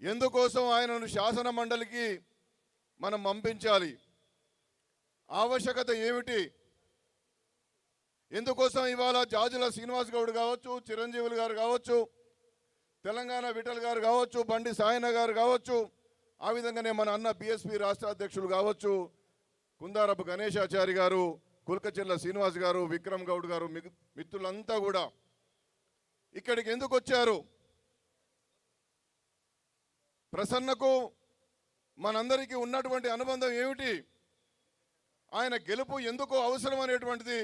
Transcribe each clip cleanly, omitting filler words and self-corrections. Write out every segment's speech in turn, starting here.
ఎందుకోసం ఆయనను శాసన మండలికి మనం పంపించాలి? ఆవశ్యకత ఏమిటి? ఎందుకోసం ఇవాళ జాజుల శ్రీనివాస్ గౌడ్ కావచ్చు, చిరంజీవులు గారు కావచ్చు, తెలంగాణ విఠల్ గారు కావచ్చు, బండి సాయన గారు కావచ్చు, ఆ విధంగానే మన అన్న బీఎస్పీ రాష్ట్ర అధ్యక్షులు కావచ్చు, కుందారపు గణేశాచారి గారు, కుల్కచెర్ల శ్రీనివాస్ గారు, విక్రమ్ గౌడ్ గారు, మిత్రులంతా కూడా ఇక్కడికి ఎందుకు వచ్చారు? ప్రసన్నకు మనందరికీ ఉన్నటువంటి అనుబంధం ఏమిటి? ఆయన గెలుపు ఎందుకు అవసరం అనేటువంటిది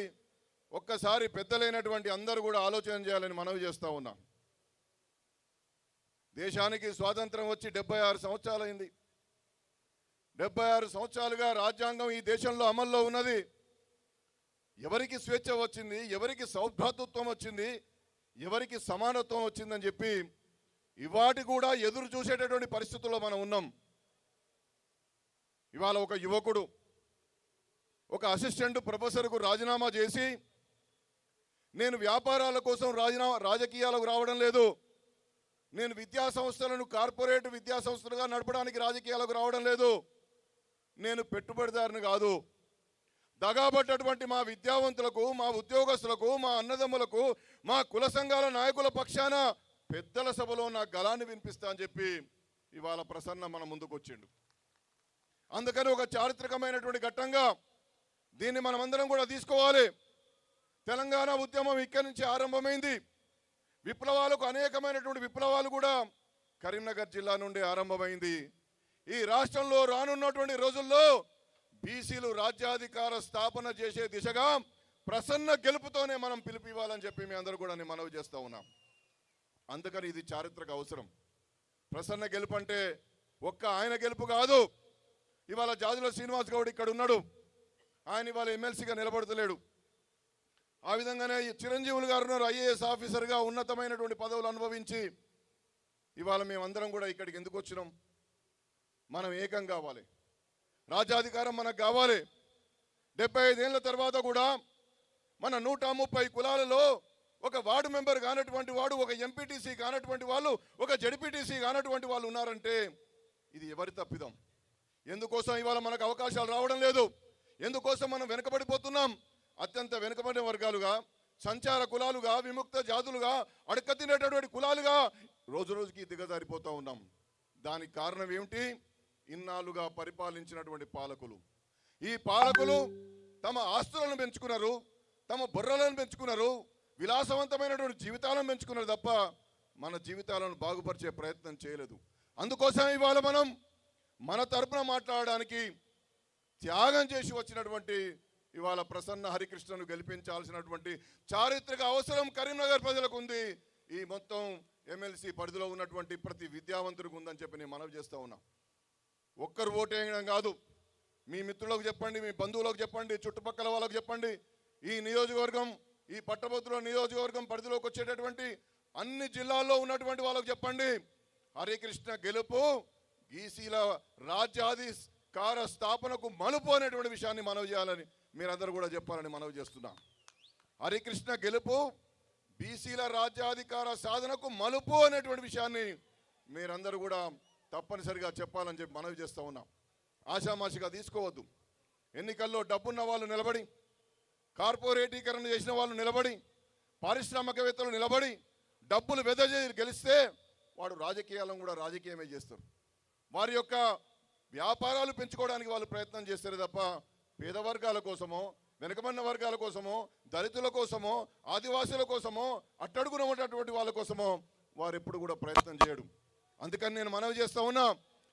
ఒక్కసారి పెద్దలైనటువంటి అందరూ కూడా ఆలోచన చేయాలని మనవి చేస్తూ ఉన్నాం. దేశానికి స్వాతంత్రం వచ్చి 76 సంవత్సరాలైంది. 76 సంవత్సరాలుగా రాజ్యాంగం ఈ దేశంలో అమల్లో ఉన్నది. ఎవరికి స్వేచ్ఛ వచ్చింది, ఎవరికి సౌభ్రాతృత్వం వచ్చింది, ఎవరికి సమానత్వం వచ్చిందని చెప్పి ఇవాటి కూడా ఎదురు చూసేటటువంటి పరిస్థితుల్లో మనం ఉన్నాం. ఇవాళ ఒక యువకుడు ఒక అసిస్టెంట్ ప్రొఫెసర్కు రాజీనామా చేసి, నేను వ్యాపారాల కోసం రాజకీయాలకు రావడం లేదు, నేను విద్యా సంస్థలను కార్పొరేట్ విద్యా సంస్థలుగా నడపడానికి రాజకీయాలకు రావడం లేదు, నేను పెట్టుబడిదారుని కాదు, దగాబడ్డటువంటి మా విద్యావంతులకు, మా ఉద్యోగస్తులకు, మా అన్నదమ్ములకు, మా కుల సంఘాల నాయకుల పక్షాన పెద్దల సభలో నా గళాన్ని వినిపిస్తా అని చెప్పి ఇవాళ ప్రసన్న మన ముందుకు వచ్చిండు. అందుకని ఒక చారిత్రకమైనటువంటి ఘట్టంగా దీన్ని మనమందరం కూడా తీసుకోవాలి. తెలంగాణ ఉద్యమం ఇక్కడి నుంచి ఆరంభమైంది. విప్లవాలకు అనేకమైనటువంటి విప్లవాలు కూడా కరీంనగర్ జిల్లా నుండి ఆరంభమైంది. ఈ రాష్ట్రంలో రానున్నటువంటి రోజుల్లో బీసీలు రాజ్యాధికార స్థాపన చేసే దిశగా ప్రసన్న గెలుపుతోనే మనం పిలుపు ఇవ్వాలని చెప్పి మీ అందరూ కూడా నేను మనవి చేస్తూ ఉన్నాం. అందుకని ఇది చారిత్రక అవసరం. ప్రసన్న గెలుపు అంటే ఒక్క ఆయన గెలుపు కాదు. ఇవాళ జాజుల శ్రీనివాస్ గౌడ్ ఇక్కడ ఉన్నాడు, ఆయన ఇవాళ ఎమ్మెల్సీగా నిలబడతలేడు. ఆ విధంగానే చిరంజీవులు గారు ఉన్నారు, ఐఏఎస్ ఆఫీసర్గా ఉన్నతమైనటువంటి పదవులు అనుభవించి. ఇవాళ మేమందరం కూడా ఇక్కడికి ఎందుకు వచ్చినాం? మనం ఏకం కావాలి, రాజ్యాధికారం మనకు కావాలి. 75 ఏళ్ల తర్వాత కూడా మన 130 కులాలలో ఒక వార్డు మెంబర్ కానటువంటి వాడు, ఒక ఎంపీటీసీ కానటువంటి వాళ్ళు, ఒక జడ్పీటీసీ కానటువంటి వాళ్ళు ఉన్నారంటే ఇది ఎవరి తప్పిదం? ఎందుకోసం ఇవాళ మనకు అవకాశాలు రావడం లేదు? ఎందుకోసం మనం వెనుకబడిపోతున్నాం? అత్యంత వెనుకబడిన వర్గాలుగా, సంచార కులాలుగా, విముక్త జాతులుగా, అడకతినేటటువంటి కులాలుగా రోజు రోజుకి దిగజారిపోతూ ఉన్నాం. దానికి కారణం ఏమిటి? ఇన్నాళ్ళుగా పరిపాలించినటువంటి పాలకులు. ఈ పాలకులు తమ ఆస్తులను పెంచుకున్నారు, తమ బుర్రలను పెంచుకున్నారు, విలాసవంతమైనటువంటి జీవితాలను పెంచుకున్నారు తప్ప మన జీవితాలను బాగుపరిచే ప్రయత్నం చేయలేదు. అందుకోసం ఇవాళ మనం మన తరపున మాట్లాడడానికి త్యాగం చేసి వచ్చినటువంటి ఇవాళ ప్రసన్న హరికృష్ణను గెలిపించాల్సినటువంటి చారిత్రక అవసరం కరీంనగర్ ప్రజలకు ఉంది. ఈ మొత్తం ఎమ్మెల్సీ పరిధిలో ఉన్నటువంటి ప్రతి విద్యావంతుడికి ఉందని చెప్పి నేను మనవి చేస్తూ ఉన్నా. ఒక్కరు ఓటు వేయడం కాదు, మీ మిత్రులకు చెప్పండి, మీ బంధువులకు చెప్పండి, చుట్టుపక్కల వాళ్ళకు చెప్పండి. ఈ నియోజకవర్గం, ఈ పట్టభద్రుల నియోజకవర్గం పరిధిలోకి వచ్చేటటువంటి అన్ని జిల్లాల్లో ఉన్నటువంటి వాళ్ళకు చెప్పండి, హరికృష్ణ గెలుపు బీసీల రాజ్యాధికార స్థాపనకు మలుపు అనేటువంటి విషయాన్ని మనవి చేయాలని మీరందరూ కూడా చెప్పాలని మనవి చేస్తున్నా. హరికృష్ణ గెలుపు బీసీల రాజ్యాధికార సాధనకు మలుపు అనేటువంటి విషయాన్ని మీరందరూ కూడా తప్పనిసరిగా చెప్పాలని చెప్పి మనవి చేస్తూ ఉన్నాం. ఆషామాషిగా తీసుకోవద్దు. ఎన్నికల్లో డబ్బున్న వాళ్ళు నిలబడి, కార్పొరేటీకరణ చేసిన వాళ్ళు నిలబడి, పారిశ్రామికవేత్తలు నిలబడి డబ్బులు వెదజేసి గెలిస్తే వాడు రాజకీయాలను కూడా రాజకీయమే చేస్తారు. వారి యొక్క వ్యాపారాలు పెంచుకోవడానికి వాళ్ళు ప్రయత్నం చేస్తారు తప్ప పేద వర్గాల కోసమో, వెనుకబడిన వర్గాల కోసమో, దళితుల కోసమో, ఆదివాసుల కోసమో, అట్టడుగున ఉన్నటువంటి వాళ్ళ కోసమో వారు ఎప్పుడు కూడా ప్రయత్నం చేయడు. అందుకని నేను మనవి చేస్తూ ఉన్నా,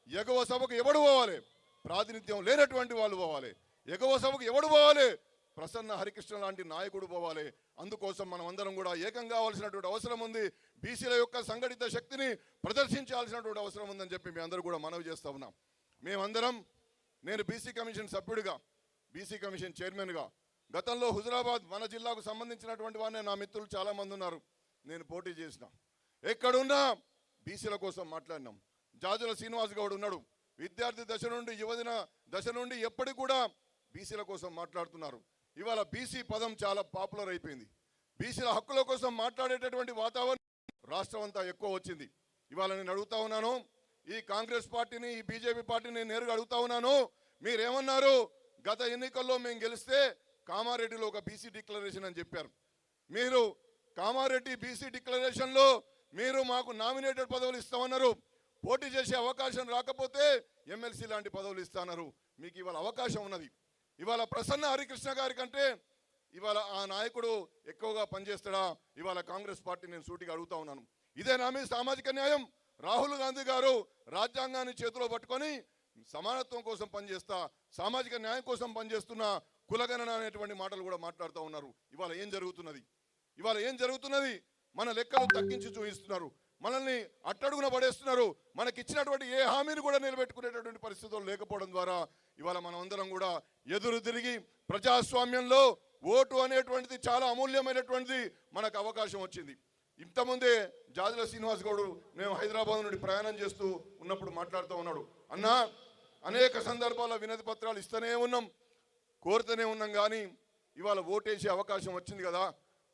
ఎగువ సభకు ఎవడు పోవాలి? ప్రాతినిధ్యం లేనటువంటి వాళ్ళు పోవాలి. ఎగువ సభకు ఎవడు పోవాలి? ప్రసన్న హరికృష్ణ లాంటి నాయకుడు పోవాలి. అందుకోసం మనం అందరం కూడా ఏకం కావాల్సినటువంటి అవసరం ఉంది. బీసీల యొక్క సంఘటిత శక్తిని ప్రదర్శించాల్సినటువంటి అవసరం ఉందని చెప్పి మీ అందరూ కూడా మనవి చేస్తూ ఉన్నాం. మేమందరం, నేను బీసీ కమిషన్ సభ్యుడిగా, బీసీ కమిషన్ చైర్మన్గా, గతంలో హుజురాబాద్ మన జిల్లాకు సంబంధించినటువంటి వారిని నా మిత్రులు చాలామంది ఉన్నారు, నేను పోటీ చేసిన. ఎక్కడున్నా బీసీల కోసం మాట్లాడినాం. జాజుల శ్రీనివాస్ గౌడ్ ఉన్నాడు, విద్యార్థి దశ నుండి యువజన దశ నుండి ఎప్పటికి కూడా బీసీల కోసం మాట్లాడుతున్నారు. ఇవాళ బీసీ పదం చాలా పాపులర్ అయిపోయింది. బీసీల హక్కుల కోసం మాట్లాడేటటువంటి వాతావరణం రాష్ట్రం అంతా ఎక్కువ వచ్చింది. ఇవాళ నేను అడుగుతా ఉన్నాను, ఈ కాంగ్రెస్ పార్టీని, ఈ బీజేపీ పార్టీని నేను నేరుగా అడుగుతా ఉన్నాను. మీరేమన్నారు? గత ఎన్నికల్లో మేము గెలిస్తే కామారెడ్డిలో ఒక బీసీ డిక్లరేషన్ అని చెప్పారు. మీరు కామారెడ్డి బీసీ డిక్లరేషన్లో మీరు మాకు నామినేటెడ్ పదవులు ఇస్తామన్నారు. పోటీ చేసే అవకాశం రాకపోతే ఎమ్మెల్సీ లాంటి పదవులు ఇస్తాన్నారు. మీకు ఇవాళ అవకాశం ఉన్నది. ఇవాళ ప్రసన్న హరికృష్ణ గారి కంటే ఇవాళ ఆ నాయకుడు ఎక్కువగా పనిచేస్తాడా? ఇవాళ కాంగ్రెస్ పార్టీ నేను సూటిగా అడుగుతా ఉన్నాను. ఇదేనా మీ సామాజిక న్యాయం? రాహుల్ గాంధీ గారు రాజ్యాంగాన్ని చేతిలో పట్టుకొని సమానత్వం కోసం పనిచేస్తా, సామాజిక న్యాయం కోసం పనిచేస్తున్న కులగణన అనేటువంటి మాటలు కూడా మాట్లాడుతూ ఉన్నారు. ఇవాళ ఏం జరుగుతున్నది? ఇవాళ ఏం జరుగుతున్నది? మన లెక్కలు తగ్గించి చూపిస్తున్నారు, మనల్ని అట్టడుగున పడేస్తున్నారు. మనకి ఇచ్చినటువంటి ఏ హామీని కూడా నిలబెట్టుకునేటటువంటి పరిస్థితులు లేకపోవడం ద్వారా ఇవాళ మనం అందరం కూడా ఎదురు తిరిగి ప్రజాస్వామ్యంలో ఓటు అనేటువంటిది చాలా అమూల్యమైనటువంటిది మనకు అవకాశం వచ్చింది. ఇంతకుముందే జాజుల శ్రీనివాస్ గౌడ్ మేము హైదరాబాద్ నుండి ప్రయాణం చేస్తూ ఉన్నప్పుడు మాట్లాడుతూ ఉన్నాడు. అన్నా, అనేక సందర్భాల్లో వినతి పత్రాలు ఇస్తూనే ఉన్నాం, కోరుతూనే ఉన్నాం, కానీ ఇవాళ ఓటేసే అవకాశం వచ్చింది కదా.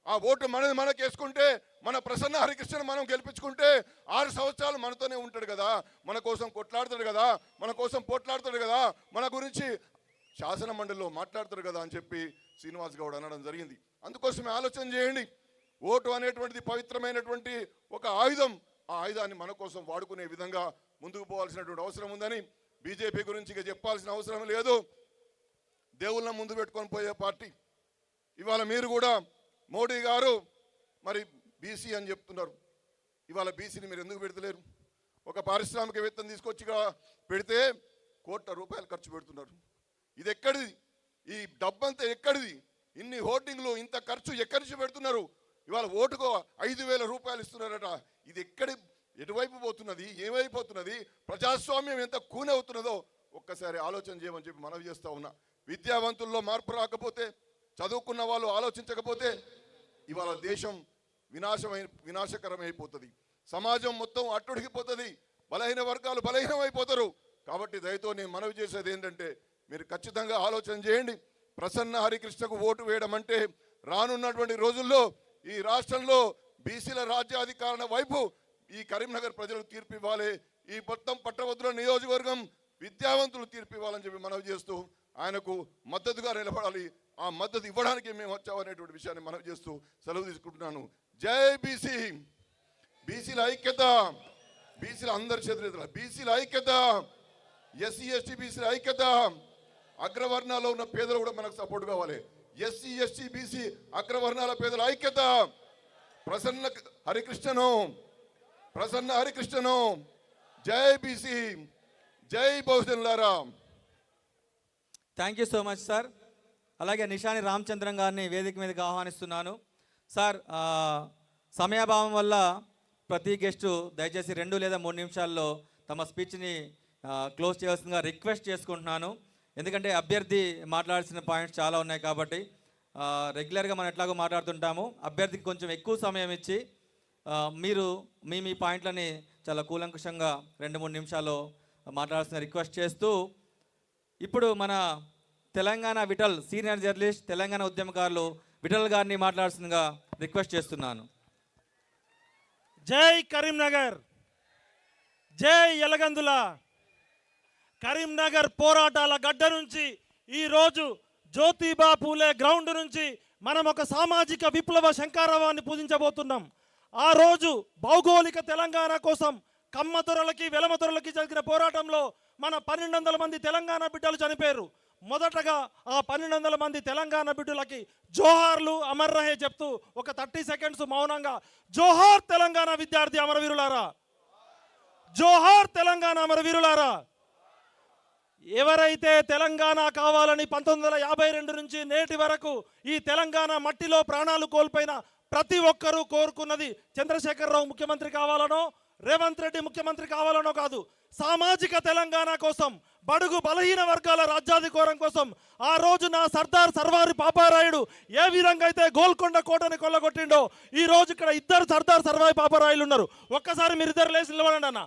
ఆ ఓటు మనది మనకేసుకుంటే, మన ప్రసన్న హరికృష్ణను మనం గెలిపించుకుంటే 6 సంవత్సరాలు మనతోనే ఉంటాడు కదా, మన కోసం కొట్లాడతాడు కదా, మన కోసం పోట్లాడతాడు కదా, మన గురించి శాసన మండలిలో మాట్లాడతాడు కదా అని చెప్పి శ్రీనివాస్ గౌడ్ అనడం జరిగింది. అందుకోసమే ఆలోచన చేయండి. ఓటు అనేటువంటిది పవిత్రమైనటువంటి ఒక ఆయుధం. ఆ ఆయుధాన్ని మన కోసం వాడుకునే విధంగా ముందుకు పోవాల్సినటువంటి అవసరం ఉందని బీజేపీ గురించి ఇక చెప్పాల్సిన అవసరం లేదు. దేవుళ్ళని ముందు పెట్టుకొని పోయే పార్టీ. ఇవాళ మీరు కూడా మోడీ గారు మరి బీసీ అని చెప్తున్నారు. ఇవాళ బీసీని మీరు ఎందుకు పెడతలేరు? ఒక పారిశ్రామికవేత్తను తీసుకొచ్చి పెడితే ₹1,00,00,000 ఖర్చు పెడుతున్నారు. ఇది ఎక్కడిది? ఈ డబ్బంతా ఎక్కడిది? ఇన్ని హోర్డింగ్లు, ఇంత ఖర్చు ఎక్కడి నుంచి పెడుతున్నారు? ఇవాళ ఓటుకు ₹5,000 ఇస్తున్నారట. ఇది ఎటువైపు పోతున్నది? ఏమైపోతున్నది? ప్రజాస్వామ్యం ఎంత కూని అవుతున్నదో ఒక్కసారి ఆలోచన చేయమని చెప్పి మనవి చేస్తా ఉన్నా. విద్యావంతుల్లో మార్పు రాకపోతే, చదువుకున్న వాళ్ళు ఆలోచించకపోతే ఇవాళ దేశం వినాశకరమైపోతుంది. సమాజం మొత్తం అట్టుడిగిపోతుంది. బలహీన వర్గాలు బలహీనమైపోతారు. కాబట్టి దయతో నేను మనవి చేసేది ఏంటంటే, మీరు ఖచ్చితంగా ఆలోచన చేయండి. ప్రసన్న హరికృష్ణకు ఓటు వేయడం అంటే రానున్నటువంటి రోజుల్లో ఈ రాష్ట్రంలో బీసీల రాజ్యాధికారణ వైపు ఈ కరీంనగర్ ప్రజలు తీర్పు ఇవ్వాలి. ఈ మొత్తం పట్టభద్రుల నియోజకవర్గం విద్యావంతులు తీర్పు ఇవ్వాలని చెప్పి మనవి చేస్తూ ఆయనకు మద్దతుగా నిలబడాలి. ఆ మద్దతు ఇవ్వడానికి మేము వచ్చామనేటువంటి విషయాన్ని మనవి చేస్తూ సెలవు తీసుకుంటున్నాను. జై బీసీ, బీసీల ఐక్యత, బీసీల అందరి చేతుల బీసీల ఐక్యత, ఎస్సీ ఎస్టీ బీసీల ఐక్యత. అగ్రవర్ణాల్లో ఉన్న పేదలు కూడా మనకు సపోర్ట్ కావాలి. ఎస్సీ ఎస్టీ బీసీ అగ్రవర్ణాల పేదల ఐక్యత. ప్రసన్న హరికృష్ణను, ప్రసన్న హరికృష్ణను. జై బీసీ, జై బహుజనులారా. Thank you so much sir. అలాగే నిషాని రామచంద్రం గారిని వేదిక మీదకి ఆహ్వానిస్తున్నాను. సార్, సమయాభావం వల్ల ప్రతి గెస్టు దయచేసి 2 లేదా 3 నిమిషాల్లో తమ స్పీచ్ని క్లోజ్ చేయాల్సిందిగా రిక్వెస్ట్ చేసుకుంటున్నాను. ఎందుకంటే అభ్యర్థి మాట్లాడాల్సిన పాయింట్స్ చాలా ఉన్నాయి కాబట్టి రెగ్యులర్గా మనం ఎట్లాగో మాట్లాడుతుంటాము. అభ్యర్థికి కొంచెం ఎక్కువ సమయం ఇచ్చి మీరు మీ పాయింట్లని చాలా కూలంకుషంగా 2-3 నిమిషాల్లో మాట్లాడాల్సిన రిక్వెస్ట్ చేస్తూ, ఇప్పుడు మన తెలంగాణ విఠల్ సీనియర్ జర్నలిస్ట్, తెలంగాణ ఉద్యమకారులు విఠల్ గారిని మాట్లాడాల్సిందిగా రిక్వెస్ట్ చేస్తున్నాను. జై కరీంనగర్, జై ఎలగందుల. కరీంనగర్ పోరాటాల గడ్డ నుంచి ఈరోజు జ్యోతిబా పూలే గ్రౌండ్ నుంచి మనం ఒక సామాజిక విప్లవ శంకారావాన్ని పూజించబోతున్నాం. ఆ రోజు భౌగోళిక తెలంగాణ కోసం కమ్మదొరలకి వెలమదొరలకి జరిగిన పోరాటంలో మన 1200 మంది తెలంగాణ బిడ్డలు చనిపోయారు. మొదటగా ఆ 1200 మంది తెలంగాణ బిడ్డలకి జోహార్లు అమర్ రహే చెప్తూ ఒక 30 సెకండ్స్ మౌనంగా జోహార్ తెలంగాణ విద్యార్థి అమరవీరులారా, జోహార్ తెలంగాణ అమరవీరులారా. ఎవరైతే తెలంగాణ కావాలని 1952 నుంచి నేటి వరకు ఈ తెలంగాణ మట్టిలో ప్రాణాలు కోల్పోయిన ప్రతి ఒక్కరూ కోరుకున్నది చంద్రశేఖరరావు ముఖ్యమంత్రి కావాలనో, రేవంత్ రెడ్డి ముఖ్యమంత్రి కావాలనో కాదు, సామాజిక తెలంగాణ కోసం, బడుగు బలహీన వర్గాల రాజ్యాధికారం కోసం. ఆ రోజు నా సర్దార్ సర్వారి పాపారాయుడు ఏ విధంగా అయితే గోల్కొండ కోటని కొల్లగొట్టిండో, ఈ రోజు ఇక్కడ 2 సర్దార్ సర్వాయి పాపారాయులు ఉన్నారు. ఒక్కసారి మీరు 2 లేచి నిలబడండి అన్న.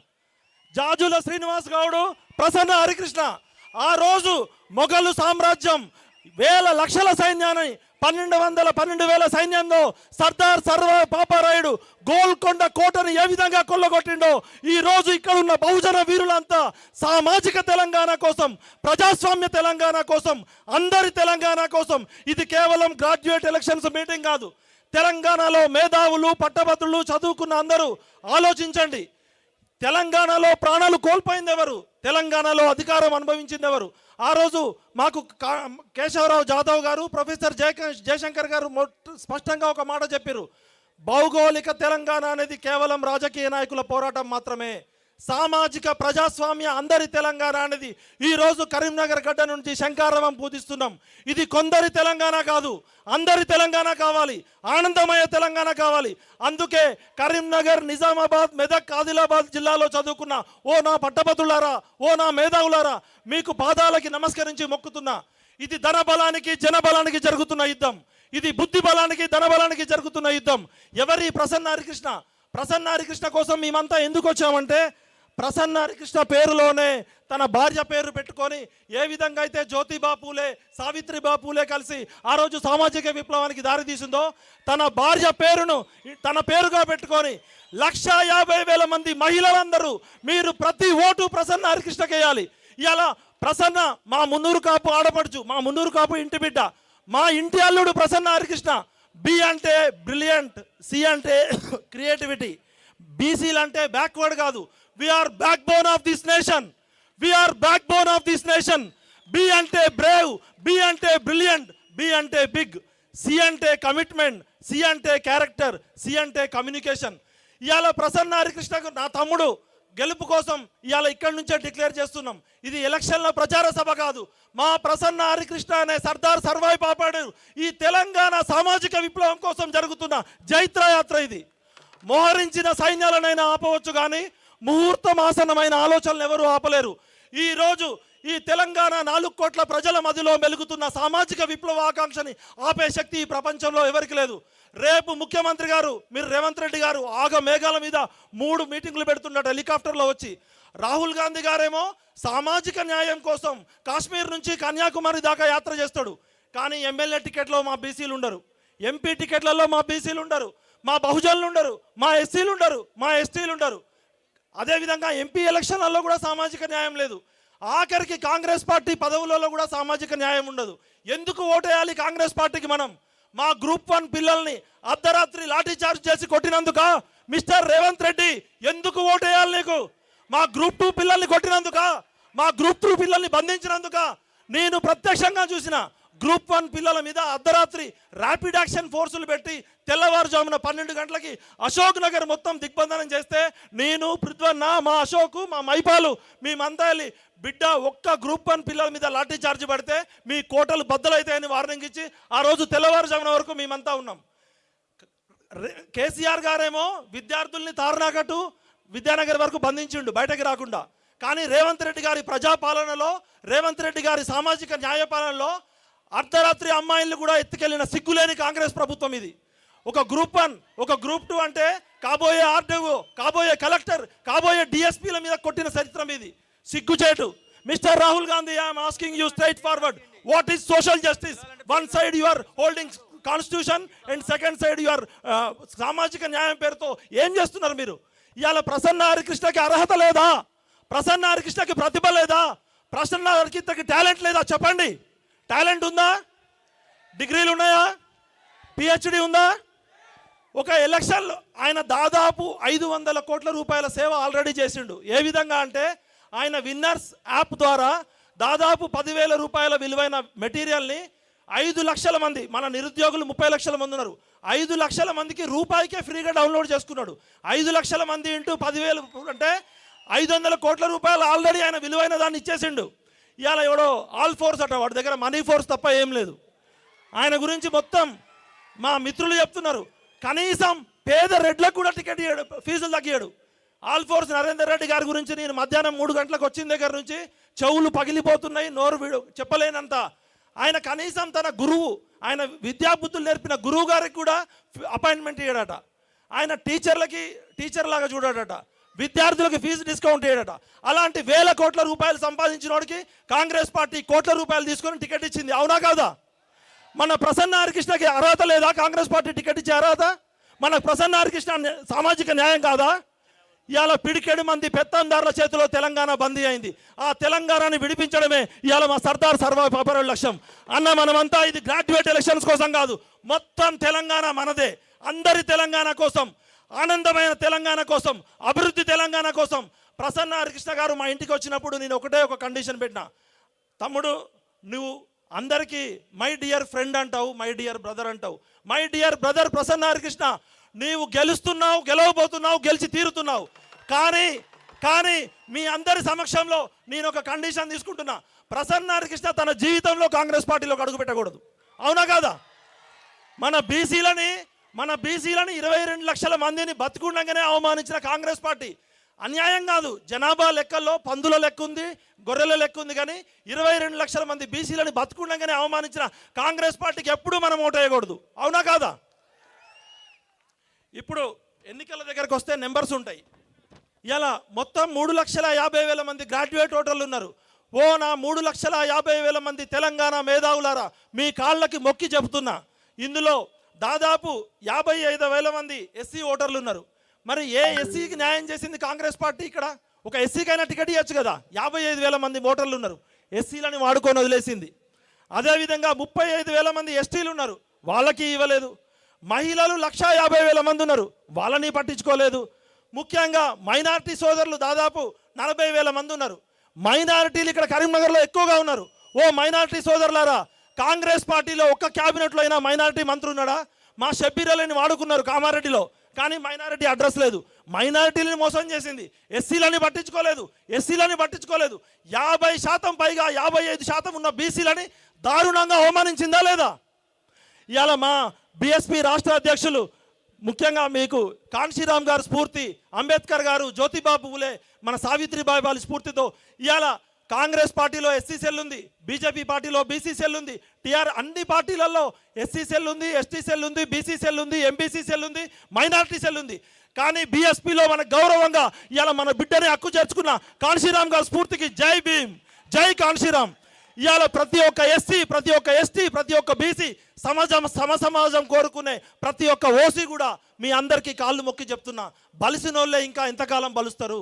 జాజుల శ్రీనివాస్ గౌడ్, ప్రసన్న హరికృష్ణ. ఆ రోజు మొఘలు సామ్రాజ్యం వేల లక్షల సైన్యాన్ని 12,000 సైన్యంలో సర్దార్ సర్వాయి పాపారాయుడు గోల్కొండ కోటను ఏ విధంగా కొల్లగొట్టిండో ఈ రోజు ఇక్కడ ఉన్న బహుజన వీరులంతా సామాజిక తెలంగాణ కోసం, ప్రజాస్వామ్య తెలంగాణ కోసం, అందరి తెలంగాణ కోసం. ఇది కేవలం గ్రాడ్యుయేట్ ఎలక్షన్స్ మీటింగ్ కాదు. తెలంగాణలో మేధావులు, పట్టభద్రులు, చదువుకున్న అందరూ ఆలోచించండి. తెలంగాణలో ప్రాణాలు కోల్పోయింది ఎవరు? తెలంగాణలో అధికారం అనుభవించింది ఎవరు? ఆ రోజు మాకు కేశవరావు జాదవ్ గారు, ప్రొఫెసర్ జయశంకర్ గారు స్పష్టంగా ఒక మాట చెప్పారు. భౌగోళిక తెలంగాణ అనేది కేవలం రాజకీయ నాయకుల పోరాటం మాత్రమే. సామాజిక ప్రజాస్వామ్య అందరి తెలంగాణ అనేది ఈరోజు కరీంనగర్ గడ్డ నుంచి శంకారావం పూజిస్తున్నాం. ఇది కొందరి తెలంగాణ కాదు, అందరి తెలంగాణ కావాలి, ఆనందమయ తెలంగాణ కావాలి. అందుకే కరీంనగర్, నిజామాబాద్, మెదక్, ఆదిలాబాద్ జిల్లాలో చదువుకున్న ఓ నా పట్టభద్రులారా, ఓ నా మేధావులారా, మీకు పాదాలకి నమస్కరించి మొక్కుతున్నా. ఇది ధన బలానికి జనబలానికి జరుగుతున్న యుద్ధం. ఇది బుద్ధి బలానికి ధన బలానికి జరుగుతున్న యుద్ధం. ఎవరి ప్రసన్న హరికృష్ణ? ప్రసన్న హరికృష్ణ కోసం మేమంతా ఎందుకు వచ్చామంటే, ప్రసన్న హరికృష్ణ పేరులోనే తన భార్య పేరు పెట్టుకొని ఏ విధంగా అయితే జ్యోతిబా పూలే, సావిత్రిబా పూలే కలిసి ఆ రోజు సామాజిక విప్లవానికి దారి తీసిందో, తన భార్య పేరును తన పేరుగా పెట్టుకొని 1,50,000 మంది మహిళలందరూ మీరు ప్రతి ఓటు ప్రసన్న హరికృష్ణకి వేయాలి. ఇలా ప్రసన్న మా మున్నూరు కాపు ఆడపడుచు, మా మున్నూరు కాపు ఇంటి బిడ్డ, మా ఇంటి అల్లుడు ప్రసన్న హరికృష్ణ. బి అంటే బ్రిలియంట్, సి అంటే క్రియేటివిటీ, బీసీలు అంటే బ్యాక్వర్డ్ కాదు. We are backbone of this nation, we are backbone of this nation. B అంటే బ్రేవ్, బి అంటే బ్రిలియంట్, బి అంటే బిగ్, సి అంటే కమిట్మెంట్, సి అంటే క్యారెక్టర్, సి అంటే కమ్యూనికేషన్. ఇవాళ ప్రసన్న హరికృష్ణకు నా తమ్ముడు గెలుపు కోసం ఇవాళ ఇక్కడి నుంచే డిక్లేర్ చేస్తున్నాం. ఇది ఎలక్షన్ల ప్రచార సభ కాదు. మా ప్రసన్న హరికృష్ణ అనే సర్దార్ సర్వాయి పాపాడు ఈ తెలంగాణ సామాజిక విప్లవం కోసం జరుగుతున్న జైత్రయాత్ర. ఇది మోహరించిన సైన్యాలనైనా ఆపవచ్చు కానీ ముహూర్తం ఆసన్నమైన ఆలోచనలు ఎవరు ఆపలేరు. ఈరోజు ఈ తెలంగాణ 4 కోట్ల ప్రజల మధ్యలో మెలుగుతున్న సామాజిక విప్లవ ఆకాంక్షని ఆపే శక్తి ఈ ప్రపంచంలో ఎవరికి లేదు. రేపు ముఖ్యమంత్రి గారు, మీరు రేవంత్ రెడ్డి గారు ఆగ మేఘాల మీద 3 మీటింగులు పెడుతున్నట్టు హెలికాప్టర్లో వచ్చి, రాహుల్ గాంధీ గారేమో సామాజిక న్యాయం కోసం కాశ్మీర్ నుంచి కన్యాకుమారి దాకా యాత్ర చేస్తాడు. కానీ ఎమ్మెల్యే టికెట్లో మా బీసీలు ఉండరు, ఎంపీ టికెట్లలో మా బీసీలు ఉండరు, మా బహుజనులు ఉండరు, మా ఎస్సీలు ఉండరు, మా ఎస్టీలు ఉండరు. అదేవిధంగా ఎంపీ ఎలక్షన్లలో కూడా సామాజిక న్యాయం లేదు. ఆఖరికి కాంగ్రెస్ పార్టీ పదవులలో కూడా సామాజిక న్యాయం ఉండదు. ఎందుకు ఓటేయాలి కాంగ్రెస్ పార్టీకి మనం? మా గ్రూప్ 1 పిల్లల్ని అర్ధరాత్రి లాఠీ చార్జ్ చేసి కొట్టినందుక మిస్టర్ రేవంత్ రెడ్డి ఎందుకు ఓటేయాలి నీకు? మా గ్రూప్ 2 పిల్లల్ని కొట్టినందుక, మా గ్రూప్ 3 పిల్లల్ని బంధించినందుక, నేను ప్రత్యక్షంగా చూసిన గ్రూప్ 1 పిల్లల మీద అర్ధరాత్రి ర్యాపిడ్ యాక్షన్ ఫోర్సులు పెట్టి తెల్లవారుజామున 12 గంటలకి అశోక్ నగర్ మొత్తం దిగ్బంధనం చేస్తే నేను, పృథ్వన్న, మా అశోక్, మా మైపాలు మేమంతా వెళ్ళి బిడ్డ ఒక్క గ్రూప్ 1 పిల్లల మీద లాఠీ చార్జ్ పడితే మీ కోటలు బద్దలైతాయని వార్నింగ్ ఇచ్చి ఆ రోజు తెల్లవారుజామున వరకు మేమంతా ఉన్నాం. కేసీఆర్ గారేమో విద్యార్థుల్ని తార్నాకట్టు విద్యానగర్ వరకు బంధించిండు బయటకు రాకుండా. కానీ రేవంత్ రెడ్డి గారి ప్రజాపాలనలో, రేవంత్ రెడ్డి గారి సామాజిక న్యాయపాలనలో అర్ధరాత్రి అమ్మాయిలను కూడా ఎత్తుకెళ్లిన సిగ్గులేని కాంగ్రెస్ ప్రభుత్వం ఇది. ఒక గ్రూప్ 1, ఒక గ్రూప్ 2 అంటే కాబోయే ఆర్డీఓ, కాబోయే కలెక్టర్, కాబోయే డిఎస్పీల మీద కొట్టిన చరిత్రం ఇది. సిగ్గుచేటు. Mister Rahul Gandhi, I am asking you straightforward, what is social justice? One side you are holding constitution and second side you are సామాజిక న్యాయం పేరుతో ఏం చేస్తున్నారు మీరు? ఇవాళ ప్రసన్న హరికృష్ణకి అర్హత లేదా? ప్రసన్న హరికృష్ణకి ప్రతిభ లేదా? ప్రసన్న హరికృష్ణకి టాలెంట్ లేదా? చెప్పండి. టాలెంట్ ఉందా? డిగ్రీలు ఉన్నాయా? పిహెచ్డి ఉందా? ఒక ఎలక్షన్లో ఆయన దాదాపు 500 కోట్ల రూపాయల సేవ ఆల్రెడీ చేసిండు. ఏ విధంగా అంటే ఆయన విన్నర్స్ యాప్ ద్వారా దాదాపు 10,000 రూపాయల విలువైన మెటీరియల్ని 5 లక్షల మంది, మన నిరుద్యోగులు 30 లక్షల మంది ఉన్నారు, 5 లక్షల మందికి రూపాయికే ఫ్రీగా డౌన్లోడ్ చేసుకున్నాడు. 5 లక్షల మంది ఇంటూ 10,000 అంటే 500 కోట్ల రూపాయలు ఆల్రెడీ ఆయన విలువైన దాన్ని ఇచ్చేసిండు. ఇవాళ ఎవడో ఆల్ ఫోర్స్ అట, వాడి దగ్గర మనీ ఫోర్స్ తప్ప ఏం లేదు. ఆయన గురించి మొత్తం మా మిత్రులు చెప్తున్నారు, కనీసం పేద రెడ్లకు కూడా టికెట్ ఇయ్యాడు, ఫీజులు తగ్గియాడు. ఆల్ ఫోర్స్ నరేందర్ రెడ్డి గారి గురించి నేను మధ్యాహ్నం 3 గంటలకు వచ్చిన దగ్గర నుంచి చెవులు పగిలిపోతున్నాయి, నోరు చెప్పలేనంత. ఆయన కనీసం తన గురువు, ఆయన విద్యాబుద్ధులు నేర్పిన గురువు గారికి కూడా అపాయింట్మెంట్ ఇయ్యాడట. ఆయన టీచర్ లాగా చూడాడట, విద్యార్థులకు ఫీజు డిస్కౌంట్ ఇయ్యాడట. అలాంటి 1000 కోట్ల రూపాయలు సంపాదించిన వాడికి కాంగ్రెస్ పార్టీ కోట్ల రూపాయలు తీసుకొని టికెట్ ఇచ్చింది. అవునా కాదా? మన ప్రసన్న హరికృష్ణకి అర్హత లేదా? కాంగ్రెస్ పార్టీ టికెట్ ఇచ్చే అర్హత మన ప్రసన్న హరికృష్ణ సామాజిక న్యాయం కాదా? ఇవాళ పిడికెడు మంది పెత్తందారుల చేతిలో తెలంగాణ బందీ అయింది. ఆ తెలంగాణని విడిపించడమే ఇవాళ మా సర్దార్ సర్వపరి లక్ష్యం. అన్న మనమంతా ఇది గ్రాడ్యుయేట్ ఎలక్షన్స్ కోసం కాదు, మొత్తం తెలంగాణ మనదే. అందరి తెలంగాణ కోసం, ఆనందమైన తెలంగాణ కోసం, అభివృద్ధి తెలంగాణ కోసం. ప్రసన్న హరికృష్ణ గారు మా ఇంటికి వచ్చినప్పుడు నేను ఒకటే ఒక కండిషన్ పెట్టినా, తమ్ముడు నువ్వు అందరికీ మై డియర్ ఫ్రెండ్ అంటావు, మై డియర్ బ్రదర్ అంటావు. My dear brother Prasanna Harikrishna, నీవు గెలుస్తున్నావు, గెలవబోతున్నావు, గెలిచి తీరుతున్నావు. కానీ మీ అందరి సమక్షంలో నేను ఒక కండిషన్ తీసుకుంటున్నా. ప్రసన్న హరికృష్ణ తన జీవితంలో కాంగ్రెస్ పార్టీలోకి అడుగు పెట్టకూడదు. అవునా కాదా? మన బీసీలని 22 లక్షల మందిని బతుకుండగానే అవమానించిన కాంగ్రెస్ పార్టీ అన్యాయం కాదు. జనాభా లెక్కల్లో పందుల లెక్క ఉంది, గొర్రెల లెక్క ఉంది. కానీ 22 లక్షల మంది బీసీలని బతుకుండగానే అవమానించిన కాంగ్రెస్ పార్టీకి ఎప్పుడు మనం ఓటేయకూడదు. అవునా కాదా? ఇప్పుడు ఎన్నికల దగ్గరకు వస్తే నెంబర్స్ ఉంటాయి. ఇలా మొత్తం 3,50,000 మంది గ్రాడ్యుయేట్ ఓటర్లు ఉన్నారు. ఓ నా 3,50,000 మంది తెలంగాణ మేధావులారా, మీ కాళ్ళకి మొక్కి చెబుతున్నా, ఇందులో దాదాపు 55,000 మంది ఎస్సీ ఓటర్లు ఉన్నారు. మరి ఏ ఎస్సీకి న్యాయం చేసింది కాంగ్రెస్ పార్టీ? ఇక్కడ ఒక ఎస్సీకైనా టికెట్ ఇవ్వచ్చు కదా. 55,000 మంది ఓటర్లు ఉన్నారు, ఎస్సీలని వాడుకొని వదిలేసింది. అదేవిధంగా 35,000 మంది ఎస్టీలు ఉన్నారు, వాళ్ళకి ఇవ్వలేదు. మహిళలు 1,50,000 మంది ఉన్నారు, వాళ్ళని పట్టించుకోలేదు. ముఖ్యంగా మైనారిటీ సోదరులు దాదాపు 40,000 మంది ఉన్నారు. మైనారిటీలు ఇక్కడ కరీంనగర్లో ఎక్కువగా ఉన్నారు. ఓ మైనారిటీ సోదరులారా, కాంగ్రెస్ పార్టీలో ఒక్క క్యాబినెట్లో అయినా మైనారిటీ మంత్రి ఉన్నాడా? మా షబ్బీరలని వాడుకున్నారు కామారెడ్డిలో, కానీ మైనారిటీ అడ్రస్ లేదు. మైనారిటీలను మోసం చేసింది, ఎస్సీలని పట్టించుకోలేదు. 50% పైగా 55% ఉన్న బీసీలని దారుణంగా అవమానించిందా లేదా? ఇవాళ మా బీఎస్పీ రాష్ట్ర అధ్యక్షులు, ముఖ్యంగా మీకు కాన్షీరామ్ గారు స్ఫూర్తి, అంబేద్కర్ గారు, జ్యోతిబాబు ఫులే, మన సావిత్రిబాయి బాలి స్ఫూర్తితో ఇవాళ కాంగ్రెస్ పార్టీలో ఎస్సీ సెల్ ఉంది, బీజేపీ పార్టీలో బీసీ సెల్ ఉంది, అన్ని పార్టీలలో ఎస్సీ సెల్ ఉంది, ఎస్టీ సెల్ ఉంది, బీసీ సెల్ ఉంది, ఎంబీసీ సెల్ ఉంది, మైనారిటీ సెల్ ఉంది. కానీ బీఎస్పీలో మన గౌరవంగా ఇవాళ మన బిడ్డని హక్కు చేర్చుకున్న కాన్షీరామ్ గారి స్ఫూర్తికి జై భీమ్, జై కాన్షీరామ్. ఇవాళ ప్రతి ఒక్క ఎస్సీ, ప్రతి ఒక్క ఎస్టీ, ప్రతి ఒక్క బీసీ సమాజం కోరుకునే ప్రతి ఒక్క ఓసీ కూడా మీ అందరికీ కాళ్ళు మొక్కి చెప్తున్నా, బలిసినోళ్ళే ఇంకా ఎంతకాలం బలుస్తారు?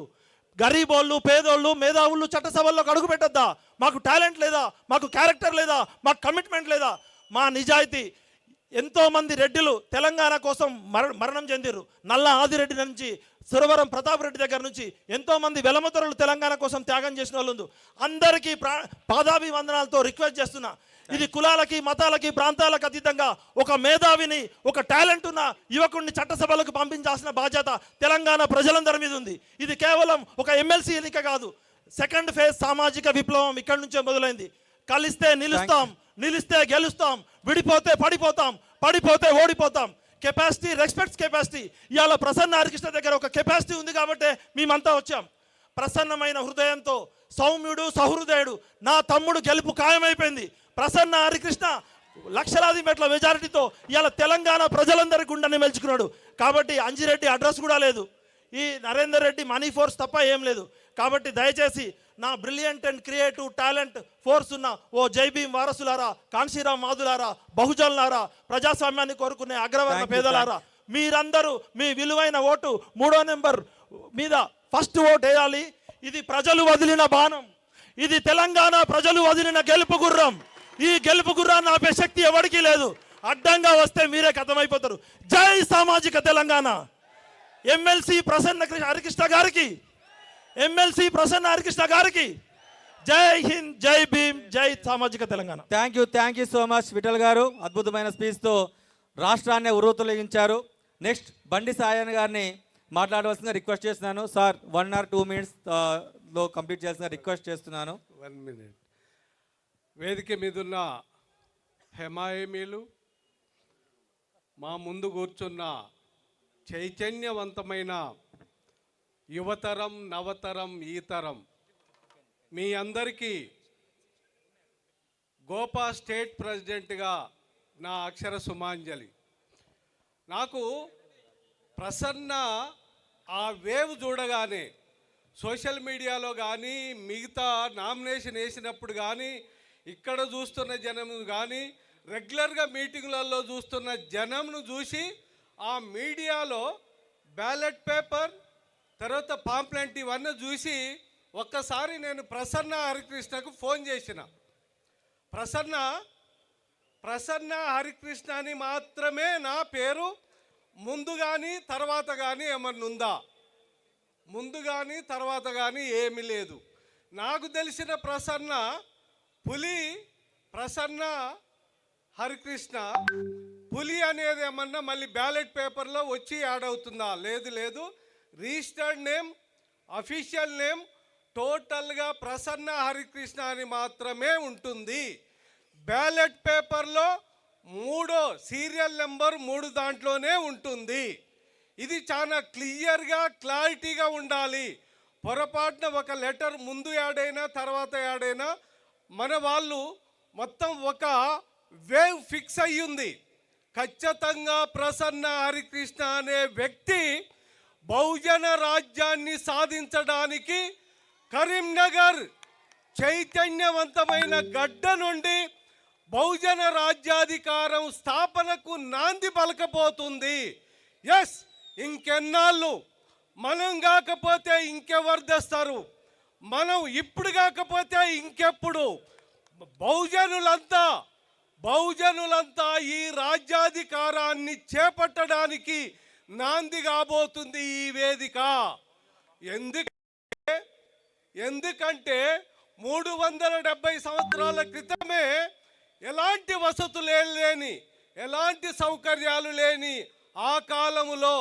గరీబోళ్ళు, పేదోళ్ళు, మేధావులు చట్టసభల్లోకి అడుగు పెట్టద్దా? మాకు టాలెంట్ లేదా? మాకు క్యారెక్టర్ లేదా? మాకు కమిట్మెంట్ లేదా? మా నిజాయితీ. ఎంతోమంది రెడ్డిలు తెలంగాణ కోసం మరణం చెందిరు. నల్ల ఆదిరెడ్డి నుంచి సురవరం ప్రతాప్ రెడ్డి దగ్గర నుంచి ఎంతోమంది వెలమతరులు తెలంగాణ కోసం త్యాగం చేసిన వాళ్ళు. అందరికీ పాదాభివందనాలతో రిక్వెస్ట్ చేస్తున్నా, ఇది కులాలకి, మతాలకి, ప్రాంతాలకు అతీతంగా ఒక మేధావిని, ఒక టాలెంట్ ఉన్న యువకుడిని చట్టసభలకు పంపించాల్సిన బాధ్యత తెలంగాణ ప్రజలందరి మీద ఉంది. ఇది కేవలం ఒక ఎమ్మెల్సీ ఎన్నిక కాదు, సెకండ్ ఫేజ్ సామాజిక విప్లవం ఇక్కడి నుంచే మొదలైంది. కలిస్తే నిలుస్తాం, నిలిస్తే గెలుస్తాం, విడిపోతే పడిపోతాం, పడిపోతే ఓడిపోతాం. Capacity respects capacity. ఇవాళ ప్రసన్న హరికృష్ణ దగ్గర ఒక కెపాసిటీ ఉంది కాబట్టి మేమంతా వచ్చాం. ప్రసన్నమైన హృదయంతో, సౌమ్యుడు, సహృదయుడు నా తమ్ముడు గెలుపు ఖాయమైపోయింది. ప్రసన్న హరికృష్ణ లక్షలాది మెట్ల మెజారిటీతో ఇవాళ తెలంగాణ ప్రజలందరి గుండెని మెలుచుకున్నాడు. కాబట్టి అంజిరెడ్డి అడ్రస్ కూడా లేదు, ఈ నరేందర్ రెడ్డి మనీ ఫోర్స్ తప్ప ఏం లేదు. కాబట్టి దయచేసి నా brilliant and creative talent force ఉన్న ఓ జై భీమ్ వారసులారా, కాన్షీరామ్ మాదులారా, బహుజనులారా, ప్రజాస్వామ్యాన్ని కోరుకునే అగ్రవర్ణ పేదలారా, మీరందరూ మీ విలువైన ఓటు 3వ నెంబర్ మీద ఫస్ట్ ఓటు వేయాలి. ఇది ప్రజలు వదిలిన బాణం, ఇది తెలంగాణ ప్రజలు వదిలిన గెలుపు గుర్రం. ఈ గెలుపు గుర్రాన్ని ఆపే శక్తి ఎవరికీ లేదు. అడ్డంగా వస్తే మీరే ఖతమైపోతారు. జై సామాజిక తెలంగాణ. ఎమ్మెల్సీ ప్రసన్న హరికృష్ణ గారికి, ఎమ్మెల్సీ ప్రసన్న హరికృష్ణ గారికి జై హింద్, జై భీమ్, జై సామాజిక Telangana. Thank you so much Vithal garu. అద్భుతమైన స్పీచ్తో రాష్ట్రాన్ని ఉర్రూతలొగించారు. నెక్స్ట్ బండి సాయన్ గారిని మాట్లాడవలసిందిగా రిక్వెస్ట్ చేస్తున్నాను. సార్ 1 or 2 minutes లో కంప్లీట్ చేయాల్సిన రిక్వెస్ట్ చేస్తున్నాను. 1 minute. వేదిక మీదున్న హెమాయమీలు, మా ముందు కూర్చున్న చైతన్యవంతమైన యువతరం, నవతరం, ఈతరం, మీ అందరికీ గోపా స్టేట్ ప్రెసిడెంట్గా నా అక్షర సుమాంజలి. నాకు ప్రసన్న ఆ వేవ్ చూడగానే సోషల్ మీడియాలో కానీ, మిగతా నామినేషన్ వేసినప్పుడు కానీ, ఇక్కడ చూస్తున్న జనం కానీ, రెగ్యులర్గా మీటింగ్లలో చూస్తున్న జనంను చూసి ఆ మీడియాలో బ్యాలెట్ పేపర్ తర్వాత పాంప్లెంట్ ఇవన్నీ చూసి ఒక్కసారి నేను ప్రసన్న హరికృష్ణకు ఫోన్ చేసిన. ప్రసన్న హరికృష్ణ అని మాత్రమే నా పేరు, ముందు కానీ తర్వాత కానీ ఏమన్నా ఉందా? ముందు కానీ తర్వాత కానీ ఏమీ లేదు. నాకు తెలిసిన ప్రసన్న హరికృష్ణ పులి అనేది ఏమన్నా మళ్ళీ బ్యాలెట్ పేపర్లో వచ్చి యాడ్ అవుతుందా? లేదు. రిజిస్టర్డ్ నేమ్, అఫీషియల్ నేమ్ టోటల్గా ప్రసన్న హరికృష్ణ అని మాత్రమే ఉంటుంది. బ్యాలెట్ పేపర్లో సీరియల్ నెంబర్ 3 దాంట్లోనే ఉంటుంది. ఇది చాలా క్లియర్గా క్లారిటీగా ఉండాలి. పొరపాటున ఒక లెటర్ ముందు యాడ్ అయినా తర్వాత యాడ్ అయినా మన వాళ్ళు మొత్తం ఒక వేవ్ ఫిక్స్ అయ్యింది. ఖచ్చితంగా ప్రసన్న హరికృష్ణ అనే వ్యక్తి బహుజన రాజ్యాన్ని సాధించడానికి కరీంనగర్ చైతన్యవంతమైన గడ్డ నుండి బహుజన రాజ్యాధికారం స్థాపనకు నాంది పలకపోతుంది. ఎస్, ఇంకెన్నాళ్ళు మనం కాకపోతే ఇంకెవరు తెస్తారు? మనం ఇప్పుడు కాకపోతే ఇంకెప్పుడు? బహుజనులంతా ఈ రాజ్యాధికారాన్ని చేపట్టడానికి నాంది కాబోతుంది ఈ వేదిక. ఎందుకంటే 370 సంవత్సరాల క్రితమే ఎలాంటి వసతులు లేని, ఎలాంటి సౌకర్యాలు లేని ఆ కాలములో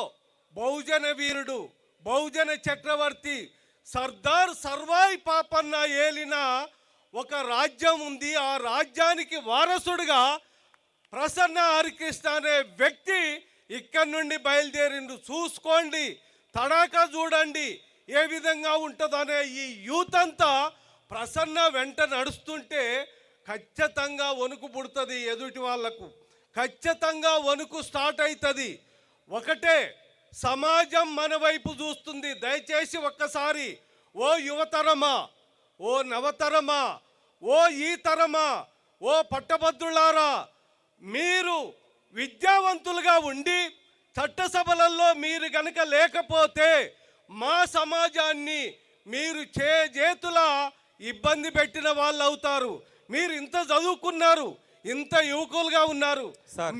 బహుజన వీరుడు, బహుజన చక్రవర్తి సర్దార్ సర్వాయి పాపన్న ఏలిన ఒక రాజ్యం ఉంది. ఆ రాజ్యానికి వారసుడుగా ప్రసన్న హరికృష్ణ అనే వ్యక్తి ఇక్కడి నుండి బయలుదేరిండు. చూసుకోండి, తడాకా చూడండి ఏ విధంగా ఉంటుందనే ఈ యూత్ అంతా ప్రసన్న వెంట నడుస్తుంటే ఖచ్చితంగా వణుకు పుడుతుంది. ఎదుటి వాళ్లకు ఖచ్చితంగా వణుకు స్టార్ట్ అవుతుంది. ఒకటే, సమాజం మన వైపు చూస్తుంది. దయచేసి ఒక్కసారి ఓ యువతరమా, ఓ నవతరమా, ఓ ఈ తరమా, ఓ పట్టభద్రులారా, మీరు విద్యావంతులుగా ఉండి చట్టసభలలో మీరు గనక లేకపోతే మా సమాజాన్ని మీరు చేతులా ఇబ్బంది పెట్టిన వాళ్ళు అవుతారు. మీరు ఇంత చదువుకున్నారు, ఇంత యువకులుగా ఉన్నారు,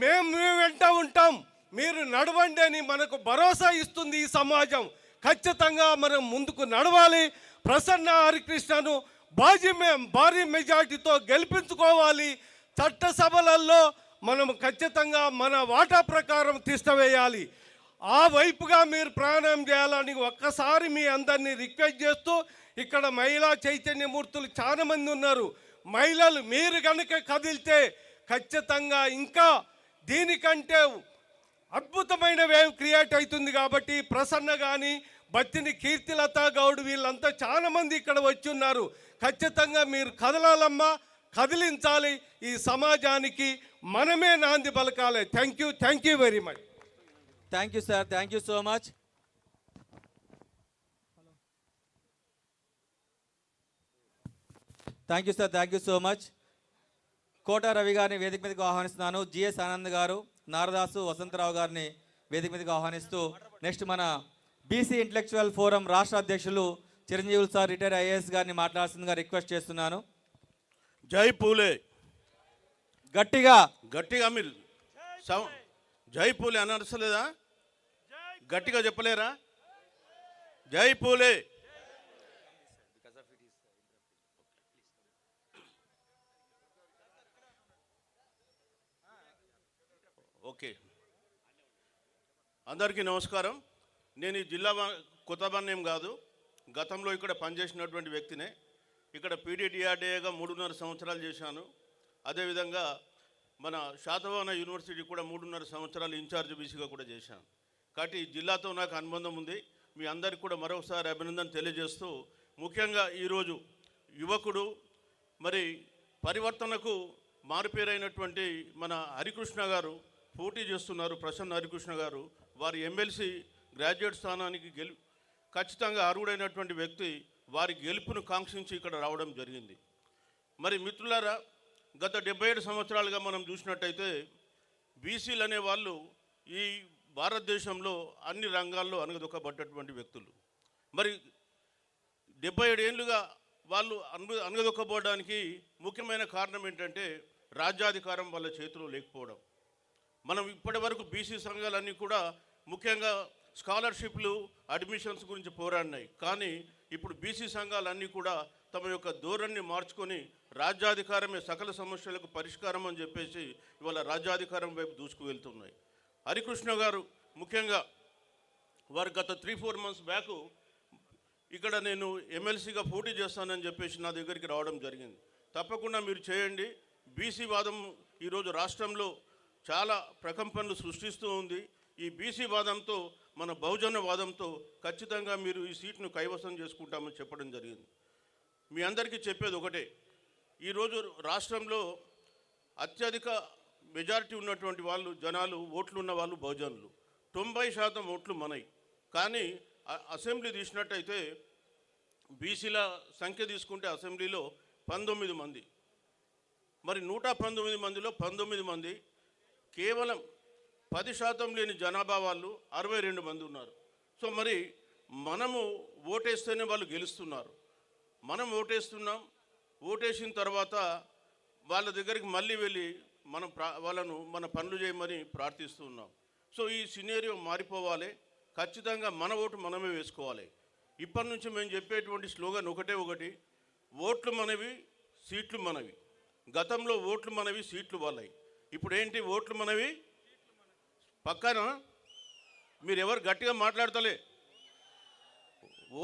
మేము వెంట ఉంటాం, మీరు నడవండి అని మనకు భరోసా ఇస్తుంది ఈ సమాజం. ఖచ్చితంగా మనం ముందుకు నడవాలి. ప్రసన్న హరికృష్ణను భారీ మెజార్టీతో గెలిపించుకోవాలి. చట్టసభలలో మనం ఖచ్చితంగా మన వాటా ప్రకారం తీసివేయాలి. ఆ వైపుగా మీరు ప్రయాణం చేయాలని ఒక్కసారి మీ అందరినీ రిక్వెస్ట్ చేస్తూ, ఇక్కడ మహిళా చైతన్యమూర్తులు చాలా మంది ఉన్నారు. మహిళలు మీరు కనుక కదిలితే ఖచ్చితంగా ఇంకా దీనికంటే అద్భుతమైన వేవ్ క్రియేట్ అవుతుంది. కాబట్టి ప్రసన్న కానీ, బత్తిని కీర్తిలత గౌడ్ వీళ్ళంతా చాలా మంది ఇక్కడ వచ్చి ఉన్నారు. ఖచ్చితంగా మీరు కదలాలమ్మా, కదిలించాలి. ఈ సమాజానికి మనమే నాంది పలకాలి. Thank you very much. Thank you sir, thank you so much. Thank you sir, thank you so much. Kota Ravi గారిని వేదిక మీదకి ఆహ్వానిస్తున్నాను. జిఎస్ ఆనంద్ గారు, నారదాసు వసంతరావు గారిని వేదిక మీదకి ఆహ్వానిస్తూ నెక్స్ట్ మన బీసీ ఇంటలెక్చువల్ ఫోరం రాష్ట్ర అధ్యక్షులు చిరంజీవులు సార్ రిటైర్ ఐఏఎస్ గారిని మాట్లాడాల్సిందిగా రిక్వెస్ట్ చేస్తున్నాను. జై పూలే. గట్టిగా మీరు జై పూలే అని అనసలేదా? గట్టిగా చెప్పలేరా? జై పూలే. ఓకే, అందరికీ నమస్కారం. నేను ఈ జిల్లా కొత్తబాన్యం కాదు, గతంలో ఇక్కడ పనిచేసినటువంటి వ్యక్తినే. ఇక్కడ పీడీడీఆర్డీఏగా 3.5 సంవత్సరాలు చేశాను. అదేవిధంగా మన శాతవాహన యూనివర్సిటీ కూడా 3.5 సంవత్సరాలు ఇన్ఛార్జ్ బీసీగా కూడా చేశాను. కాబట్టి ఈ జిల్లాతో నాకు అనుబంధం ఉంది. మీ అందరికీ కూడా మరొకసారి అభినందన తెలియజేస్తూ, ముఖ్యంగా ఈరోజు యువకుడు మరి పరివర్తనకు మారుపేరైనటువంటి మన హరికృష్ణ గారు పోటీ చేస్తున్నారు. ప్రసన్న హరికృష్ణ గారు వారి ఎమ్మెల్సీ గ్రాడ్యుయేట్ స్థానానికి ఖచ్చితంగా అర్హుడైనటువంటి వ్యక్తి. వారి గెలుపును కాంక్షించి ఇక్కడ రావడం జరిగింది. మరి మిత్రులారా, గత 77 సంవత్సరాలుగా మనం చూసినట్టయితే బీసీలు అనే వాళ్ళు ఈ భారతదేశంలో అన్ని రంగాల్లో అనగదొక్కబడ్డటువంటి వ్యక్తులు. మరి 77 ఏళ్ళుగా వాళ్ళు అనగదొక్కబోవడానికి ముఖ్యమైన కారణం ఏంటంటే రాజ్యాధికారం వాళ్ళ చేతిలో లేకపోవడం. మనం ఇప్పటి వరకు బీసీ సంఘాలన్నీ కూడా ముఖ్యంగా స్కాలర్షిప్లు, అడ్మిషన్స్ గురించి పోరాడినాయి. కానీ ఇప్పుడు బీసీ సంఘాలన్నీ కూడా తమ యొక్క ధోరణిని మార్చుకొని రాజ్యాధికారమే సకల సమస్యలకు పరిష్కారం అని చెప్పేసి ఇవాళ రాజ్యాధికారం వైపు దూసుకు వెళ్తున్నాయి. హరికృష్ణ గారు ముఖ్యంగా వారు గత 3-4 మంత్స్ బ్యాక్ ఇక్కడ నేను ఎమ్మెల్సీగా పోటీ చేస్తానని చెప్పేసి నా దగ్గరికి రావడం జరిగింది. తప్పకుండా మీరు చేయండి. బీసీ వాదం ఈరోజు రాష్ట్రంలో చాలా ప్రకంపనలు సృష్టిస్తూ ఉంది. ఈ బీసీ వాదంతో, మన బహుజన వాదంతో ఖచ్చితంగా మీరు ఈ సీట్ను కైవసం చేసుకుంటామని చెప్పడం జరిగింది. మీ అందరికీ చెప్పేది ఒకటే, ఈరోజు రాష్ట్రంలో అత్యధిక మెజారిటీ ఉన్నటువంటి వాళ్ళు జనాలు, ఓట్లు ఉన్న వాళ్ళు బహుజనులు. 90% ఓట్లు మనవి. కానీ అసెంబ్లీ తీసినట్టయితే బీసీల సంఖ్య తీసుకుంటే అసెంబ్లీలో 19 మంది. మరి 119 మందిలో 19 మంది కేవలం 10% లేని జనాభా వాళ్ళు 62 మంది ఉన్నారు. సో మరి మనము ఓటేస్తేనే వాళ్ళు గెలుస్తున్నారు. మనం ఓటేస్తున్నాం. ఓటేసిన తర్వాత వాళ్ళ దగ్గరికి మళ్ళీ వెళ్ళి వాళ్ళను మన పనులు చేయమని ప్రార్థిస్తున్నాం. సో ఈ సినేరియో మారిపోవాలి. ఖచ్చితంగా మన ఓటు మనమే వేసుకోవాలి. ఇప్పటి నుంచి మేము చెప్పేటువంటి స్లోగన్ ఒకటి, ఓట్లు మనవి, సీట్లు మనవి. గతంలో ఓట్లు మనవి, సీట్లు వాళ్ళవి. ఇప్పుడు ఏంటి? ఓట్లు మనవి. పక్కన మీరు ఎవరు గట్టిగా మాట్లాడతలే.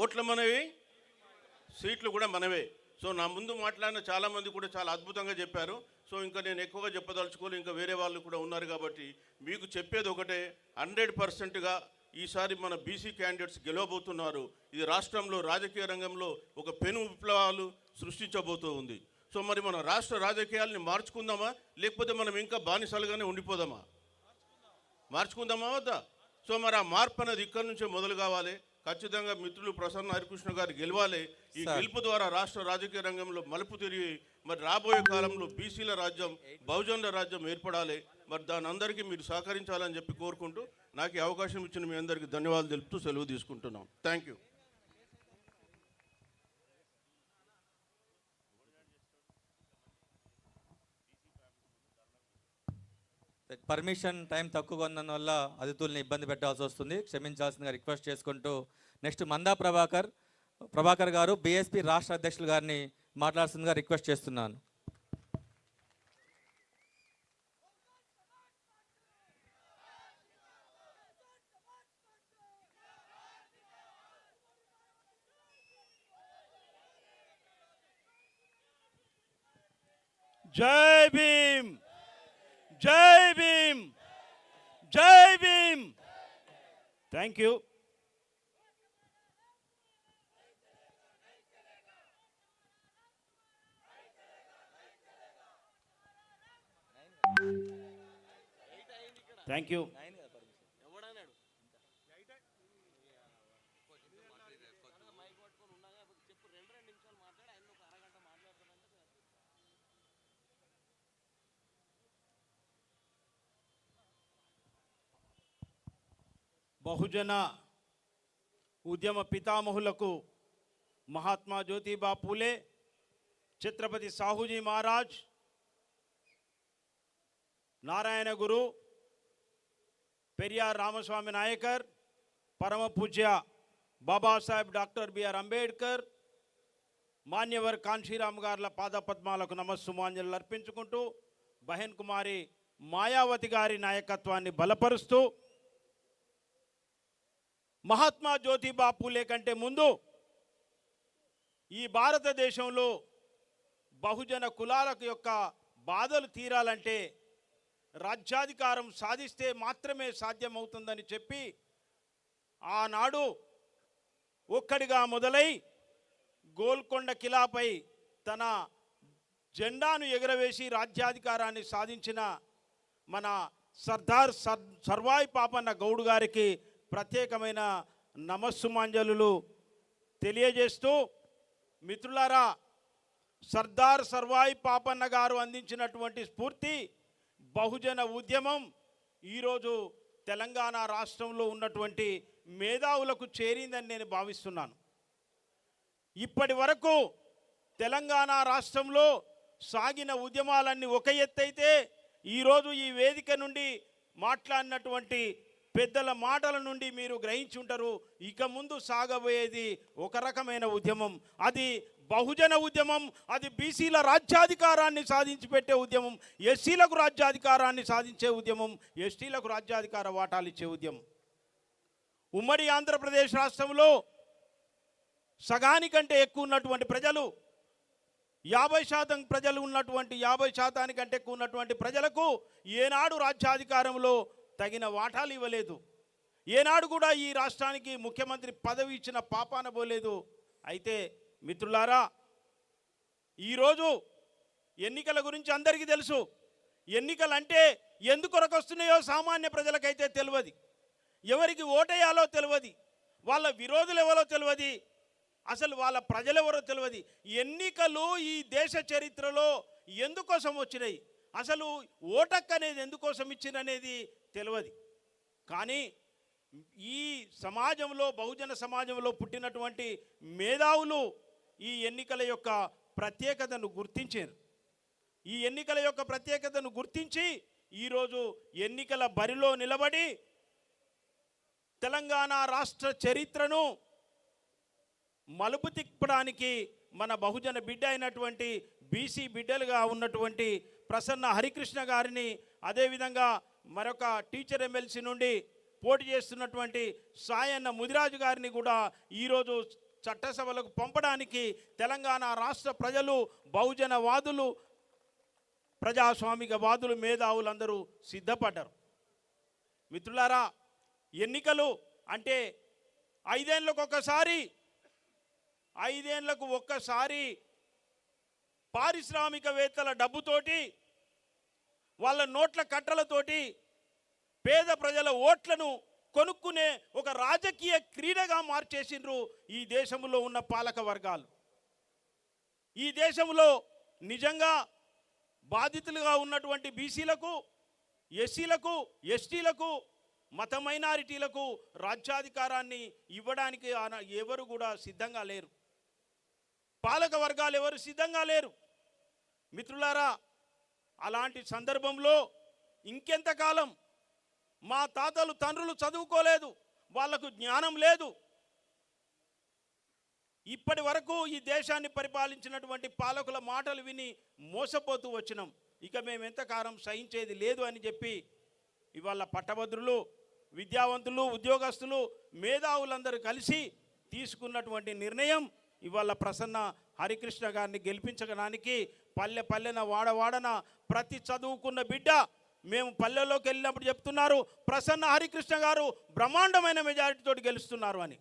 ఓట్లు మనవి, సీట్లు కూడా మనవే. సో నా ముందు మాట్లాడిన చాలామంది కూడా చాలా అద్భుతంగా చెప్పారు. సో ఇంకా నేను ఎక్కువగా చెప్పదలుచుకోవాలి. ఇంకా వేరే వాళ్ళు కూడా ఉన్నారు కాబట్టి మీకు చెప్పేది ఒకటే, 100%గా ఈసారి మన బీసీ క్యాండిడేట్స్ గెలవబోతున్నారు. ఇది రాష్ట్రంలో రాజకీయ రంగంలో ఒక పెను విప్లవాలు సృష్టించబోతూ ఉంది. సో మరి మన రాష్ట్ర రాజకీయాల్ని మార్చుకుందామా, లేకపోతే మనం ఇంకా బానిసలుగానే ఉండిపోదామా? మార్చుకుందామా వద్దా? సో మరి ఆ మార్పు అనేది ఇక్కడి నుంచే మొదలు కావాలి. ఖచ్చితంగా మిత్రులు ప్రసన్న హరికృష్ణ గారు గెలవాలి. ఈ గెలుపు ద్వారా రాష్ట్ర రాజకీయ రంగంలో మలుపు తిరిగి మరి రాబోయే కాలంలో బీసీల రాజ్యం, బహుజనుల రాజ్యం ఏర్పడాలి. మరి దాని అందరికీ మీరు సహకరించాలని చెప్పి కోరుకుంటూ నాకు ఈ అవకాశం ఇచ్చిన మీ అందరికీ ధన్యవాదాలు తెలుపుతూ సెలవు తీసుకుంటున్నాం. Thank you. పర్మిషన్ టైం తక్కువగా ఉన్నందువల్ల అతిథుల్ని ఇబ్బంది పెట్టాల్సి వస్తుంది, క్షమించాల్సిందిగా రిక్వెస్ట్ చేసుకుంటూ నెక్స్ట్ మందా ప్రభాకర్ గారు బీఎస్పీ రాష్ట్ర అధ్యక్షులు గారిని మాట్లాడాల్సిందిగా రిక్వెస్ట్ చేస్తున్నాను. జై భీమ్, జై భీమ్, జై Bhim. Thank you. Thank you. బహుజన ఉద్యమ పితామహులకు మహాత్మా జ్యోతిబా పూలే, ఛత్రపతి సాహుజీ మహారాజ్, నారాయణ గురు, పెరియార్ రామస్వామి నాయకర్, పరమ పూజ్య బాబాసాహెబ్ డాక్టర్ బిఆర్ అంబేద్కర్, మాన్యవర్ కాన్షీరామ్ గార్ల పాదపద్మాలకు నమస్సుమాంజలు అర్పించుకుంటూ బహన్ కుమారి మాయావతి గారి నాయకత్వాన్ని బలపరుస్తూ మహాత్మా జ్యోతిబా పూలే కంటే ముందు ఈ భారతదేశంలో బహుజన కులాల యొక్క బాధలు తీరాలంటే రాజ్యాధికారం సాధిస్తే మాత్రమే సాధ్యమవుతుందని చెప్పి ఆనాడు ఒక్కడిగా మొదలై గోల్కొండ కిలాపై తన జెండాను ఎగురవేసి రాజ్యాధికారాన్ని సాధించిన మన సర్దార్ సర్వాయి పాపన్న గౌడ్ గారికి ప్రత్యేకమైన నమస్సుమాంజలు తెలియజేస్తూ, మిత్రులారా, సర్దార్ సర్వాయి పాపన్న గారు అందించినటువంటి స్ఫూర్తి బహుజన ఉద్యమం ఈరోజు తెలంగాణ రాష్ట్రంలో ఉన్నటువంటి మేధావులకు చేరిందని నేను భావిస్తున్నాను. ఇప్పటి వరకు తెలంగాణ రాష్ట్రంలో సాగిన ఉద్యమాలన్నీ ఒక ఎత్తైతే ఈరోజు ఈ వేదిక నుండి మాట్లాడినటువంటి పెద్దల మాటల నుండి మీరు గ్రహించి ఉంటారు. ఇక ముందు సాగబోయేది ఒక రకమైన ఉద్యమం, అది బహుజన ఉద్యమం, అది బీసీల రాజ్యాధికారాన్ని సాధించి పెట్టే ఉద్యమం, ఎస్సీలకు రాజ్యాధికారాన్ని సాధించే ఉద్యమం, ఎస్టీలకు రాజ్యాధికార వాటాలు ఇచ్చే ఉద్యమం. ఉమ్మడి ఆంధ్రప్రదేశ్ రాష్ట్రంలో సగానికంటే ఎక్కువ ఉన్నటువంటి ప్రజలు 50% ప్రజలు ఉన్నటువంటి 50%కంటే ఎక్కువ ఉన్నటువంటి ప్రజలకు ఏనాడు రాజ్యాధికారంలో తగిన వాటాలు ఇవ్వలేదు. ఏనాడు కూడా ఈ రాష్ట్రానికి ముఖ్యమంత్రి పదవి ఇచ్చిన పాపాన పోలేదు. అయితే మిత్రులారా, ఈరోజు ఎన్నికల గురించి అందరికీ తెలుసు. ఎన్నికలు అంటే ఎందుకొరకు వస్తున్నాయో సామాన్య ప్రజలకైతే తెలియదు, ఎవరికి ఓటేయాలో తెలియదు, వాళ్ళ విరోధులు ఎవరో తెలియదు, అసలు వాళ్ళ ప్రజలెవరో తెలియదు. ఎన్నికలు ఈ దేశ చరిత్రలో ఎందుకోసం వచ్చినాయి, అసలు ఓటక్ అనేది ఎందుకోసం ఇచ్చిననేది తెలియదు. కానీ ఈ సమాజంలో, బహుజన సమాజంలో పుట్టినటువంటి మేధావులు ఈ ఎన్నికల యొక్క ప్రత్యేకతను గుర్తించారు. ఈ ఎన్నికల యొక్క ప్రత్యేకతను గుర్తించి ఈరోజు ఎన్నికల బరిలో నిలబడి తెలంగాణ రాష్ట్ర చరిత్రను మలుపు తిప్పడానికి మన బహుజన బిడ్డ అయినటువంటి బీసీ బిడ్డలుగా ఉన్నటువంటి ప్రసన్న హరికృష్ణ గారిని, అదేవిధంగా మరొక టీచర్ ఎమ్మెల్సీ నుండి పోటీ చేస్తున్నటువంటి సాయన్న ముదిరాజు గారిని కూడా ఈరోజు చట్టసభలకు పంపడానికి తెలంగాణ రాష్ట్ర ప్రజలు, బహుజన వాదులు, ప్రజాస్వామిక వాదులు, మేధావులందరూ సిద్ధపడ్డారు. మిత్రులారా, ఎన్నికలు అంటే 5 ఏళ్ళకు ఒక్కసారి పారిశ్రామికవేత్తల డబ్బుతోటి, వాళ్ళ నోట్ల కట్టలతోటి పేద ప్రజల ఓట్లను కొనుక్కునే ఒక రాజకీయ క్రీడగా మార్చేసిండ్రు ఈ దేశంలో ఉన్న పాలక వర్గాలు. ఈ దేశంలో నిజంగా బాధితులుగా ఉన్నటువంటి బీసీలకు, ఎస్సీలకు, ఎస్టీలకు, మత మైనారిటీలకు రాజ్యాధికారాన్ని ఇవ్వడానికి ఎవరు కూడా సిద్ధంగా లేరు. పాలక వర్గాలు ఎవరు సిద్ధంగా లేరు. మిత్రులారా, అలాంటి సందర్భంలో ఇంకెంతకాలం? మా తాతలు తండ్రులు చదువుకోలేదు, వాళ్లకు జ్ఞానం లేదు. ఇప్పటి వరకు ఈ దేశాన్ని పరిపాలించినటువంటి పాలకుల మాటలు విని మోసపోతూ వచ్చినాం. ఇక మేము ఎంతకాలం సహించేది లేదు అని చెప్పి ఇవాళ పట్టభద్రులు, విద్యావంతులు, ఉద్యోగస్తులు, మేధావులందరూ కలిసి తీసుకున్నటువంటి నిర్ణయం ఇవాళ ప్రసన్న హరికృష్ణ గారిని గెలిపించడానికి పల్లె పల్లెన, వాడవాడన ప్రతి చదువుకున్న బిడ్డ మేము పల్లెల్లోకి వెళ్ళినప్పుడు చెప్తున్నారు, ప్రసన్న హరికృష్ణ గారు బ్రహ్మాండమైన మెజారిటీతో గెలుస్తున్నారు అని.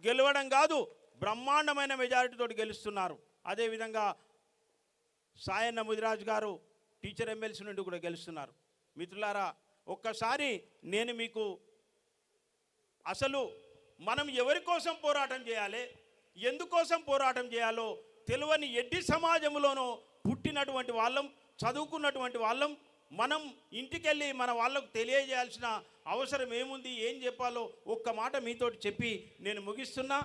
గెలవడం కాదు, బ్రహ్మాండమైన మెజారిటీతో గెలుస్తున్నారు. అదేవిధంగా సాయన్న ముదిరాజు గారు టీచర్ ఎమ్మెల్సీ నుండి కూడా గెలుస్తున్నారు. మిత్రులారా, ఒక్కసారి నేను మీకు అసలు మనం ఎవరి కోసం పోరాటం చేయాలి, ఎందుకోసం పోరాటం చేయాలో తెలియని ఎడ్డి సమాజంలోనూ పుట్టినటువంటి వాళ్ళం, చదువుకున్నటువంటి వాళ్ళం, మనం ఇంటికెళ్ళి మన వాళ్ళకు తెలియజేయాల్సిన అవసరం ఏముంది, ఏం చెప్పాలో ఒక్క మాట మీతోటి చెప్పి నేను ముగిస్తున్నా.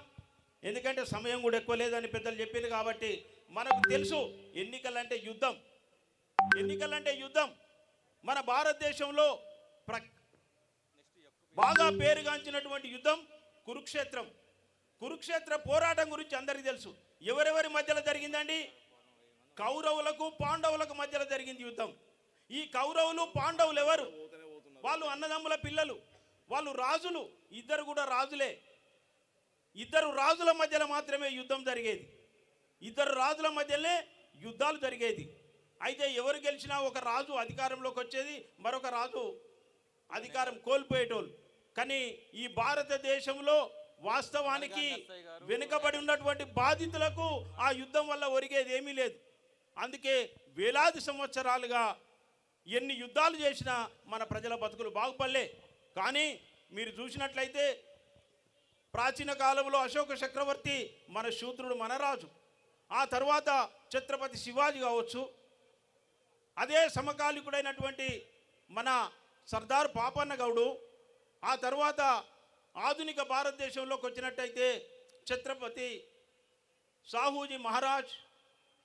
ఎందుకంటే సమయం కూడా ఎక్కువ లేదని పెద్దలు చెప్పింది కాబట్టి. మనకు తెలుసు ఎన్నికలంటే యుద్ధం, ఎన్నికలంటే యుద్ధం. మన భారతదేశంలో బాగా పేరుగాంచినటువంటి యుద్ధం కురుక్షేత్రం. కురుక్షేత్ర పోరాటం గురించి అందరికీ తెలుసు. ఎవరెవరి మధ్యలో జరిగిందండి? కౌరవులకు పాండవులకు మధ్యలో జరిగింది యుద్ధం. ఈ కౌరవులు పాండవులు ఎవరు? వాళ్ళు అన్నదమ్ముల పిల్లలు, వాళ్ళు రాజులు, ఇద్దరు కూడా రాజులే. ఇద్దరు రాజుల మధ్యలో మాత్రమే యుద్ధం జరిగేది, ఇద్దరు రాజుల మధ్యలోనే యుద్ధాలు జరిగేది. అయితే ఎవరు గెలిచినా ఒక రాజు అధికారంలోకి వచ్చేది, మరొక రాజు అధికారం కోల్పోయేటోళ్ళు. కానీ ఈ భారతదేశంలో వాస్తవానికి వెనుకబడి ఉన్నటువంటి బాధితులకు ఆ యుద్ధం వల్ల ఒరిగేది ఏమీ లేదు. అందుకే వేలాది సంవత్సరాలుగా ఎన్ని యుద్ధాలు చేసినా మన ప్రజల బతుకులు బాగుపడలే. కానీ మీరు చూసినట్లయితే ప్రాచీన కాలంలో అశోక చక్రవర్తి మన శూద్రుడు, మన రాజు. ఆ తర్వాత ఛత్రపతి శివాజీ కావచ్చు, అదే సమకాలికుడైనటువంటి మన సర్దార్ పాపన్న గౌడు, ఆ తర్వాత ఆధునిక భారతదేశంలోకి వచ్చినట్టయితే ఛత్రపతి సాహూజీ మహారాజ్,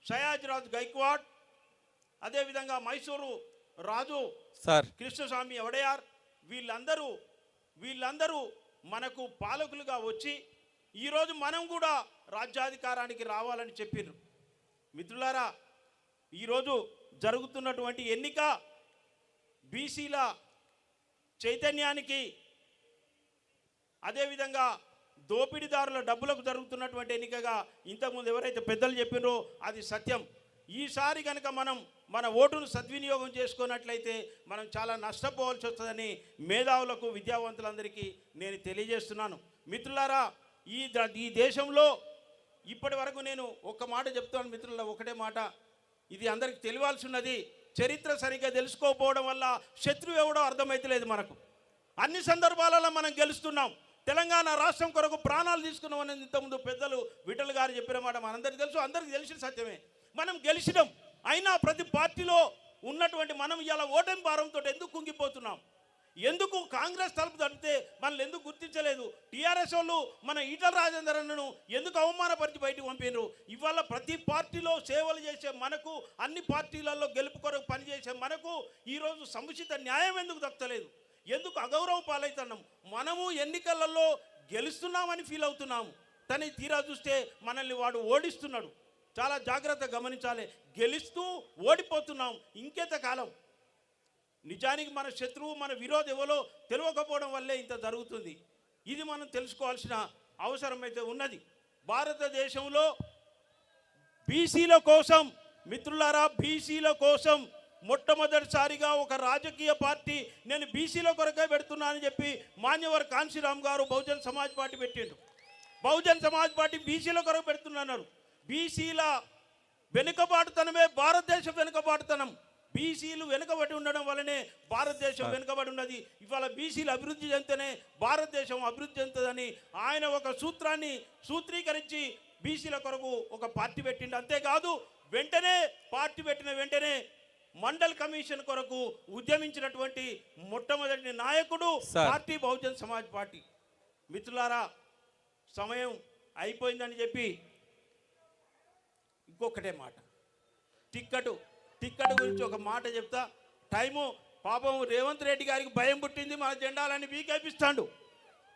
సయాజిరాజ్ గైక్వాడ్, అదేవిధంగా మైసూరు రాజు సార్ కృష్ణస్వామి వడయార్, వీళ్ళందరూ మనకు పాలకులుగా వచ్చి ఈరోజు మనం కూడా రాజ్యాధికారానికి రావాలని చెప్పారు. మిత్రులారా, ఈరోజు జరుగుతున్నటువంటి ఎన్నిక బీసీల చైతన్యానికి, అదేవిధంగా దోపిడీదారుల డబ్బులకు జరుగుతున్నటువంటి ఎన్నికగా ఇంతకుముందు ఎవరైతే పెద్దలు చెప్పినో అది సత్యం. ఈసారి కనుక మనం మన ఓటును సద్వినియోగం చేసుకున్నట్లయితే మనం చాలా నష్టపోవాల్సి వస్తుందని మేధావులకు, విద్యావంతులందరికీ నేను తెలియజేస్తున్నాను. మిత్రులారా, ఈ దేశంలో ఇప్పటి వరకు నేను ఒక్క మాట చెప్తాను మిత్రుల, ఒకటే మాట, ఇది అందరికి తెలియాల్సి ఉన్నది. చరిత్ర సరిగ్గా తెలుసుకోకపోవడం వల్ల శత్రువు ఎవడో అర్థమైతలేదు మనకు. అన్ని సందర్భాలలో మనం గెలుస్తున్నాం. తెలంగాణ రాష్ట్రం కొరకు ప్రాణాలు తీసుకున్నామని ఇంతకుముందు పెద్దలు విఠల్ గారు చెప్పిన మాట మనందరికీ తెలుసు, అందరికీ తెలిసిన సత్యమే. మనం గెలిచినాం. అయినా ప్రతి పార్టీలో ఉన్నటువంటి మనం ఇలా ఓటమి భారంతో ఎందుకు కుంగిపోతున్నాం? ఎందుకు కాంగ్రెస్ తలుపు తడితే మనల్ని ఎందుకు గుర్తించలేదు? టీఆర్ఎస్ వాళ్ళు మన ఈటల రాజేందర్ అన్నను ఎందుకు అవమానపరిచి బయటకు పంపినారు? ఇవాళ ప్రతి పార్టీలో సేవలు చేసే మనకు, అన్ని పార్టీలలో గెలుపు కొరకు పనిచేసే మనకు ఈరోజు సముచిత న్యాయం ఎందుకు దక్కలేదు? ఎందుకు అగౌరవం పాలవుతున్నాం? మనము ఎన్నికలలో గెలుస్తున్నామని ఫీల్ అవుతున్నాము, కానీ తీరా చూస్తే మనల్ని వాడు ఓడిస్తున్నాడు. చాలా జాగ్రత్తగా గమనించాలి. గెలుస్తూ ఓడిపోతున్నాం. ఇంకెంత కాలం? నిజానికి మన శత్రువు, మన విరోధి ఎవరో తెలియకపోవడం వల్లే ఇంత జరుగుతుంది. ఇది మనం తెలుసుకోవాల్సిన అవసరం అయితే ఉన్నది. భారతదేశంలో బీసీల కోసం, మిత్రులారా, బీసీల కోసం మొట్టమొదటిసారిగా ఒక రాజకీయ పార్టీ నేను బీసీల కొరకే పెడుతున్నానని చెప్పి మాన్యవర్ కాంశీరామ్ గారు బహుజన్ సమాజ్ పార్టీ పెట్టిండు. బహుజన్ సమాజ్ పార్టీ బీసీల కొరకు పెడుతున్నారు. బీసీల వెనుకబాటుతనమే భారతదేశ వెనుకబాటుతనం. బీసీలు వెనుకబడి ఉండడం వల్లనే భారతదేశం వెనుకబడి ఉన్నది. ఇవాళ బీసీలు అభివృద్ధి చెందితేనే భారతదేశం అభివృద్ధి చెందుతుందని ఆయన ఒక సూత్రాన్ని సూత్రీకరించి బీసీల కొరకు ఒక పార్టీ పెట్టిండు. అంతేకాదు, వెంటనే పార్టీ పెట్టిన వెంటనే మండల్ కమిషన్ కొరకు ఉద్యమించినటువంటి మొట్టమొదటి నాయకుడు పార్టీ బహుజన్ సమాజ్ పార్టీ. మిత్రులారా, సమయం అయిపోయిందని చెప్పి ఇంకొకటే మాట, టిక్కెట్ గురించి ఒక మాట చెప్తా. టైము పాపం రేవంత్ రెడ్డి గారికి భయం పుట్టింది, మన జెండాలన్నీ పీకేపిస్తాడు.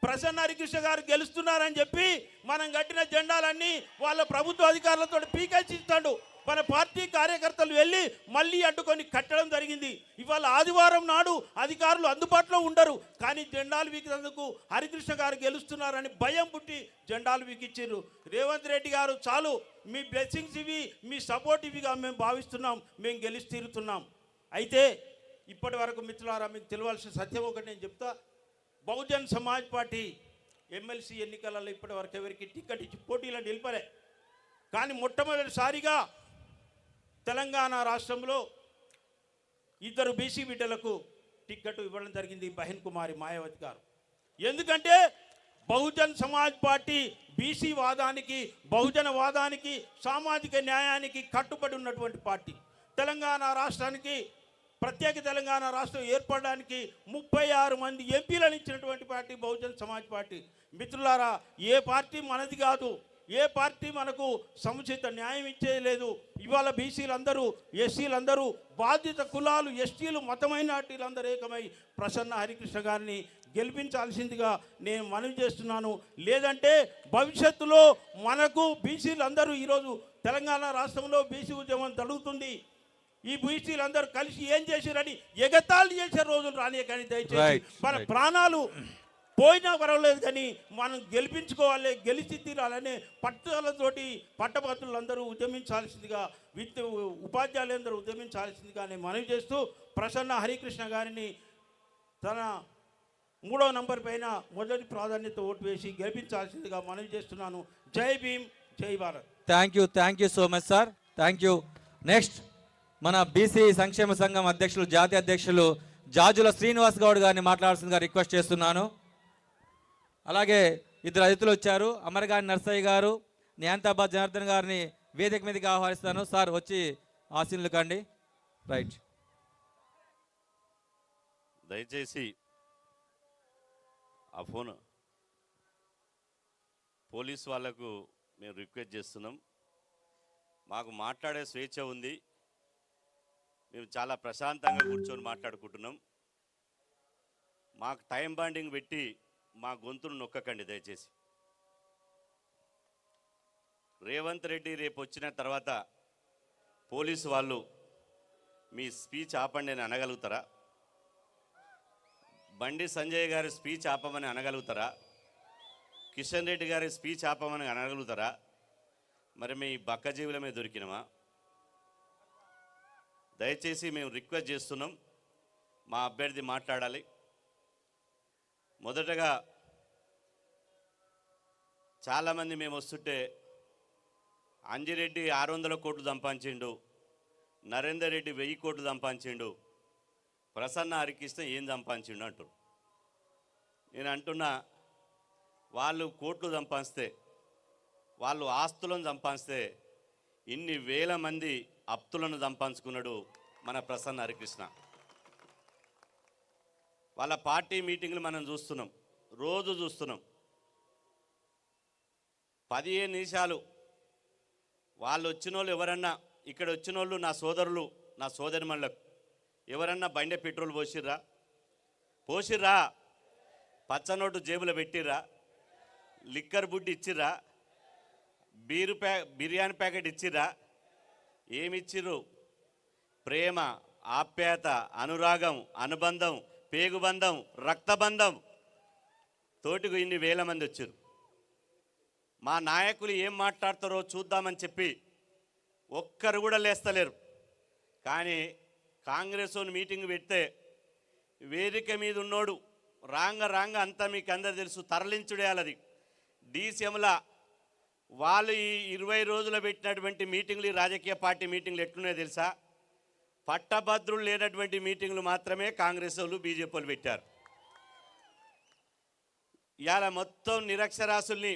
ప్రసన్న హరికృష్ణ గారు గెలుస్తున్నారని చెప్పి మనం కట్టిన జెండాలన్నీ వాళ్ళ ప్రభుత్వ అధికారులతో పీకేసిస్తాడు. మన పార్టీ కార్యకర్తలు వెళ్ళి మళ్ళీ అడ్డుకొని కట్టడం జరిగింది. ఇవాళ ఆదివారం నాడు అధికారులు అందుబాటులో ఉండరు, కానీ జెండాలు వీకినందుకు హరికృష్ణ గారు గెలుస్తున్నారని భయం పుట్టి జెండాలు వీకిచ్చారు. రేవంత్ రెడ్డి గారు, చాలు, మీ బ్లెస్సింగ్స్ ఇవి, మీ సపోర్ట్ ఇవిగా మేము భావిస్తున్నాం, మేము గెలిచి తీరుతున్నాం. అయితే ఇప్పటి వరకు మిత్రులారా, మీకు తెలియాల్సిన సత్యం ఒకటి నేను చెప్తా. బహుజన్ సమాజ్ పార్టీ ఎమ్మెల్సీ ఎన్నికలలో ఇప్పటి వరకు ఎవరికి టికెట్ ఇచ్చి పోటీలో నిలపలే. కానీ మొట్టమొదటిసారిగా తెలంగాణ రాష్ట్రంలో ఇద్దరు బీసీ బిడ్డలకు టిక్కెట్ ఇవ్వడం జరిగింది, బహన్ కుమారి మాయావతి గారు. ఎందుకంటే బహుజన్ సమాజ్ పార్టీ బీసీ వాదానికి, బహుజన వాదానికి, సామాజిక న్యాయానికి కట్టుబడి ఉన్నటువంటి పార్టీ. తెలంగాణ రాష్ట్రానికి, ప్రత్యేక తెలంగాణ రాష్ట్రం ఏర్పడడానికి 36 మంది ఎంపీలను ఇచ్చినటువంటి పార్టీ బహుజన్ సమాజ్ పార్టీ. మిత్రులారా, ఏ పార్టీ మనది కాదు, ఏ పార్టీ మనకు సముచిత న్యాయం ఇచ్చేది లేదు. ఇవాళ బీసీలందరూ, ఎస్సీలందరూ, బాధిత కులాలు, ఎస్టీలు, మత మైనార్టీలందరూ ఏకమై ప్రసన్న హరికృష్ణ గారిని గెలిపించాల్సిందిగా నేను మనవి చేస్తున్నాను. లేదంటే భవిష్యత్తులో మనకు బీసీలందరూ, ఈరోజు తెలంగాణ రాష్ట్రంలో బీసీ ఉద్యమం జరుగుతుంది, ఈ బీసీలందరూ కలిసి ఏం చేశారని ఎగతాళి చేసే రోజులు రానియ. కానీ దయచేసి మన ప్రాణాలు పోయినా పర్వాలేదు, కానీ మనం గెలిపించుకోవాలి, గెలిచి తీరాలనే పట్టుదలతోటి పట్టభద్రులందరూ ఉద్యమించాల్సిందిగా, ఉపాధ్యాయులందరూ ఉద్యమించాల్సిందిగా నేను మనవి చేస్తూ ప్రసన్న హరికృష్ణ గారిని తన 3వ నంబర్ పైన మొదటి ప్రాధాన్యత ఓటు వేసి గెలిపించాల్సిందిగా మనవి చేస్తున్నాను. జై భీమ్, జై Bharat. Thank you so much sir. Thank you. Next మన బీసీ సంక్షేమ సంఘం అధ్యక్షులు, జాతీయ అధ్యక్షులు జాజుల శ్రీనివాస్ గౌడ్ గారిని మాట్లాడాల్సిందిగా రిక్వెస్ట్ చేస్తున్నాను. అలాగే ఇద్దరు అతిథులు వచ్చారు, అమరగాని నర్సయ్య గారు, న్యాంతాబాద్ జనార్దన్ గారిని వేదిక మీదకి ఆహ్వానిస్తాను. సార్ వచ్చి ఆశీనులు కండి. రైట్. దయచేసి ఆ ఫోన్ పోలీస్ వాళ్ళకు మేము రిక్వెస్ట్ చేస్తున్నాం. మాకు మాట్లాడే స్వేచ్ఛ ఉంది. మేము చాలా ప్రశాంతంగా కూర్చొని మాట్లాడుకుంటున్నాం. మాకు టైం బాండింగ్ పెట్టి మా గొంతును నొక్కకండి దయచేసి. రేవంత్ రెడ్డి రేపు వచ్చిన తర్వాత పోలీసు వాళ్ళు మీ స్పీచ్ ఆపండి అని అనగలుగుతారా? బండి సంజయ్ గారి స్పీచ్ ఆపమని అనగలుగుతారా? కిషన్ రెడ్డి గారి స్పీచ్ ఆపమని అనగలుగుతారా? మరి మీ బక్కజీవుల మీద దొరికినమా? దయచేసి మేము రిక్వెస్ట్ చేస్తున్నాం, మా అభ్యర్థి మాట్లాడాలి. మొదటగా చాలామంది మేము వస్తుంటే అంజిరెడ్డి 600 కోట్లు సంపాదించిండు, నరేందర్ రెడ్డి 1000 కోట్లు సంపాదించిండు, ప్రసన్న హరికృష్ణ ఏం సంపాదించిండు అంటారు. నేను అంటున్నా, వాళ్ళు కోట్లు సంపాదిస్తే, వాళ్ళు ఆస్తులను సంపాదిస్తే ఇన్ని వేల మంది అప్తులను సంపాదించుకున్నాడు మన ప్రసన్న హరికృష్ణ. వాళ్ళ పార్టీ మీటింగ్లు మనం చూస్తున్నాం, రోజు చూస్తున్నాం. 15 నిమిషాలు వాళ్ళు వచ్చిన వాళ్ళు ఎవరన్నా, ఇక్కడ వచ్చిన వాళ్ళు నా సోదరులు, నా సోదరిమణులకు ఎవరన్నా బండి పెట్రోల్ పోసిర్రా? పచ్చనోటు జేబులో పెట్టిర్రా? లిక్కర్ బుడ్డి ఇచ్చిర్రా? బిర్యానీ ప్యాకెట్ ఇచ్చిర్రా? ఏమిచ్చిర్రు? ప్రేమ, ఆప్యాయత, అనురాగం, అనుబంధం, పేగుబంధం, రక్తబంధం తోటికి ఇన్ని వేల మంది వచ్చారు. మా నాయకులు ఏం మాట్లాడతారో చూద్దామని చెప్పి ఒక్కరు కూడా లేస్తలేరు. కానీ కాంగ్రెస్ మీటింగ్ పెడితే వేదిక మీద ఉన్నోడు రాంగ అంతా మీకు అందరు తెలుసు, తరలించుడేయాలది. డీసీఎంల వాళ్ళు ఈ 20 రోజులు పెట్టినటువంటి మీటింగ్లు, ఈ రాజకీయ పార్టీ మీటింగ్లు ఎట్లున్నాయో తెలుసా? పట్టభద్రులు లేనటువంటి మీటింగ్లు మాత్రమే కాంగ్రెస్ వాళ్ళు, బీజేపీ వాళ్ళు పెట్టారు. ఇవాళ మొత్తం నిరక్షరాస్యుల్ని,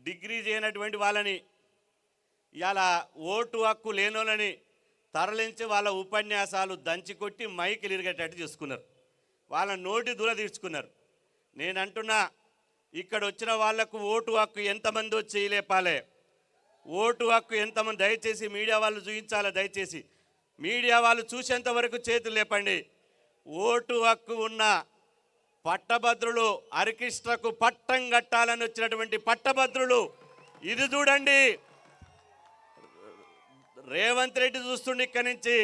డిగ్రీ చేయనటువంటి వాళ్ళని, ఇవాళ ఓటు హక్కు లేనోళ్ళని తరలించి వాళ్ళ ఉపన్యాసాలు దంచికొట్టి మైకులు ఇరిగేటట్టు చేసుకున్నారు. వాళ్ళ నోటి దూర తీర్చుకున్నారు. నేను అంటున్నా, ఇక్కడ వచ్చిన వాళ్లకు ఓటు హక్కు ఎంతమంది వచ్చి లేపాలే? ఓటు హక్కు ఎంతమంది? దయచేసి మీడియా వాళ్ళు చూపించాలి. దయచేసి మీడియా వాళ్ళు చూసేంత వరకు చేతులు లేపండి. ఓటు హక్కు ఉన్న పట్టభద్రులు, హరికృష్ణకు పట్టం కట్టాలని వచ్చినటువంటి పట్టభద్రులు ఇది చూడండి. రేవంత్ రెడ్డి చూస్తుండే ఇక్కడి నుంచి,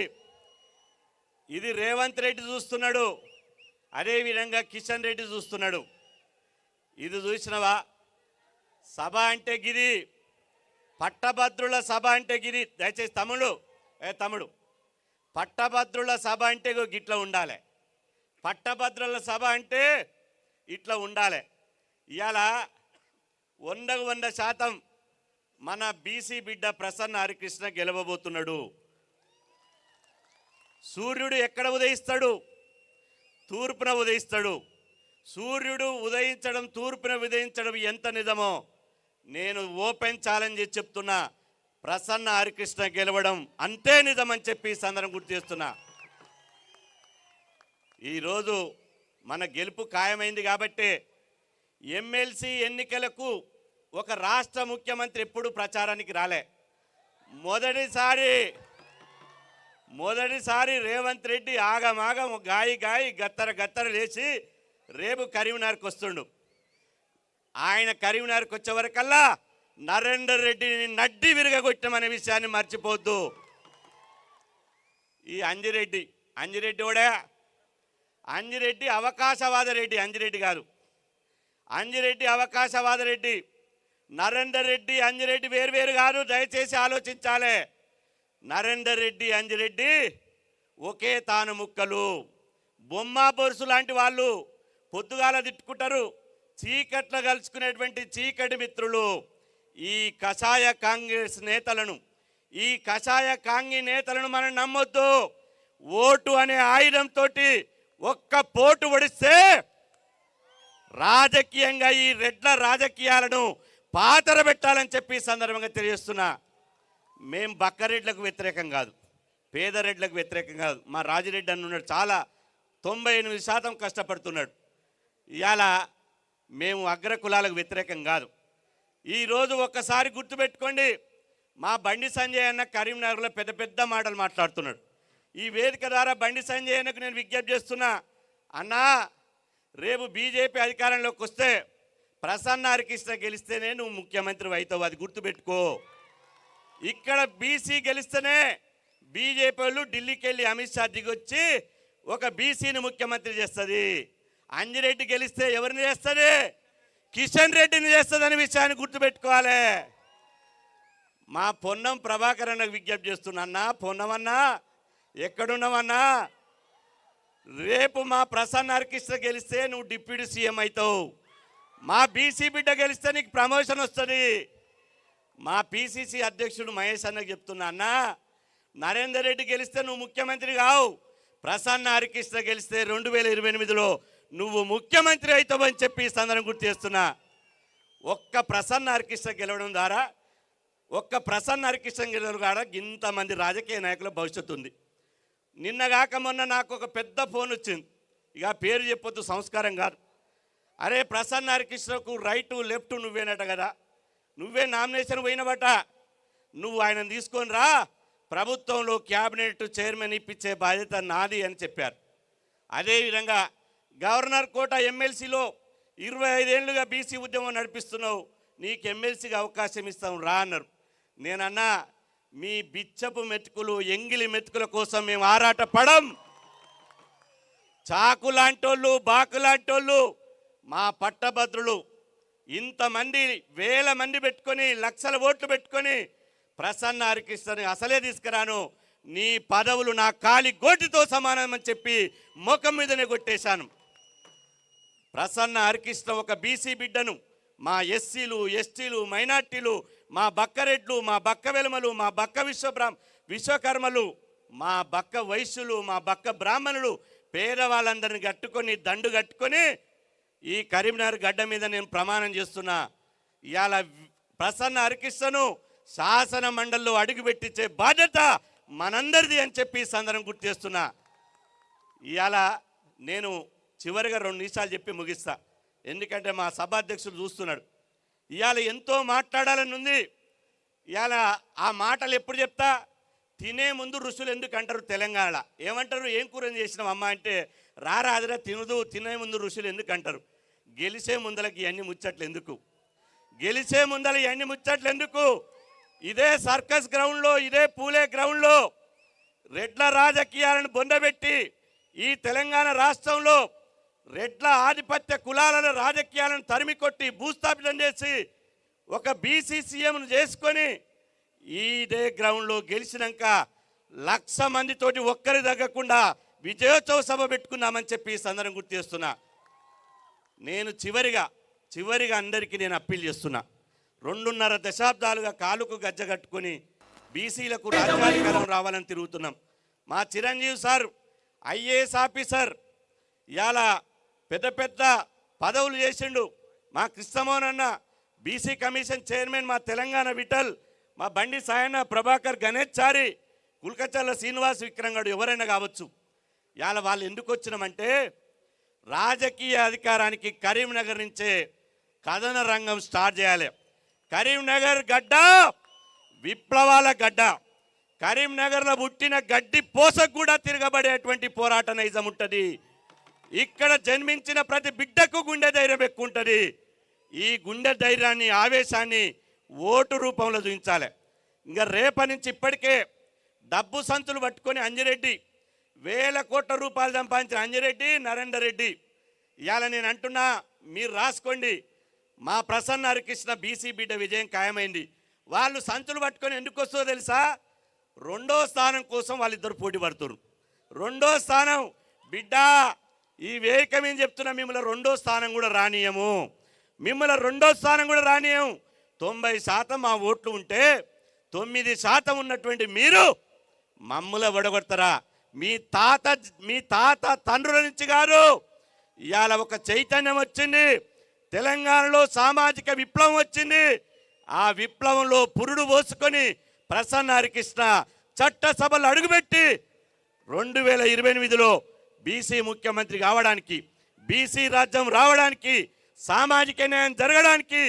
ఇది రేవంత్ రెడ్డి చూస్తున్నాడు, అదేవిధంగా కిషన్ రెడ్డి చూస్తున్నాడు. ఇది చూసినవా? సభ అంటే గిరి, పట్టభద్రుల సభ అంటే గిరి. దయచేసి తమ్ముడు పట్టభద్రుల సభ అంటే గిట్లా ఉండాలి. పట్టభద్రుల సభ అంటే ఇట్లా ఉండాలి. ఇవాళ 100% మన బీసీ బిడ్డ ప్రసన్న హరికృష్ణ గెలవబోతున్నాడు. సూర్యుడు ఎక్కడ ఉదయిస్తాడు? తూర్పున ఉదయిస్తాడు. సూర్యుడు ఉదయించడం, తూర్పున ఉదయించడం ఎంత నిజమో నేను ఓపెన్ ఛాలెంజ్ చెప్తున్నా. ప్రసన్న హరికృష్ణ గెలవడం అంతే నిజమని చెప్పి ఈ సందర్భం గుర్తు చేస్తున్నా. ఈరోజు మన గెలుపు ఖాయమైంది కాబట్టి ఎమ్మెల్సీ ఎన్నికలకు ఒక రాష్ట్ర ముఖ్యమంత్రి ఎప్పుడు ప్రచారానికి రాలే. మొదటిసారి రేవంత్ రెడ్డి ఆగమాగం గాయి గత్తర లేచి రేపు కరీంనగర్కి వస్తుండు. ఆయన కరీంనగర్కి వచ్చే వరకల్లా నరేందర్ రెడ్డిని నడ్డి విరగొట్టమనే విషయాన్ని మర్చిపోద్దు. ఈ అంజిరెడ్డి కూడా అంజిరెడ్డి అవకాశవాద రెడ్డి, అంజిరెడ్డి కాదు. అంజిరెడ్డి అవకాశవాద రెడ్డి. నరేందర్ రెడ్డి, అంజిరెడ్డి వేరు కాదు. దయచేసి ఆలోచించాలి. నరేందర్ రెడ్డి, అంజిరెడ్డి ఒకే తాను ముక్కలు, బొమ్మ బొరుసు లాంటి వాళ్ళు. పొద్దుగాల తిట్టుకుంటారు, చీకట్లో కలుసుకునేటువంటి చీకటి మిత్రులు. ఈ కషాయ కాంగ్రెస్ నేతలను, ఈ కషాయ కాంగ్రెస్ నేతలను మనం నమ్మొద్దు. ఓటు అనే ఆయుధంతో ఒక్క పోటు ఒడిస్తే రాజకీయంగా ఈ రెడ్ల రాజకీయాలను పాతర పెట్టాలని చెప్పి సందర్భంగా తెలియజేస్తున్నా. మేం బక్కరెడ్లకు వ్యతిరేకం కాదు, పేదరెడ్లకు వ్యతిరేకం కాదు. మా రాజిరెడ్డి అని ఉన్నాడు, చాలా 98% కష్టపడుతున్నాడు. ఇవాళ మేము అగ్ర కులాలకు వ్యతిరేకం కాదు. ఈరోజు ఒక్కసారి గుర్తుపెట్టుకోండి, మా బండి సంజయ్ అన్న కరీంనగర్లో పెద్ద పెద్ద మాటలు మాట్లాడుతున్నాడు. ఈ వేదిక ద్వారా బండి సంజయ్ అన్నకు నేను విజ్ఞప్తి చేస్తున్నా, అన్నా రేపు బీజేపీ అధికారంలోకి వస్తే ప్రసన్న హరికృష్ణ గెలిస్తేనే నువ్వు ముఖ్యమంత్రి అవుతావు, అది గుర్తుపెట్టుకో. ఇక్కడ బీసీ గెలిస్తేనే బీజేపీ వాళ్ళు ఢిల్లీకి వెళ్ళి అమిత్ షా దిగొచ్చి ఒక బీసీని ముఖ్యమంత్రి చేస్తుంది. అంజిరెడ్డి గెలిస్తే ఎవరిని చేస్తుంది? కిషన్ రెడ్డిని చేస్తుందనే విషయాన్ని గుర్తుపెట్టుకోవాలి. మా పొన్నం ప్రభాకర్ అన్నకు విజ్ఞప్తి చేస్తున్నా, పొన్నమన్నా ఎక్కడున్నావన్నా, రేపు మా ప్రసన్న హరికృష్ణ గెలిస్తే నువ్వు డిప్యూటీ సీఎం అవుతావు. మా బీసీ బిడ్డ గెలిస్తే నీకు ప్రమోషన్ వస్తుంది. మా పిసిసి అధ్యక్షుడు మహేష్ అన్నకు చెప్తున్నా, అన్నా నరేందర్ రెడ్డి గెలిస్తే నువ్వు ముఖ్యమంత్రి కావు, ప్రసన్న హరికృష్ణ గెలిస్తే 2028లో నువ్వు ముఖ్యమంత్రి అవుతావని చెప్పి ఈ సందర్భం గుర్తు చేస్తున్నా. ఒక్క ప్రసన్న హరికృష్ణ గెలవడం ద్వారా, ఒక్క ప్రసన్న హరికృష్ణ గెలవడం ద్వారా ఇంతమంది రాజకీయ నాయకుల భవిష్యత్తు ఉంది. నిన్నగాక మొన్న నాకు ఒక పెద్ద ఫోన్ వచ్చింది, ఇక పేరు చెప్పొద్దు, సంస్కారం కాదు. అరే ప్రసన్న హరికృష్ణకు రైటు లెఫ్ట్ నువ్వేనట కదా, నువ్వే నామినేషన్ పోయినబట, నువ్వు ఆయన తీసుకొని రా, ప్రభుత్వంలో క్యాబినెట్ చైర్మన్ ఇప్పించే బాధ్యత నాది అని చెప్పారు. అదేవిధంగా గవర్నర్ కోట ఎమ్మెల్సీలో 25 ఏళ్ళుగా బీసీ ఉద్యమం నడిపిస్తున్నావు, నీకు ఎమ్మెల్సీగా అవకాశం ఇస్తాం రా అన్నారు. నేనన్నా మీ బిచ్చపు మెతుకులు, ఎంగిలి మెతుకుల కోసం మేము ఆరాట పడం. చాకు లాంటోళ్ళు, బాకు లాంటోళ్ళు, మా పట్టభద్రులు ఇంతమంది వేల మంది పెట్టుకొని, లక్షల ఓట్లు పెట్టుకొని ప్రసన్న హరికృష్ణని అసలే తీసుకురాను, నీ పదవులు నా కాలి గోటితో సమానమని చెప్పి ముఖం మీదనే కొట్టేశాను. ప్రసన్న హరికృష్ణ ఒక బీసీ బిడ్డను, మా ఎస్సీలు, ఎస్టీలు, మైనార్టీలు, మా బక్కరెడ్లు, మా బక్క వెలమలు, మా బక్క విశ్వకర్మలు, మా బక్క వైశ్యులు, మా బక్క బ్రాహ్మణులు, పేదవాళ్ళందరిని కట్టుకొని దండు కట్టుకొని ఈ కరీంనగర్ గడ్డ మీద నేను ప్రమాణం చేస్తున్నా, ఇవాళ ప్రసన్న హరికృష్ణను శాసన మండలిలో అడుగుపెట్టించే బాధ్యత మనందరిది అని చెప్పి ఈ సందర్భం గుర్తు చేస్తున్నా. ఇవాళ నేను చివరిగా 2 నిమిషాలు చెప్పి ముగిస్తా, ఎందుకంటే మా సభాధ్యక్షుడు చూస్తున్నాడు. ఇవాళ ఎంతో మాట్లాడాలని ఉంది. ఇవాళ ఆ మాటలు ఎప్పుడు చెప్తా, తినే ముందు ఋషులు ఎందుకు అంటారు తెలంగాణ, ఏమంటారు, ఏం కూర చేసినాం అమ్మ అంటే రారాదిరా తినదు, తినే ముందు ఋషులు ఎందుకు అంటారు. గెలిచే ముందలకి ఇవన్నీ ముచ్చట్లు ఎందుకు, గెలిచే ముందల ఇవన్నీ ముచ్చట్లు ఎందుకు. ఇదే సర్కస్ గ్రౌండ్లో, ఇదే పూలే గ్రౌండ్లో రెడ్ల రాజకీయాలను బొందబెట్టి ఈ తెలంగాణ రాష్ట్రంలో రెడ్ల ఆధిపత్య కులాల రాజకీయాలను తరిమికొట్టి భూస్థాపితం చేసి ఒక బీసీ సీఎంను చేసుకొని ఇదే గ్రౌండ్లో గెలిచినాక 1,00,000 మందితోటి ఒక్కరి తగ్గకుండా విజయోత్సవ సభ పెట్టుకున్నామని చెప్పి ఈ సందర్భం గుర్తు చేస్తున్నా. నేను చివరిగా అందరికీ నేను అప్పీల్ చేస్తున్నా, 2.5 దశాబ్దాలుగా కాలుకు గజ్జ కట్టుకొని బీసీలకు రాజ్యాధికారం రావాలని తిరుగుతున్నాం. మా చిరంజీవి సార్ ఐఏఎస్ ఆఫీసర్, ఇవాళ పెద్ద పెద్ద పదవులు చేసిండు. మా కృష్ణమోహన్ అన్న బీసీ కమిషన్ చైర్మన్, మా తెలంగాణ విఠల్, మా బండి సాయన్న, ప్రభాకర్, గణేష్ చారి, కుల్కచర్ల శ్రీనివాస్ విక్రంగడు, ఎవరైనా కావచ్చు. ఇవాళ వాళ్ళు ఎందుకు వచ్చినామంటే రాజకీయ అధికారానికి కరీంనగర్ నుంచే కథన రంగం స్టార్ట్ చేయాలి. కరీంనగర్ గడ్డ విప్లవాల గడ్డ, కరీంనగర్లో పుట్టిన గడ్డి పోసకు కూడా తిరగబడేటువంటి పోరాట నైజం ఉంటుంది. ఇక్కడ జన్మించిన ప్రతి బిడ్డకు గుండె ధైర్యం ఎక్కువ ఉంటుంది. ఈ గుండె ధైర్యాన్ని, ఆవేశాన్ని ఓటు రూపంలో చూపించాలి. ఇంకా రేపటి నుంచి ఇప్పటికే డబ్బు సంతులు పట్టుకొని అంజిరెడ్డి, వేల కోట్ల రూపాయలు సంపాదించిన అంజిరెడ్డి, నరేందర్ రెడ్డి, ఇవాళ నేను అంటున్నా, మీరు రాసుకోండి, మా ప్రసన్న హరికృష్ణ బీసీ బిడ్డ విజయం ఖాయమైంది. వాళ్ళు సంతులు పట్టుకొని ఎందుకు వస్తుందో తెలుసా, 2వ స్థానం కోసం వాళ్ళిద్దరు పోటీ పడుతున్నారు. 2వ స్థానం బిడ్డ, ఈ వేదిక మీద చెప్తున్నా, మిమ్మల్ని 2వ స్థానం కూడా రానియము, మిమ్మల్ని 2వ స్థానం కూడా రానియం. 90% మా ఓట్లు ఉంటే 9% ఉన్నటువంటి మీరు మమ్మల్ని వడగొడతారా? మీ తాత తండ్రుల నుంచి గారు ఇవాళ ఒక చైతన్యం వచ్చింది, తెలంగాణలో సామాజిక విప్లవం వచ్చింది. ఆ విప్లవంలో పురుడు పోసుకొని ప్రసన్న హరికృష్ణ చట్టసభలు అడుగుపెట్టి 2028లో బీసీ ముఖ్యమంత్రి కావడానికి, బీసీ రాజ్యం రావడానికి, సామాజిక న్యాయం జరగడానికి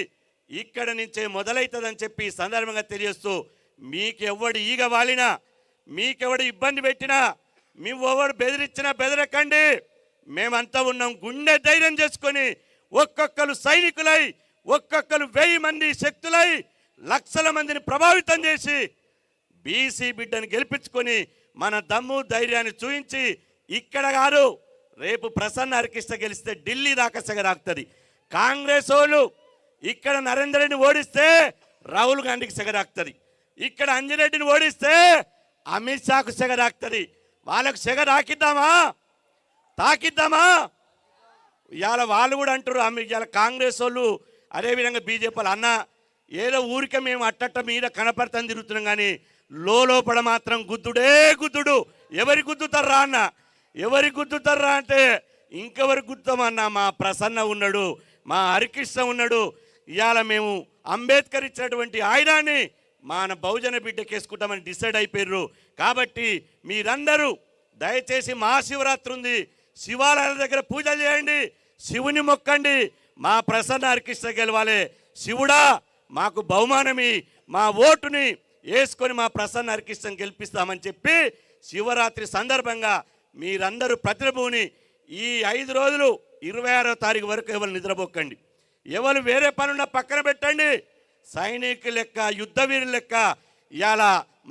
ఇక్కడ నుంచే మొదలవుతుందని చెప్పి ఈ సందర్భంగా తెలియజేస్తూ, మీకెవడు ఈగ వాలినా, మీకెవడు ఇబ్బంది పెట్టినా, మీవెవడు బెదిరించినా బెదరకండి. మేమంతా ఉన్నాం. గుండె ధైర్యం చేసుకొని ఒక్కొక్కరు సైనికులై, ఒక్కొక్కరు 1000 మంది శక్తులై లక్షల మందిని ప్రభావితం చేసి బీసీ బిడ్డను గెలిపించుకొని మన దమ్ము ధైర్యాన్ని చూపించి ఇక్కడ కాదు, రేపు ప్రసన్న హరికృష్ణ గెలిస్తే ఢిల్లీ దాకా సెగరాకుతుంది. కాంగ్రెస్ వాళ్ళు ఇక్కడ నరేందర్ రెడ్డిని ఓడిస్తే రాహుల్ గాంధీకి సెగరాకుతుంది. ఇక్కడ అంజిరెడ్డిని ఓడిస్తే అమిత్ షాకు సెగరాకుతుంది. వాళ్ళకు సెగరాకిద్దామా, తాకిద్దామా? ఇవాళ వాళ్ళు కూడా అంటారు, ఇవాళ కాంగ్రెస్ వాళ్ళు అదేవిధంగా బీజేపీ వాళ్ళు, అన్న ఏదో ఊరికే మేము అట్టట్ట మీద కనపడతాను తిరుగుతున్నాం, కానీ లోపల మాత్రం గుద్దుడే గుద్దుడు. ఎవరి గుద్దుతారా అన్న, ఎవరి గుద్దుతారా అంటే ఇంకెవరి గుద్దామన్నా, మా ప్రసన్న ఉన్నాడు, మా హరికృష్ణ ఉన్నాడు. ఇవాళ మేము అంబేద్కర్ ఇచ్చినటువంటి ఆయుధాన్ని మన బహుజన బిడ్డకేసుకుంటామని డిసైడ్ అయిపోయారు. కాబట్టి మీరందరూ దయచేసి మహాశివరాత్రి ఉంది, శివాలయాల దగ్గర పూజలు చేయండి, శివుని మొక్కండి. మా ప్రసన్న హరికృష్ణ గెలవాలి. శివుడా మాకు బహుమానమి, మా ఓటుని వేసుకొని మా ప్రసన్న హరికృష్ణ గెలిపిస్తామని చెప్పి శివరాత్రి సందర్భంగా మీరందరూ ప్రతిభూని ఈ 5 రోజులు 26వ తారీఖు వరకు ఎవరు నిద్రపోకండి, ఎవరు వేరే పనున్న పక్కన పెట్టండి. సైనికుల లెక్క, యుద్ధవీరుల లెక్క ఇవాళ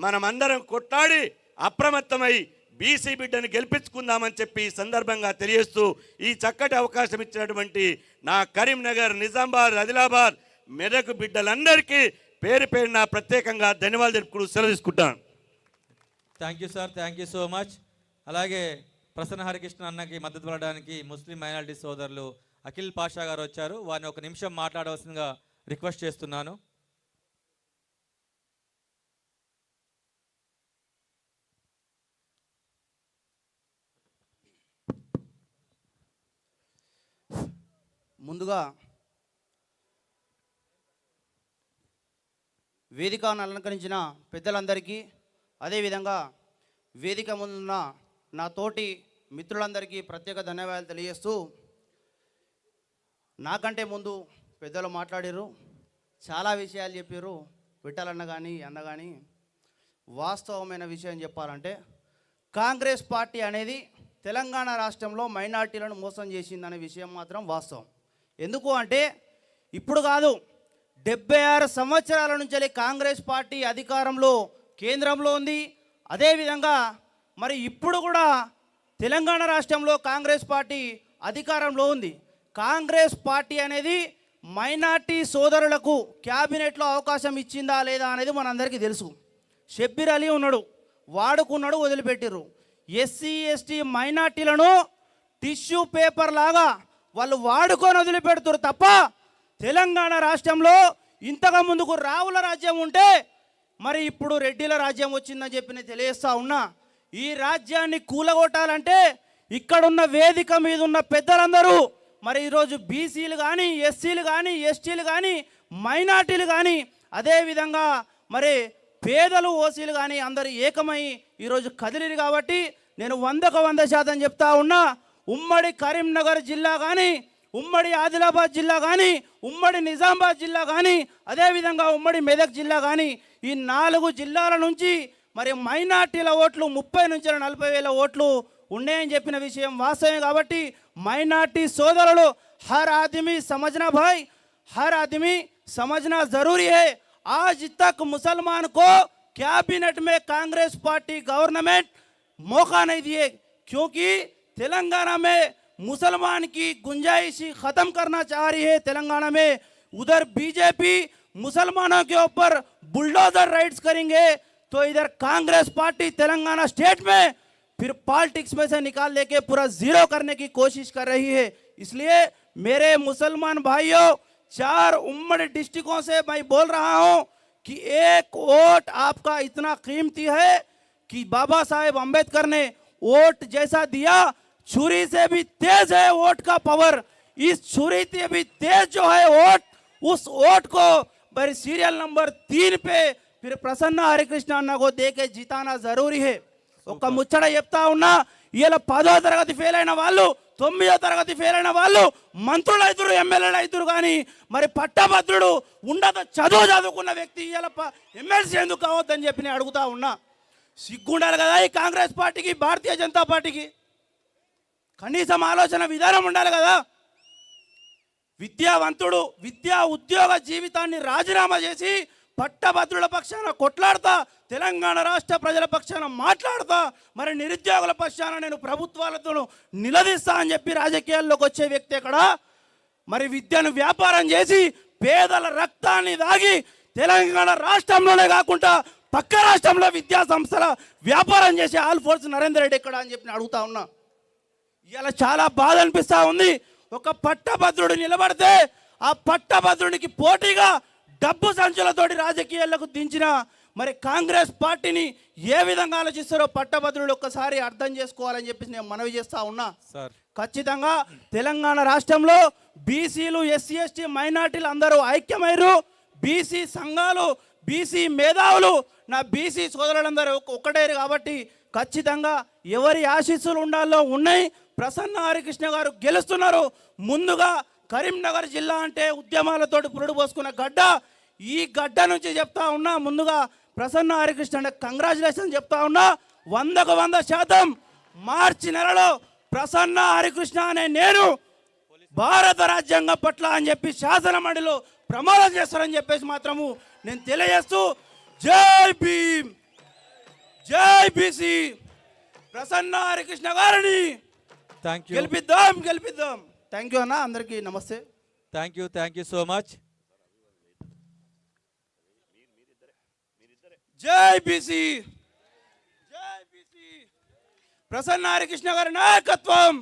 మనమందరం కొట్లాడి అప్రమత్తమై బీసీ బిడ్డను గెలిపించుకుందామని చెప్పి ఈ సందర్భంగా తెలియజేస్తూ, ఈ చక్కటి అవకాశం ఇచ్చినటువంటి నా కరీంనగర్, నిజామాబాద్, ఆదిలాబాద్, మెదక్ బిడ్డలందరికీ పేరు పేరున ప్రత్యేకంగా ధన్యవాదాలు తెలుపుకుంటూ సెలవు తీసుకుంటాను. Thank you sir, thank you so much. అలాగే ప్రసన్న హరికృష్ణ అన్నకి మద్దతు పడడానికి ముస్లిం మైనారిటీ సోదరులు అఖిల్ పాషా గారు వచ్చారు. వారిని ఒక నిమిషం మాట్లాడవలసిందిగా రిక్వెస్ట్ చేస్తున్నాను. ముందుగా వేదికను అలంకరించిన పెద్దలందరికీ, అదేవిధంగా వేదిక ముందున్న నా తోటి మిత్రులందరికీ ప్రత్యేక ధన్యవాదాలు తెలియజేస్తూ, నాకంటే ముందు పెద్దలు మాట్లాడారు, చాలా విషయాలు చెప్పారు. విఠలన్న కానీ అన్న కానీ వాస్తవమైన విషయం చెప్పాలంటే కాంగ్రెస్ పార్టీ అనేది తెలంగాణ రాష్ట్రంలో మైనార్టీలను మోసం చేసిందనే విషయం మాత్రం వాస్తవం. ఎందుకు అంటే ఇప్పుడు కాదు, 76 సంవత్సరాల నుంచి కాంగ్రెస్ పార్టీ అధికారంలో కేంద్రంలో ఉంది. అదేవిధంగా మరి ఇప్పుడు కూడా తెలంగాణ రాష్ట్రంలో కాంగ్రెస్ పార్టీ అధికారంలో ఉంది. కాంగ్రెస్ పార్టీ అనేది మైనార్టీ సోదరులకు క్యాబినెట్లో అవకాశం ఇచ్చిందా లేదా అనేది మనందరికీ తెలుసు. షబ్బీర్ అలీ ఉన్నాడు, వాడుకున్నాడు, వదిలిపెట్టిర్రు. ఎస్సీ ఎస్టీ మైనార్టీలను టిష్యూ పేపర్ లాగా వాళ్ళు వాడుకొని వదిలిపెడుతురు తప్ప తెలంగాణ రాష్ట్రంలో ఇంతగా ముందుకు రావుల రాజ్యం ఉంటే మరి ఇప్పుడు రెడ్డిల రాజ్యం వచ్చిందని చెప్పి నేను తెలియజేస్తా ఉన్నా. ఈ రాజ్యాన్ని కూలగొట్టాలంటే ఇక్కడున్న వేదిక మీద ఉన్న పెద్దలందరూ మరి ఈరోజు బీసీలు కానీ, ఎస్సీలు కానీ, ఎస్టీలు కానీ, మైనార్టీలు కానీ, అదేవిధంగా మరి పేదలు, ఓసీలు కానీ అందరూ ఏకమై ఈరోజు కదిలిరు. కాబట్టి నేను 100% చెప్తా ఉన్నా, ఉమ్మడి కరీంనగర్ జిల్లా కానీ, ఉమ్మడి ఆదిలాబాద్ జిల్లా కానీ, ఉమ్మడి నిజామాబాద్ జిల్లా కానీ, అదేవిధంగా ఉమ్మడి మెదక్ జిల్లా కానీ, ఈ 4 జిల్లాల నుంచి మరి మైనార్టీల ఓట్లు 30 నుంచి 40 వేల ఓట్లు ఉన్నాయని చెప్పిన విషయం వాస్తవమే. కాబట్టి మైనార్టీ సోదరులు हर आदमी समझना भाई, हर आदमी समझना जरूरी है. आज तक मुसलमान को कैबिनेट में कांग्रेस पार्टी गवर्नमेंट मौका नहीं दिए, क्योंकि तेलंगाना में मुसलमान की गुंजाइश खत्म करना चाह रही है. तेलंगाना में उधर बीजेपी मुसलमानों के ऊपर बुलडोजर राइड्स करेंगे, तो इधर कांग्रेस पार्टी तेलंगाना स्टेट में फिर पॉलिटिक्स में से निकाल लेके पूरा जीरो करने की कोशिश कर रही है. इसलिए मेरे मुसलमान भाइयों, 4 उम्मड़ी डिस्ट्रिक्टों से मैं बोल रहा हूं कि एक वोट आपका इतना कीमती है कि बाबा साहेब अंबेडकर ने वोट जैसा दिया, छुरी से भी तेज है वोट का पावर. इस छुरी से भी तेज जो है वोट, उस वोट को सीरियल नंबर 3 पे फिर प्रसन्न हरिकृष्ण अन्न को देके जिताना जरूरी है ఒక ముచ్చట చెప్తా ఉన్నా ఇలా 10వ తరగతి ఫెయిల్ అయిన వాళ్ళు 9వ తరగతి ఫెయిల్ అయిన వాళ్ళు మంత్రులు అవుతారు ఎమ్మెల్యేలు అవుతారు కానీ మరి పట్టభద్రుడు ఉండదు చదువుకున్న వ్యక్తి ఇలా ఎమ్మెల్సీ ఎందుకు కావద్దని చెప్పి నేను అడుగుతా ఉన్నా సిగ్గుండాలి కదా ఈ కాంగ్రెస్ పార్టీకి భారతీయ జనతా పార్టీకి కనీసం ఆలోచన విధానం ఉండాలి కదా విద్యావంతుడు విద్యా ఉద్యోగ జీవితాన్ని రాజీనామా చేసి పట్టభద్రుల పక్షాన కొట్లాడతా తెలంగాణ రాష్ట్ర ప్రజల పక్షాన మాట్లాడతా మరి నిరుద్యోగుల పక్షాన నేను ప్రభుత్వాలతో నిలదీస్తా అని చెప్పి రాజకీయాల్లోకి వచ్చే వ్యక్తి ఎక్కడ మరి విద్యను వ్యాపారం చేసి పేదల రక్తాన్ని దాగి తెలంగాణ రాష్ట్రంలోనే కాకుండా పక్క రాష్ట్రంలో విద్యా సంస్థల వ్యాపారం చేసే ఆల్ ఫోర్స్ నరేందర్ రెడ్డి ఎక్కడ అని చెప్పి అడుగుతా ఉన్నా ఇలా చాలా బాధ అనిపిస్తూ ఉంది ఒక పట్టభద్రుడు నిలబడితే ఆ పట్టభద్రుడికి పోటీగా డబ్బు సంచులతోటి రాజకీయాలకు దించిన మరి కాంగ్రెస్ పార్టీని ఏ విధంగా ఆలోచిస్తారో పట్టభద్రులు ఒక్కసారి అర్థం చేసుకోవాలని చెప్పి నేను మనవి చేస్తా ఉన్నా సార్ ఖచ్చితంగా తెలంగాణ రాష్ట్రంలో బీసీలు ఎస్సీ ఎస్టీ మైనార్టీలు అందరూ ఐక్యమయ్యారు బీసీ సంఘాలు బీసీ మేధావులు నా బీసీ సోదరులందరూ ఒక్కటేరు కాబట్టి ఖచ్చితంగా ఎవరి ఆశీస్సులు ఉండాలో ఉన్నాయి ప్రసన్న హరికృష్ణ గారు గెలుస్తున్నారు ముందుగా కరీంనగర్ జిల్లా అంటే ఉద్యమాలతోటి పురుడు పోసుకున్న గడ్డ ఈ గడ్డ నుంచి చెప్తా ఉన్నా ముందుగా ప్రసన్న హరికృష్ణ అంటే కంగ్రాచులేషన్ చెప్తా ఉన్నా 100% మార్చి నెలలో ప్రసన్న హరికృష్ణ అనే నేను భారత రాజ్యాంగం పట్ల అని చెప్పి శాసన మండలిలో ప్రమాణం చేస్తారని చెప్పేసి మాత్రము నేను తెలియజేస్తూ జై భీమ్ జై బీసీ ప్రసన్న హరికృష్ణ గారిని థ్యాంక్ యూ గెలిపిద్దాం థ్యాంక్ యూ అన్న అందరికీ నమస్తే థ్యాంక్ యూ సో మచ్ జై బీసీ ప్రసన్న హరికృష్ణ గారి నాయకత్వం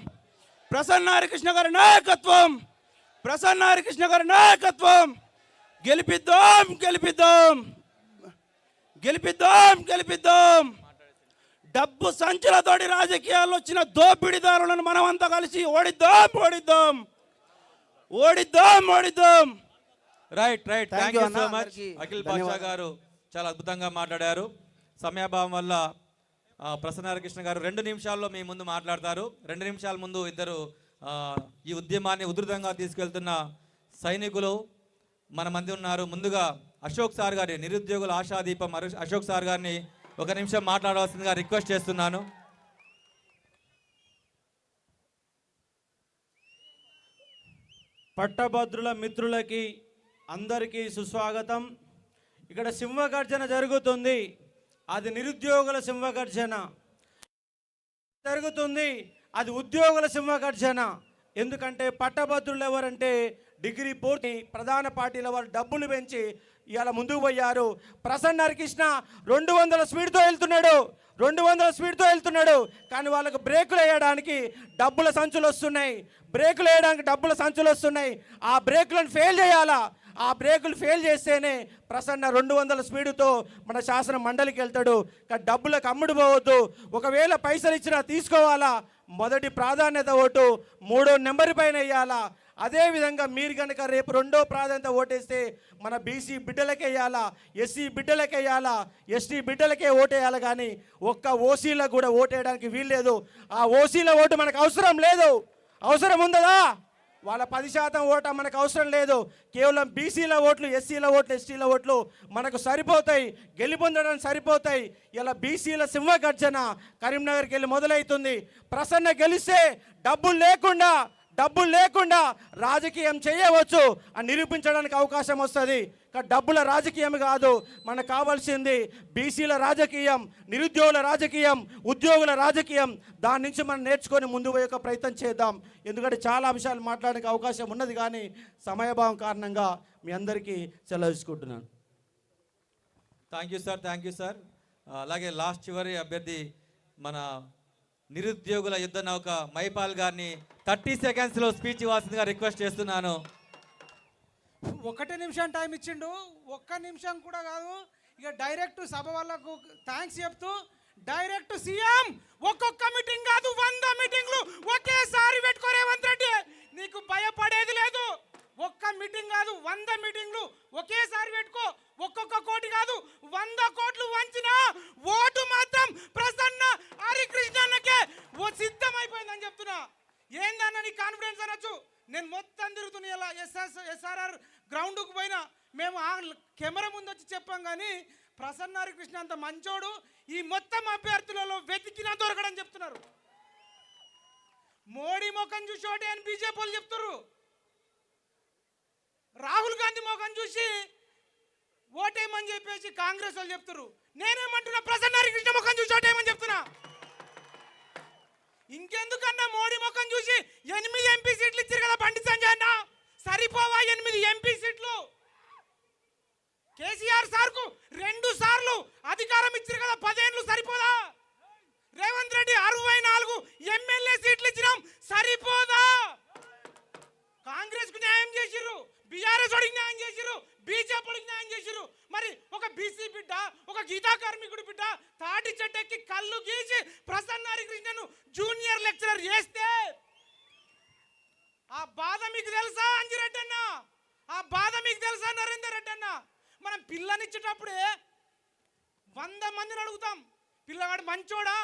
ప్రసన్న హరికృష్ణ గారి నాయకత్వం ప్రసన్న హరికృష్ణ గారి నాయకత్వం గెలిపిద్దాం డబ్బు సంచులతోటి రాజకీయాల్లో వచ్చిన దోపిడీదారులను మనమంతా కలిసి ఓడిద్దాం right Thank thank you you అన్న. సో మచ్ అందరికీ అఖిల్ బాషా ధన్యవాదాలు. గారు చాలా అద్భుతంగా మాట్లాడారు సమయాభావం వల్ల ప్రసన్న హరికృష్ణ గారు 2 నిమిషాల్లో మీ ముందు మాట్లాడతారు 2 నిమిషాల ముందు ఇద్దరు ఈ ఉద్యమాన్ని ఉధృతంగా తీసుకెళ్తున్న సైనికులు మన మంది ఉన్నారు ముందుగా అశోక్ సార్ గారి నిరుద్యోగుల ఆశాదీపం అశోక్ సార్ గారిని 1 నిమిషం మాట్లాడవలసిందిగా రిక్వెస్ట్ చేస్తున్నాను పట్టభద్రుల మిత్రులకి అందరికీ సుస్వాగతం ఇక్కడ సింహగర్జన జరుగుతుంది అది నిరుద్యోగుల సింహగర్జన జరుగుతుంది అది ఉద్యోగుల సింహగర్జన ఎందుకంటే పట్టభద్రులు ఎవరంటే డిగ్రీ పూర్తి ప్రధాన పార్టీల వారు డబ్బులు పెంచి ఇవాళ ముందుకు పోయారు ప్రసన్న హరికృష్ణ 200 స్పీడ్తో వెళ్తున్నాడు కానీ వాళ్ళకు బ్రేకులు వేయడానికి డబ్బుల సంచులు వస్తున్నాయి ఆ బ్రేకులను ఫెయిల్ చేయాలా ఆ బ్రేకులు ఫెయిల్ చేస్తేనే ప్రసన్న 200 స్పీడుతో మన శాసన మండలికి వెళ్తాడు కానీ డబ్బులకు అమ్ముడు పోవద్దు ఒకవేళ పైసలు ఇచ్చినా తీసుకోవాలా మొదటి ప్రాధాన్యత ఓటు 3వ నెంబర్ పైన వేయాలా అదేవిధంగా మీరు కనుక రేపు 2వ ప్రాధాన్యత ఓటేస్తే మన బీసీ బిడ్డలకే వేయాలా ఎస్సీ బిడ్డలకే వేయాలా ఎస్టీ బిడ్డలకే ఓటేయాలి కానీ ఒక్క ఓసీలకు కూడా ఓటేయడానికి వీల్లేదు ఆ ఓసీల ఓటు మనకు అవసరం ఉందా వాళ్ళ 10% ఓట మనకు అవసరం లేదు కేవలం బీసీల ఓట్లు ఎస్సీల ఓట్లు ఎస్టీల ఓట్లు మనకు సరిపోతాయి గెలుపొందడానికి సరిపోతాయి ఇలా బీసీల సింహగర్జన కరీంనగర్కి వెళ్ళి మొదలవుతుంది ప్రసన్న గెలిస్తే డబ్బులు లేకుండా రాజకీయం చేయవచ్చు అని నిరూపించడానికి అవకాశం వస్తుంది కానీ డబ్బుల రాజకీయం కాదు మనకు కావాల్సింది బీసీల రాజకీయం నిరుద్యోగుల రాజకీయం ఉద్యోగుల రాజకీయం దాని నుంచి మనం నేర్చుకొని ముందు పోయే ప్రయత్నం చేద్దాం ఎందుకంటే చాలా అంశాలు మాట్లాడడానికి అవకాశం ఉన్నది కానీ సమయభావం కారణంగా మీ అందరికీ సెలవు తీసుకుంటున్నాను థ్యాంక్ యూ సార్ అలాగే లాస్ట్ చివరి అభ్యర్థి మన నిరుద్యోగుల యుద్ధ నౌక మైపాల్ గారిని 30 సెకండ్స్లో స్పీచ్ ఇవ్వాల్సిందిగా రిక్వెస్ట్ చేస్తున్నాను 1 నిమిషం టైం ఇచ్చిండు 1 నిమిషం కూడా కాదు ఇక డైరెక్ట్ సభ వాళ్ళకు థ్యాంక్స్ చెప్తూ డైరెక్ట్ సీఎం ఒక్కొక్క మీటింగ్ కాదు 100 మీటింగ్లు ఒకేసారి పెట్టుకో రేవంత్ రెడ్డి నీకు భయపడేది లేదు ఒక్క మీటింగ్ కాదు 100 మీటింగ్లు ఒకేసారి పెట్టుకో, ఒక్కొక్క కోటి కాదు 100 కోట్లు వంచినా ఓటు మాత్రం ప్రసన్న హరికృష్ణన్నకే సిద్ధమైపోయిందని చెప్తున్నా. ఏందన్న నీ కాన్ఫిడెన్స్ అనొచ్చు. నేను మొత్తం తిరుగుతున్నా ఇలా ఎస్ఆర్ఆర్ గ్రౌండ్కు పోయినా, మేము ఆ కెమెరా ముందు వచ్చి చెప్పాం కానీ ప్రసన్న హరికృష్ణ అంత మంచోడు ఈ మొత్తం అభ్యర్థులలో వెతికినా దొరకడని చెప్తున్నారు. మోడీ ముఖం చూసి ఓటే అని బీజేపీ వాళ్ళు చెప్తున్నారు. రాహుల్ గాంధీ ముఖం చూసి ఓటేయమని చెప్పేసి కాంగ్రెస్ వాళ్ళు చెప్తున్నారు. నేనేమంటున్నా, ప్రసన్న హరికృష్ణ ముఖం చూసి ఓటేయమని చెప్తున్నా. ఇంకెందుకన్నా మోడీ ముఖం చూసి 8 ఎంపీ సీట్లు ఇచ్చారు కదా బండి సంజయ్ అన్న, సరిపోవా 8 ఎంపీ సీట్లు? కేసీఆర్ సార్కు 2 సార్లు అధికారం ఇచ్చారు కదా, 10 ఏళ్ళు సరిపోదా? రేవంత్ రెడ్డి 64 ఎమ్మెల్యే సీట్లు ఇచ్చినాం, సరిపోదా? కాంగ్రెస్ కు న్యాయం చేసిర్రు, బీఆర్ఎస్ వాడికి న్యాయం చేసిర్రు, బీజేపీకి న్యాయం చేసిర్రు. మరి ఒక బీసీ బిడ్డ, ఒక గీతా కార్మికుడు బిడ్డ తాటి చెట్టెక్కి కళ్ళు గీసి ప్రసన్న హరికృష్ణను జూనియర్ లెక్చరర్ చేస్తే ఆ బాధ మీకు తెలుసా అంజిరెడ్డి అన్న? ఆ బాధ మీకు తెలుసా నరేందర్ రెడ్డి అన్న? మనం పిల్లనిచ్చేటప్పుడే 100 మందిని అడుగుతాం, పిల్లగాడు మంచోడా,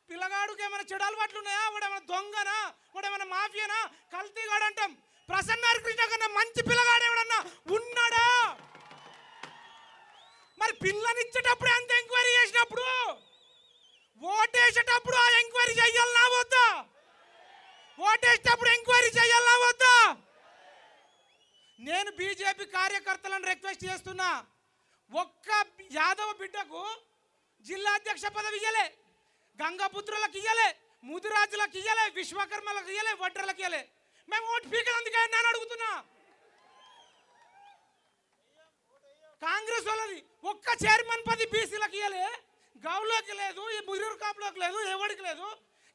పిల్లగాడికి ఏమైనా చెడు అలవాట్లు ఉన్నాయా, వాడు ఏమైనా దొంగనా, వాడు ఏమైనా మాఫియానా, కల్తీగాడు అంటాం. ప్రసన్న హరికృష్ణ కన్నా మంచి పిల్లగాడు ఎవడన్నా ఉన్నాడా? మరి పిల్లనిచ్చేటప్పుడు ఎంత ఎంక్వైరీ చేసినప్పుడు ఓటేసేటప్పుడు ఆ ఎంక్వైరీ చెయ్యాలనా వద్దా? ఓటేసేటప్పుడు ఎంక్వైరీ చెయ్యాలనా వద్దా? నేను బీజేపీ కార్యకర్తలను రిక్వెస్ట్ చేస్తున్నా, ఒక్క యాదవ బిడ్డకు జిల్లా అధ్యక్ష పదవి ఇయ్యలే, గంగపుత్రులకు ఇయ్యలే, ముదిరాజులకు ఇయ్యలే, విశ్వకర్మలకు ఇయ్యలే, వడ్రలకు ఇయ్యలే. మేము ఓటు పీకలు అందుకే నేను అడుగుతున్నా. కాంగ్రెస్ వాళ్ళది ఒక్క చైర్మన్ పదవి బీసీలకు ఇయ్యలే, గౌలోకి లేదు, ఈ మురిూరు కాపులోకి లేదు, ఎవరికి లేదు.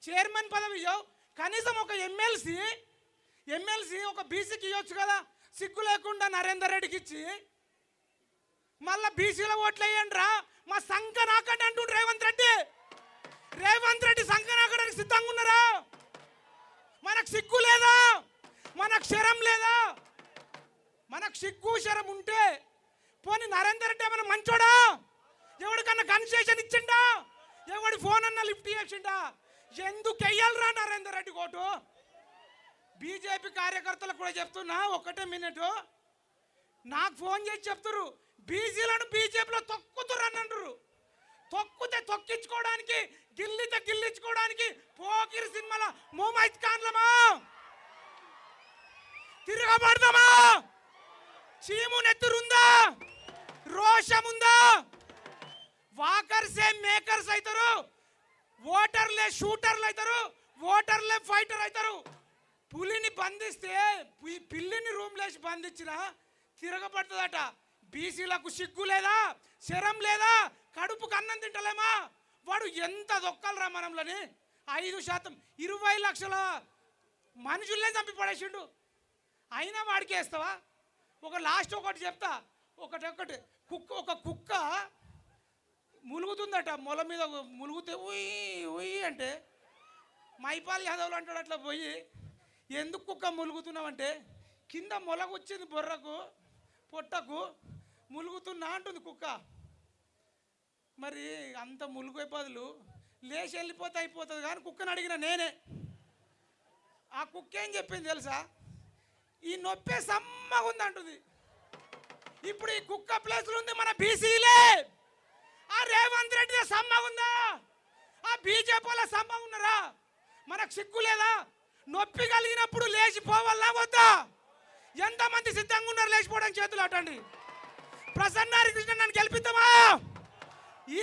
చైర్మన్ పదవి ఇవ్వవు, కనీసం ఒక ఎమ్మెల్సీ ఒక బీసీకి ఇవ్వచ్చు కదా, సిగ్గు లేకుండా నరేందర్ రెడ్డికి ఇచ్చి మళ్ళా బీసీల ఓట్లు వేయండి రా, మా సంఘ నాకండి అంటుండ్రు రేవంత్ రెడ్డి సంఘ నాకడానికి సిద్ధంగా ఉన్నారా? మనకు సిగ్గు లేదా? మనకు శరం లేదా? మనకు సిగ్గు శరం ఉంటే పోనీ నరేందర్ రెడ్డి ఏమైనా మంచోడా? ఎవరికన్నా కన్సెషన్ ఇచ్చిండా? ఎవడి ఫోన్ అన్నా లిఫ్ట్ చేసిండా? ఎందుకు వెయ్యాలరా నరేందర్ రెడ్డి కోటు? బీజేపీ కార్యకర్తలకు కూడా చెప్తున్నా, 1 మినిట్, నాకు ఫోన్ చేసి చెప్తున్నారు బీసీలను బీజేపీలో తొక్కుతురు అని అంటారు. తొక్కితే తొక్కించుకోవడానికి, గిల్లితే గిల్లించుకోవడానికి పోకిరి సినిమాల ముమైత్ ఖాన్లమా, తిరగబడదామా? చీము నెత్తురుందా? రోషముందా? వాకర్సే మేకర్స్ అవుతారు, ఓటర్లే షూటర్లు అవుతారు, ఓటర్లే ఫైటర్ అవుతారు. పులిని బంధిస్తే పిల్లిని రూమ్లేసి బంధించిన తిరగబడుతుందట. బీసీలకు సిగ్గు లేదా? శరం లేదా? కడుపుకు అన్నం తింటలేమా? వాడు ఎంత దొక్కలరా మనంలోని 5%, 20 లక్షల మనుషుల్నే చంపి పడేసిండు. అయినా వాడికి వేస్తావా? లాస్ట్ ఒకటి చెప్తా, ఒక కుక్క ములుగుతుందట, మొల మీద ములుగుతే ఉయ్యి అంటే మైపాల్ యాదవ్లు అంటాడు. అట్లా పోయి ఎందుకు కుక్క ములుగుతున్నావంటే కింద మొలగొచ్చింది బొర్రకు పొట్టకు, ములుగుతున్నా అంటుంది కుక్క. మరి అంత ములుగు బదులు లేచి వెళ్ళిపోతే అయిపోతుంది కానీ కుక్కని అడిగిన నేనే. ఆ కుక్క ఏం చెప్పింది తెలుసా? ఈ నొప్పే సమ్మగా ఉంది అంటుంది. ఇప్పుడు ఈ కుక్క ప్లేస్లో ఉంది మన బీసీలే. ఆ రేవంత్ రెడ్డి సమ్మగా ఉందా? ఆ బీజేపీలో సమ్మగా ఉన్నారా? మనకు సిగ్గు లేదా? నొప్పి కలిగినప్పుడు లేచిపోవాలా వద్దా? ఎంతమంది సిద్ధంగా ఉన్నారు లేచిపోవడానికి? చేతులు అటండి. ప్రసన్న హరికృష్ణ నన్ను గెలిపిద్దామా? ఈ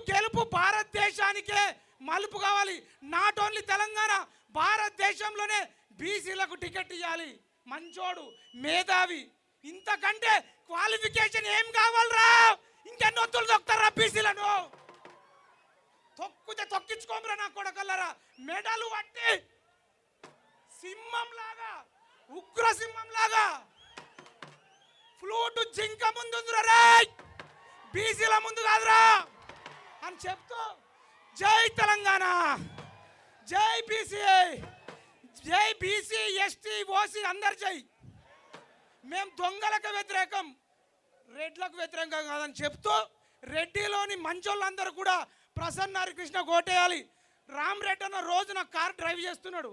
గెలుపు భారతదేశానికే మలుపు కావాలి. నాట్ ఓన్లీ తెలంగాణ, భారతదేశంలోనే బీసీలకు టికెట్ ఇవ్వాలి. మంచోడు, మేధావి, ఇంతకంటే క్వాలిఫికేషన్ ఏం కావాలరా? ఇంకెన్ని ఒత్తులు తొక్కుతారా బీసీలను? తొక్కితే తొక్కించుకోమరా నా కొడకల్లరా. మెడలు పట్టి సింహం లాగా, ఉగ్ర సింహం లాగా ఫ్లూటు జింక ముందుందిరా, బీసీల ముందు కాదురా అని చెప్తూ జై తెలంగాణ, జై బీసీ, జై బీసీ, ఎస్టీ, ఓసీ అందరు జై. మేము దొంగలకు వ్యతిరేకం, రెడ్లకు వ్యతిరేకం కాదని చెప్తూ రెడ్డిలోని మంచోళ్ళందరూ కూడా ప్రసన్న హరికృష్ణ కోటేయాలి. రామ్ రెడ్డి అన్న రోజు నాకు కార్ డ్రైవ్ చేస్తున్నాడు.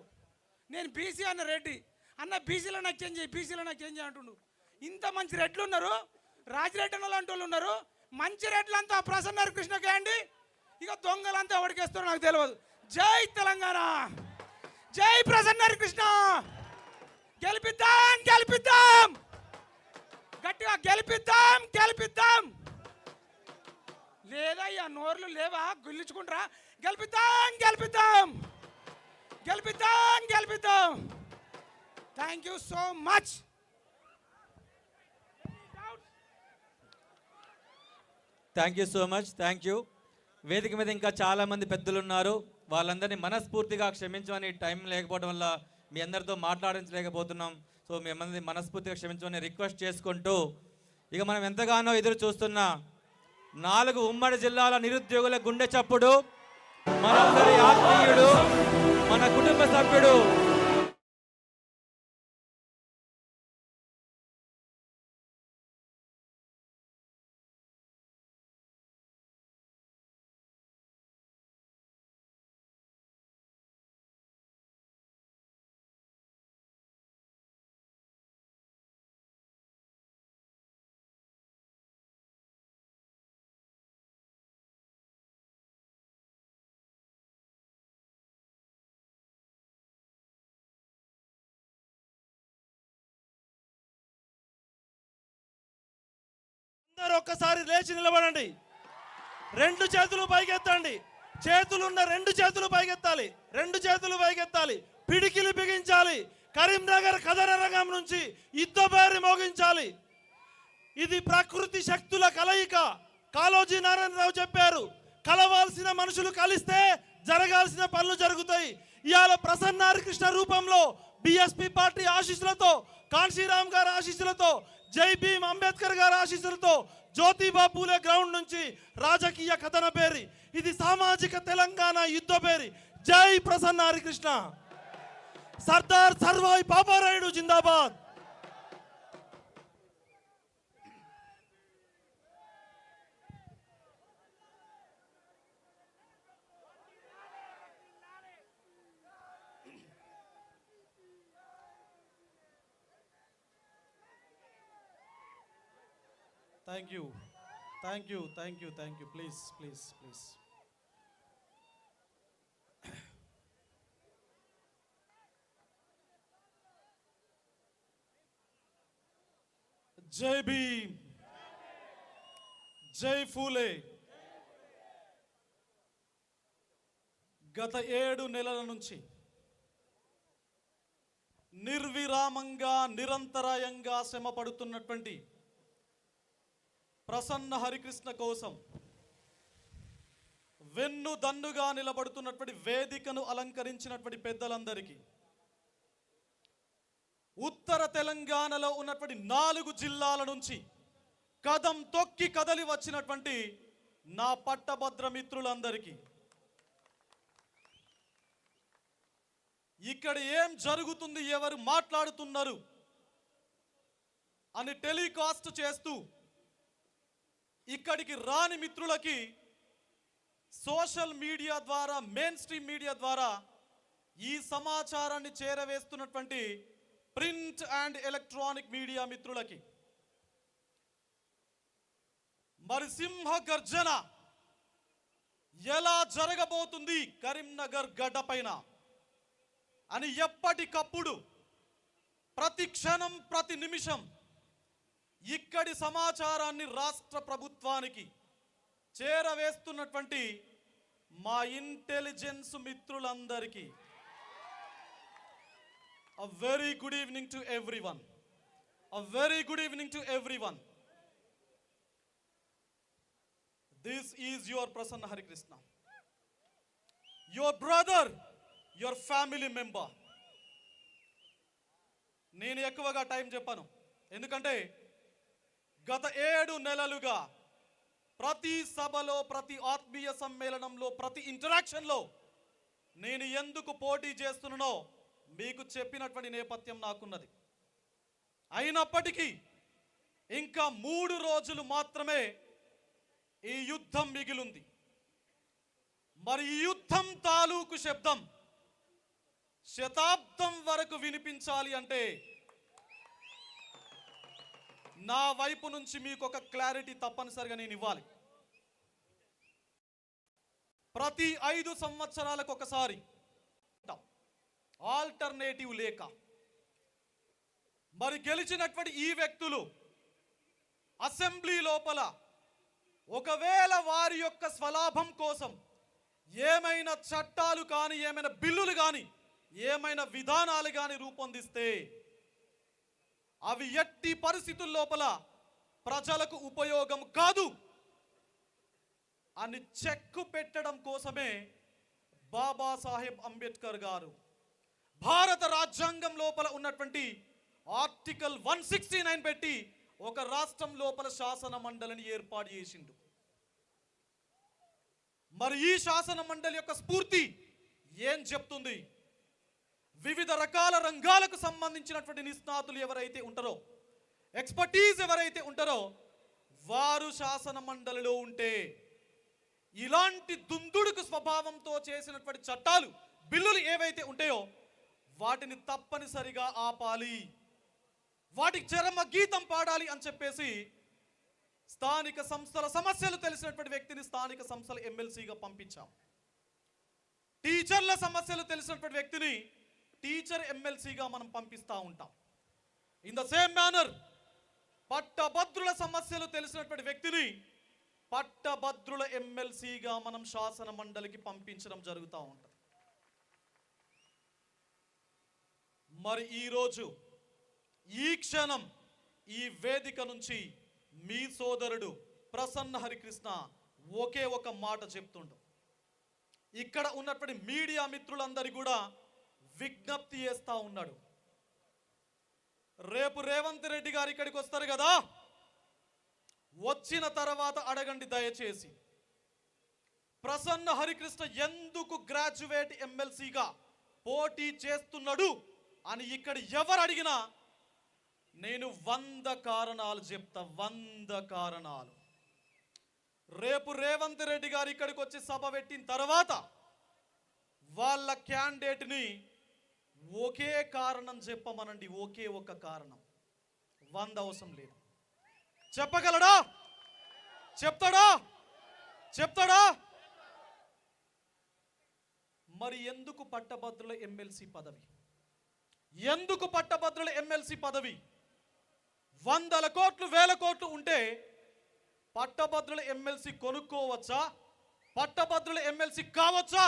నేను బీసీ అన్న రెడ్డి అన్న, బీసీలో నాకు చేంజ్ చేయి, బీసీలో నాకు చేంజ్ అంటుండు. ఇంత మంచి రెడ్లు ఉన్నారు, రాజిరెడ్డి అన్న లాంటి వాళ్ళు ఉన్నారు. మంచి రెడ్లంతా ప్రసన్న హరికృష్ణకే అండి. ఇక దొంగలంతా ఓడికేస్తారో నాకు తెలియదు. జై తెలంగాణ, జై ప్రసన్న హరికృష్ణ. గెలిపిద్దాం, గెలిపిద్దాం, గట్టిగా గెలిపిద్దాం, గెలిపిద్దాం. లేదా ఇక నోర్లు లేవా, గుల్లించుకుంటారా? గెలిపిద్దాం, గెలిపిద్దాం, గెలిపిద్దాం, గెలిపిద్దాం. Thank you so much. Thank you so much, thank you. వేదిక మీద ఇంకా చాలామంది పెద్దలు ఉన్నారు, వాళ్ళందరినీ మనస్ఫూర్తిగా క్షమించమని, టైం లేకపోవడం వల్ల మీ అందరితో మాట్లాడించలేకపోతున్నాం. సో మీ అందరినీ మనస్ఫూర్తిగా క్షమించమని రిక్వెస్ట్ చేసుకుంటూ, ఇక మనం ఎంతగానో ఎదురు చూస్తున్న 4 ఉమ్మడి జిల్లాల నిరుద్యోగుల గుండె చప్పుడు, మనందరి ఆత్మీయుడు, మన కుటుంబ సభ్యుడు అందరూ ఒక్కసారి లేచి నిలబడండి. 2 చేతులు పైకెత్తండి. చేతులున్న 2 చేతులు పైకెత్తాలి. 2 చేతులు పైకెత్తాలి. పిడికిలి బిగించాలి. కరీంనగర్ కథన రంగం నుంచి యుద్ధభేరి మోగించాలి. ఇది ప్రకృతి శక్తుల కలయిక. కాళోజీ నారాయణరావు చెప్పారు, కలవాల్సిన మనుషులు కలిస్తే జరగాల్సిన పనులు జరుగుతాయి. ఇవాళ ప్రసన్న హరికృష్ణ రూపంలో బిఎస్పీ పార్టీ ఆశీస్సులతో, కాన్షీరామ్ గారి ఆశీస్సులతో, జై భీమ్ అంబేద్కర్ గారి ఆశీస్సులతో జ్యోతిబా పూలే గ్రౌండ్ నుంచి రాజకీయ కథన పేరి, ఇది సామాజిక తెలంగాణ యుద్ధ పేరి. జై ప్రసన్న హరికృష్ణ. సర్దార్ సర్వాయి పాపారాయుడు జిందాబాద్. Thank you, thank you, thank you, thank you. Please please please. జై భీమ్, జై ఫూలే. గత 7 నెలల నుంచి నిర్విరామంగా నిరంతరాయంగా శ్రమ పడుతున్నటువంటి ప్రసన్న హరికృష్ణ కోసం వెన్ను దన్నుగా నిలబడుతున్నటువంటి వేదికను అలంకరించినటువంటి పెద్దలందరికీ, ఉత్తర తెలంగాణలో ఉన్నటువంటి 4 జిల్లాల నుంచి కదం తొక్కి కదలి వచ్చినటువంటి నా పట్టభద్ర మిత్రులందరికీ, ఇక్కడ ఏం జరుగుతుంది, ఎవరు మాట్లాడుతున్నారు అని టెలికాస్ట్ చేస్తూ ఇక్కడికి రాని మిత్రులకి సోషల్ మీడియా ద్వారా, మెయిన్ స్ట్రీమ్ మీడియా ద్వారా ఈ సమాచారాన్ని చేరవేస్తున్నటువంటి ప్రింట్ అండ్ ఎలక్ట్రానిక్ మీడియా మిత్రులకి, మరి సింహ గర్జన ఎలా జరగబోతుంది కరీంనగర్ గడ్డ పైన అని ఎప్పటికప్పుడు ప్రతి క్షణం ప్రతి నిమిషం ఇక్కడి సమాచారాన్ని రాష్ట్ర ప్రభుత్వానికి చేరవేస్తున్నటువంటి మా ఇంటెలిజెన్స్ మిత్రులందరికీ a very good evening to everyone. A very good evening to everyone. This is your Prasanna Harikrishna, your brother, your family member. నేను ఎక్కువగా టైం చెప్పాను, ఎందుకంటే గత 7 నెలలుగా ప్రతి సభలో, ప్రతి ఆత్మీయ సమ్మేళనంలో, ప్రతి ఇంటరాక్షన్లో నేను ఎందుకు పోటీ చేస్తున్నానో మీకు చెప్పినటువంటి నేపథ్యం నాకున్నది. అయినప్పటికీ ఇంకా 3 రోజులు మాత్రమే ఈ యుద్ధం మిగిలింది. మరి ఈ యుద్ధం తాలూకు శబ్దం శతాబ్దం వరకు వినిపించాలి అంటే నా వైపు నుంచి మీకు ఒక క్లారిటీ తప్పనిసరిగా నేను ఇవ్వాలి. ప్రతి 5 సంవత్సరాలకు ఒకసారి ఆల్టర్నేటివ్ లేక మరి గెలిచినటువంటి ఈ వ్యక్తులు అసెంబ్లీ లోపల ఒకవేళ వారి యొక్క స్వలాభం కోసం ఏమైనా చట్టాలు కానీ ఏమైనా బిల్లులు కానీ ఏమైనా విధానాలు కానీ రూపొందిస్తే అవి ఎట్టి పరిస్థితుల లోపల ప్రజలకు ఉపయోగం కాదు అని చెక్కు పెట్టడం కోసమే బాబాసాహెబ్ అంబేద్కర్ గారు భారత రాజ్యాంగం లోపల ఉన్నటువంటి ఆర్టికల్ 169 పెట్టి ఒక రాష్ట్రం లోపల శాసన మండలిని ఏర్పాటు చేసిండు. మరి ఈ శాసన మండలి యొక్క స్ఫూర్తి ఏం చెప్తుంది? వివిధ రకాల రంగాలకు సంబంధించినటువంటి నిష్ణాతులు ఎవరైతే ఉంటారో, ఎక్స్పర్టీస్ ఎవరైతే ఉంటారో వారు శాసన మండలిలో ఉంటే ఇలాంటి దుందుడుకు స్వభావంతో చేసినటువంటి చట్టాలు, బిల్లులు ఏవైతే ఉంటాయో వాటిని తప్పనిసరిగా ఆపాలి, వాటికి చరమ గీతం పాడాలి అని చెప్పేసి స్థానిక సంస్థల సమస్యలు తెలిసినటువంటి వ్యక్తిని స్థానిక సంస్థల ఎమ్మెల్సీగా పంపించాం. టీచర్ల సమస్యలు తెలిసినటువంటి వ్యక్తిని టీచర్ ఎమ్మెల్సీగా మనం పంపిస్తూ ఉంటాం. ఇన్ ద సేమ్ మేనర్ పట్టభద్రుల సమస్యలు తెలిసినటువంటి వ్యక్తిని పట్టభద్రుల ఎమ్మెల్సీగా మనం శాసన మండలికి పంపించడం జరుగుతూ ఉంటుంది. మరి ఈరోజు ఈ క్షణం ఈ వేదిక నుంచి మీ సోదరుడు ప్రసన్న హరికృష్ణ ఒకే ఒక మాట చెప్తుండు. ఇక్కడ ఉన్నటువంటి మీడియా మిత్రులందరి కూడా విజ్ఞప్తి చేస్తా ఉన్నాడు. రేపు రేవంత్ రెడ్డి గారు ఇక్కడికి వస్తారు కదా, వచ్చిన తర్వాత అడగండి దయచేసి ప్రసన్న హరికృష్ణ ఎందుకు గ్రాడ్యుయేట్ ఎమ్మెల్సీగా పోటీ చేస్తున్నాడు అని ఇక్కడ ఎవరు అడిగినా నేను 100 కారణాలు చెప్తా, 100 కారణాలు. రేపు రేవంత్ రెడ్డి గారు ఇక్కడికి వచ్చి సభ పెట్టిన తర్వాత వాళ్ళ క్యాండిడేట్ని ఒకే కారణం చెప్పమనండి, ఒకే ఒక కారణం, 100 అవసరం లేదు. చెప్పగలడా? చెప్తాడా? మరి ఎందుకు పట్టభద్రుల ఎమ్మెల్సీ పదవి? ఎందుకు పట్టభద్రుల ఎమ్మెల్సీ పదవి? 100 కోట్లు 1000 కోట్లు ఉంటే పట్టభద్రుల ఎమ్మెల్సీ కొనుక్కోవచ్చా? పట్టభద్రుల ఎమ్మెల్సీ కావచ్చా?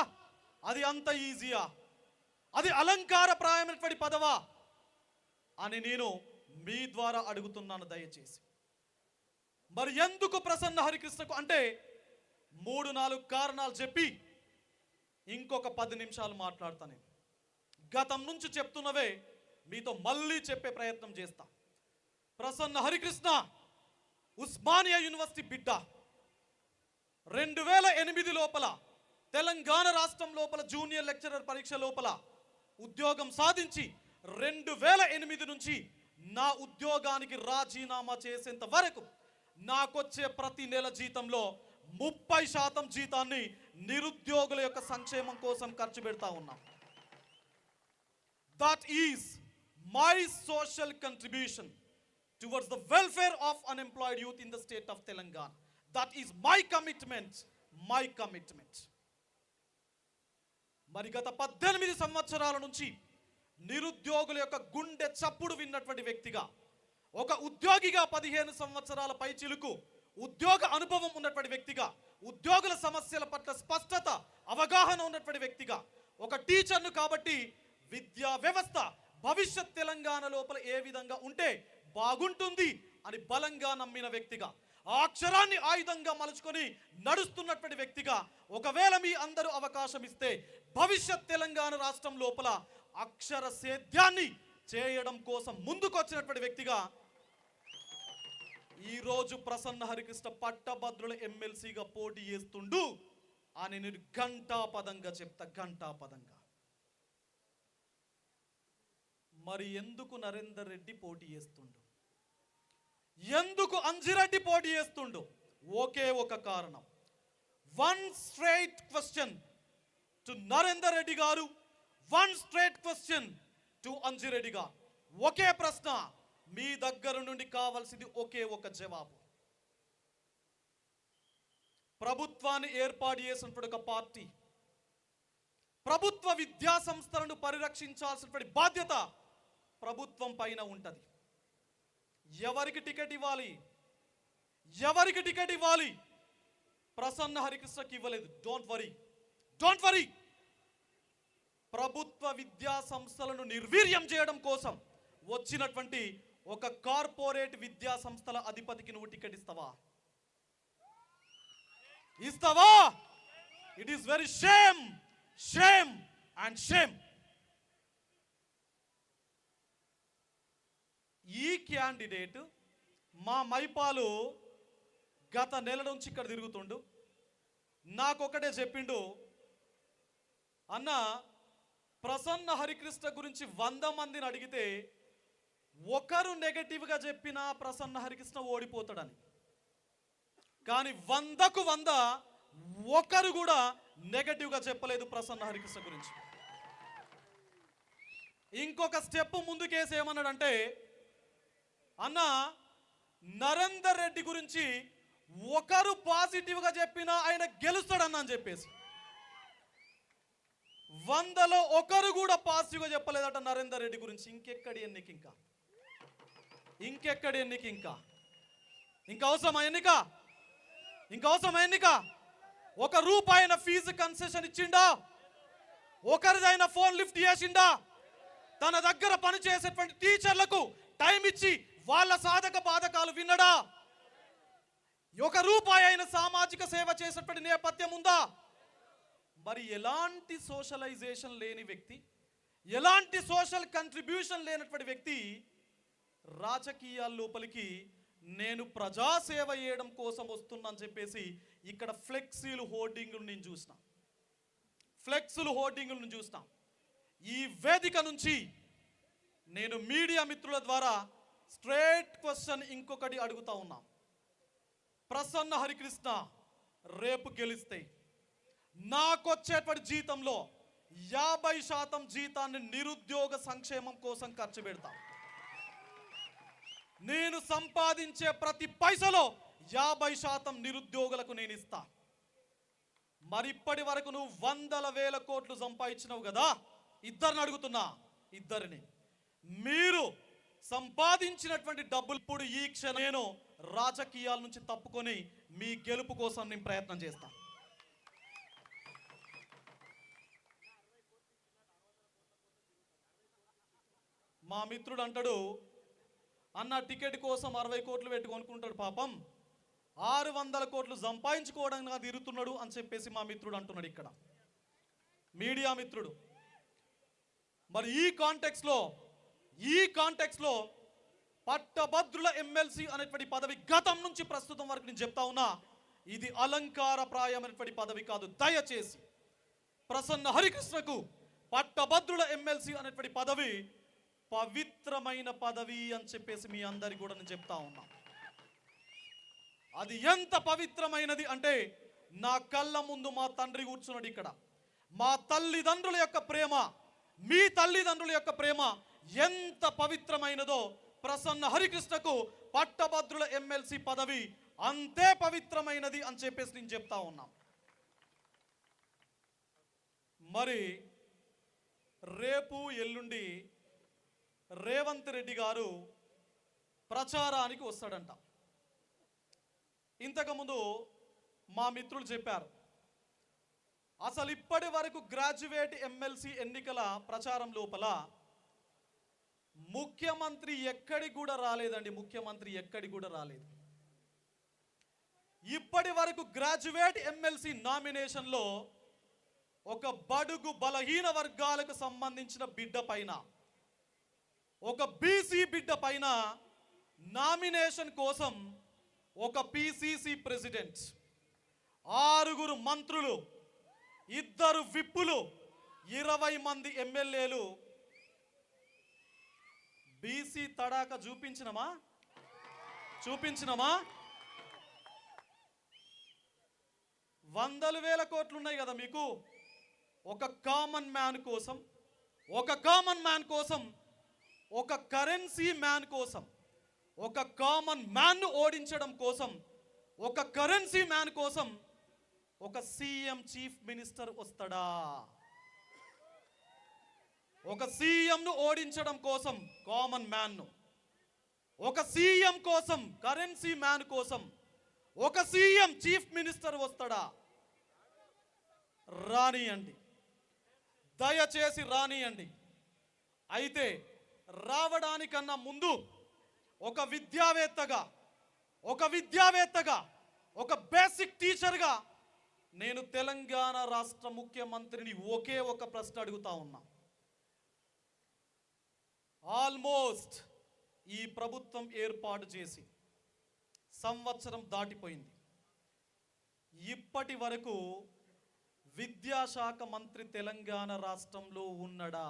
అది అంత ఈజీయా? అది అలంకారప్రాయమైనటువంటి పదవా అని నేను మీ ద్వారా అడుగుతున్నాను దయచేసి. మరి ఎందుకు ప్రసన్న హరికృష్ణకు అంటే 3-4 కారణాలు చెప్పి ఇంకొక 10 నిమిషాలు మాట్లాడతాను. గతం నుంచి చెప్తున్నవే మీతో మళ్ళీ చెప్పే ప్రయత్నం చేస్తా. ప్రసన్న హరికృష్ణ ఉస్మానియా యూనివర్సిటీ బిడ్డ. 2008 లోపల తెలంగాణ రాష్ట్రం లోపల జూనియర్ లెక్చరర్ పరీక్ష లోపల ఉద్యోగం సాధించి 2008 నుంచి నా ఉద్యోగానికి రాజీనామా చేసేంత వరకు నాకొచ్చే ప్రతి నెల జీతంలో 30% జీతాన్ని నిరుద్యోగుల యొక్క సంక్షేమం కోసం ఖర్చు పెడతా ఉన్నాం. That is my social contribution towards the welfare of unemployed youth in the state of Telangana. That is my commitment. మరి గత 18 సంవత్సరాల నుంచి నిరుద్యోగుల యొక్క గుండె చప్పుడు విన్నటువంటి వ్యక్తిగా, ఒక ఉద్యోగిగా 15 సంవత్సరాల పైచిలుకు ఉద్యోగ అనుభవం ఉన్నటువంటి వ్యక్తిగా, ఉద్యోగుల సమస్యల పట్ల స్పష్టత అవగాహన ఉన్నటువంటి వ్యక్తిగా, ఒక టీచర్ను కాబట్టి విద్యా వ్యవస్థ భవిష్యత్ తెలంగాణ లోపల ఏ విధంగా ఉంటే బాగుంటుంది అని బలంగా నమ్మిన వ్యక్తిగా, ఆ అక్షరాన్ని ఆయుధంగా మలుచుకొని నడుస్తున్నటువంటి వ్యక్తిగా, ఒకవేళ మీ అందరూ అవకాశం ఇస్తే భవిష్యత్ తెలంగాణ రాష్ట్రం లోపల అక్షర సేద్యాన్ని చేయడం కోసం ముందుకొచ్చినటువంటి వ్యక్తిగా ఈరోజు ప్రసన్న హరికృష్ణ పట్టభద్రుల ఎమ్మెల్సీగా పోటీ చేస్తుండు అని నేను ఘంటాపదంగా చెప్తా. ఘంటాపదంగా మరి ఎందుకు నరేందర్ రెడ్డి పోటీ చేస్తుండు? ఎందుకు అంజిరెడ్డి పోటీ చేస్తుండు? ఒకే ఒక కారణం. One straight question to Narender Reddy గారు, one straight question to Anjireddy గారు. ఒకే ప్రశ్న, మీ దగ్గర నుండి కావాల్సింది ఒకే ఒక జవాబు. ప్రభుత్వాన్ని ఏర్పాటు చేసినటువంటి ఒక పార్టీ, ప్రభుత్వ విద్యా సంస్థలను పరిరక్షించాల్సినటువంటి బాధ్యత ప్రభుత్వం పైన ఉంటుంది. ఎవరికి టికెట్ ఇవ్వాలి? ఎవరికి టికెట్ ఇవ్వాలి? ప్రసన్న హరికృష్ణకి ఇవ్వలేదు. Don't worry. ప్రభుత్వ విద్యా సంస్థలను నిర్వీర్యం చేయడం కోసం వచ్చినటువంటి ఒక కార్పొరేట్ విద్యా సంస్థల అధిపతికి నువ్వు టికెట్ ఇస్తావా? It is very shame and shame. ఈ క్యాండిడేట్ మా మైపాలు గత నెల నుంచి ఇక్కడ తిరుగుతుండు. నాకొకటే చెప్పిండు, అన్న ప్రసన్న హరికృష్ణ గురించి 100 మందిని అడిగితే ఒకరు నెగటివ్గా చెప్పినా ప్రసన్న హరికృష్ణ ఓడిపోతాడని. కానీ 100కు 100 ఒకరు కూడా నెగటివ్గా చెప్పలేదు ప్రసన్న హరికృష్ణ గురించి. ఇంకొక స్టెప్ ముందుకేసి ఏమన్నాడంటే, అన్న నరేందర్ రెడ్డి గురించి ఒకరు పాజిటివ్గా చెప్పినా ఆయన గెలుస్తాడన్న అని చెప్పేసి 100లో ఒకరు కూడా పాజిటివ్గా చెప్పలేదట నరేందర్ రెడ్డి గురించి. ఇంకెక్కడి ఎన్నిక? ఇంకా అవసరమా ఎన్నిక? ఒక రూపాయన ఫీజు కన్సెషన్ ఇచ్చిండా? ఒకరిదైనా ఫోన్ లిఫ్ట్ చేసిండా? తన దగ్గర పనిచేసేటువంటి టీచర్లకు టైం ఇచ్చి వాళ్ళ సాధక బాధకాలు విన్నడా? ఒక రూపాయి అయిన సామాజిక సేవ చేసేటువంటి నేపథ్యం ఉందా? మరి ఎలాంటి సోషలైజేషన్ లేని వ్యక్తి, ఎలాంటి సోషల్ కంట్రిబ్యూషన్ లేనటువంటి వ్యక్తి రాజకీయాల లోపలికి నేను ప్రజాసేవ చేయడం కోసం వస్తున్నా అని చెప్పేసి ఇక్కడ ఫ్లెక్సీలు హోర్డింగ్లు నేను చూసిన. ఈ వేదిక నుంచి నేను మీడియా మిత్రుల ద్వారా స్ట్రైట్ క్వశ్చన్ ఇంకొకటి అడుగుతా ఉన్నా. ప్రసన్న హరికృష్ణ రేపు గెలిస్తే నాకొచ్చేటువంటి జీతంలో 50% జీతాన్ని నిరుద్యోగ సంక్షేమం కోసం ఖర్చు పెడతా. నేను సంపాదించే ప్రతి పైసలో 50% నిరుద్యోగులకు నేను ఇస్తా. మరి ఇప్పటి వరకు నువ్వు 100,000 కోట్లు సంపాదించినావు కదా, ఇద్దరిని అడుగుతున్నా, ఇద్దరిని. మీరు సంపాదించినటువంటి డబ్బులు ఇప్పుడు ఈ క్షణం నేను రాజకీయాల నుంచి తప్పుకొని మీ గెలుపు కోసం నేను ప్రయత్నం చేస్తా. మా మిత్రుడు అంటాడు, అన్న టికెట్ కోసం 60 కోట్లు పెట్టి కొనుక్కుంటాడు, పాపం 600 కోట్లు సంపాదించుకోవడానికి నాకు తిరుగుతున్నాడు అని చెప్పేసి మా మిత్రుడు అంటున్నాడు ఇక్కడ, మీడియా మిత్రుడు. మరి ఈ కాంటెక్స్లో పట్టభద్రుల ఎమ్మెల్సీ అనేటువంటి పదవి గతం నుంచి ప్రస్తుతం వరకు నేను చెప్తా ఉన్నా, ఇది అలంకారప్రాయమైనటువంటి పదవి కాదు. దయచేసి ప్రసన్న హరికృష్ణకు పట్టభద్రుల ఎమ్మెల్సీ అనేటువంటి పదవి పవిత్రమైన పదవి అని చెప్పేసి మీ అందరికి కూడా నేను చెప్తా ఉన్నా. అది ఎంత పవిత్రమైనది అంటే, నా కళ్ళ ముందు మా తండ్రి కూర్చున్నాడు ఇక్కడ. మా తల్లిదండ్రుల యొక్క ప్రేమ, మీ తల్లిదండ్రుల యొక్క ప్రేమ ఎంత పవిత్రమైనదో ప్రసన్న హరికృష్ణకు పట్టభద్రుల ఎమ్మెల్సీ పదవి అంతే పవిత్రమైనది అని చెప్పేసి నేను చెప్తా ఉన్నా. మరి రేపు ఎల్లుండి రేవంత్ రెడ్డి గారు ప్రచారానికి వస్తాడంట. ఇంతకుముందు మా మిత్రులు చెప్పారు, అసలు ఇప్పటి వరకు గ్రాడ్యుయేట్ ఎమ్మెల్సీ ఎన్నికల ప్రచారం లోపల ముఖ్యమంత్రి ఎక్కడికి కూడా రాలేదండి. ముఖ్యమంత్రి ఎక్కడికి కూడా రాలేదు. ఇప్పటి వరకు గ్రాడ్యుయేట్ ఎమ్మెల్సీ నామినేషన్లో ఒక బడుగు బలహీన వర్గాలకు సంబంధించిన బిడ్డ పైన, ఒక బీసీ బిడ్డ పైన నామినేషన్ కోసం ఒక పిసిసి ప్రెసిడెంట్, 6 మంత్రులు, 2 విప్పులు, 20 మంది ఎమ్మెల్యేలు బీసీ తడాక చూపించినమా? వందల వేల కోట్లు ఉన్నాయి కదా మీకు. ఒక కామన్ మ్యాన్ కోసం, ఒక కరెన్సీ మ్యాన్ కోసం, ఒక కామన్ మ్యాన్ను ఓడించడం కోసం, ఒక కరెన్సీ మ్యాన్ కోసం ఒక సీఎం చీఫ్ మినిస్టర్ వస్తాడా? ఒక సీఎంను ఓడించడం కోసం కామన్ మ్యాన్ను, ఒక సీఎం కోసం కరెన్సీ మ్యాన్ కోసం ఒక సీఎం చీఫ్ మినిస్టర్ వస్తాడా? రానియండి, దయచేసి రానియండి. అయితే రావడానికన్నా ముందు ఒక విద్యావేత్తగా, ఒక బేసిక్ టీచర్గా నేను తెలంగాణ రాష్ట్ర ముఖ్యమంత్రిని ఒకే ఒక ప్రశ్న అడుగుతా ఉన్నా. ఆల్మోస్ట్ ఈ ప్రభుత్వం ఏర్పాటు చేసి సంవత్సరం దాటిపోయింది. ఇప్పటి వరకు విద్యాశాఖ మంత్రి తెలంగాణ రాష్ట్రంలో ఉన్నడా?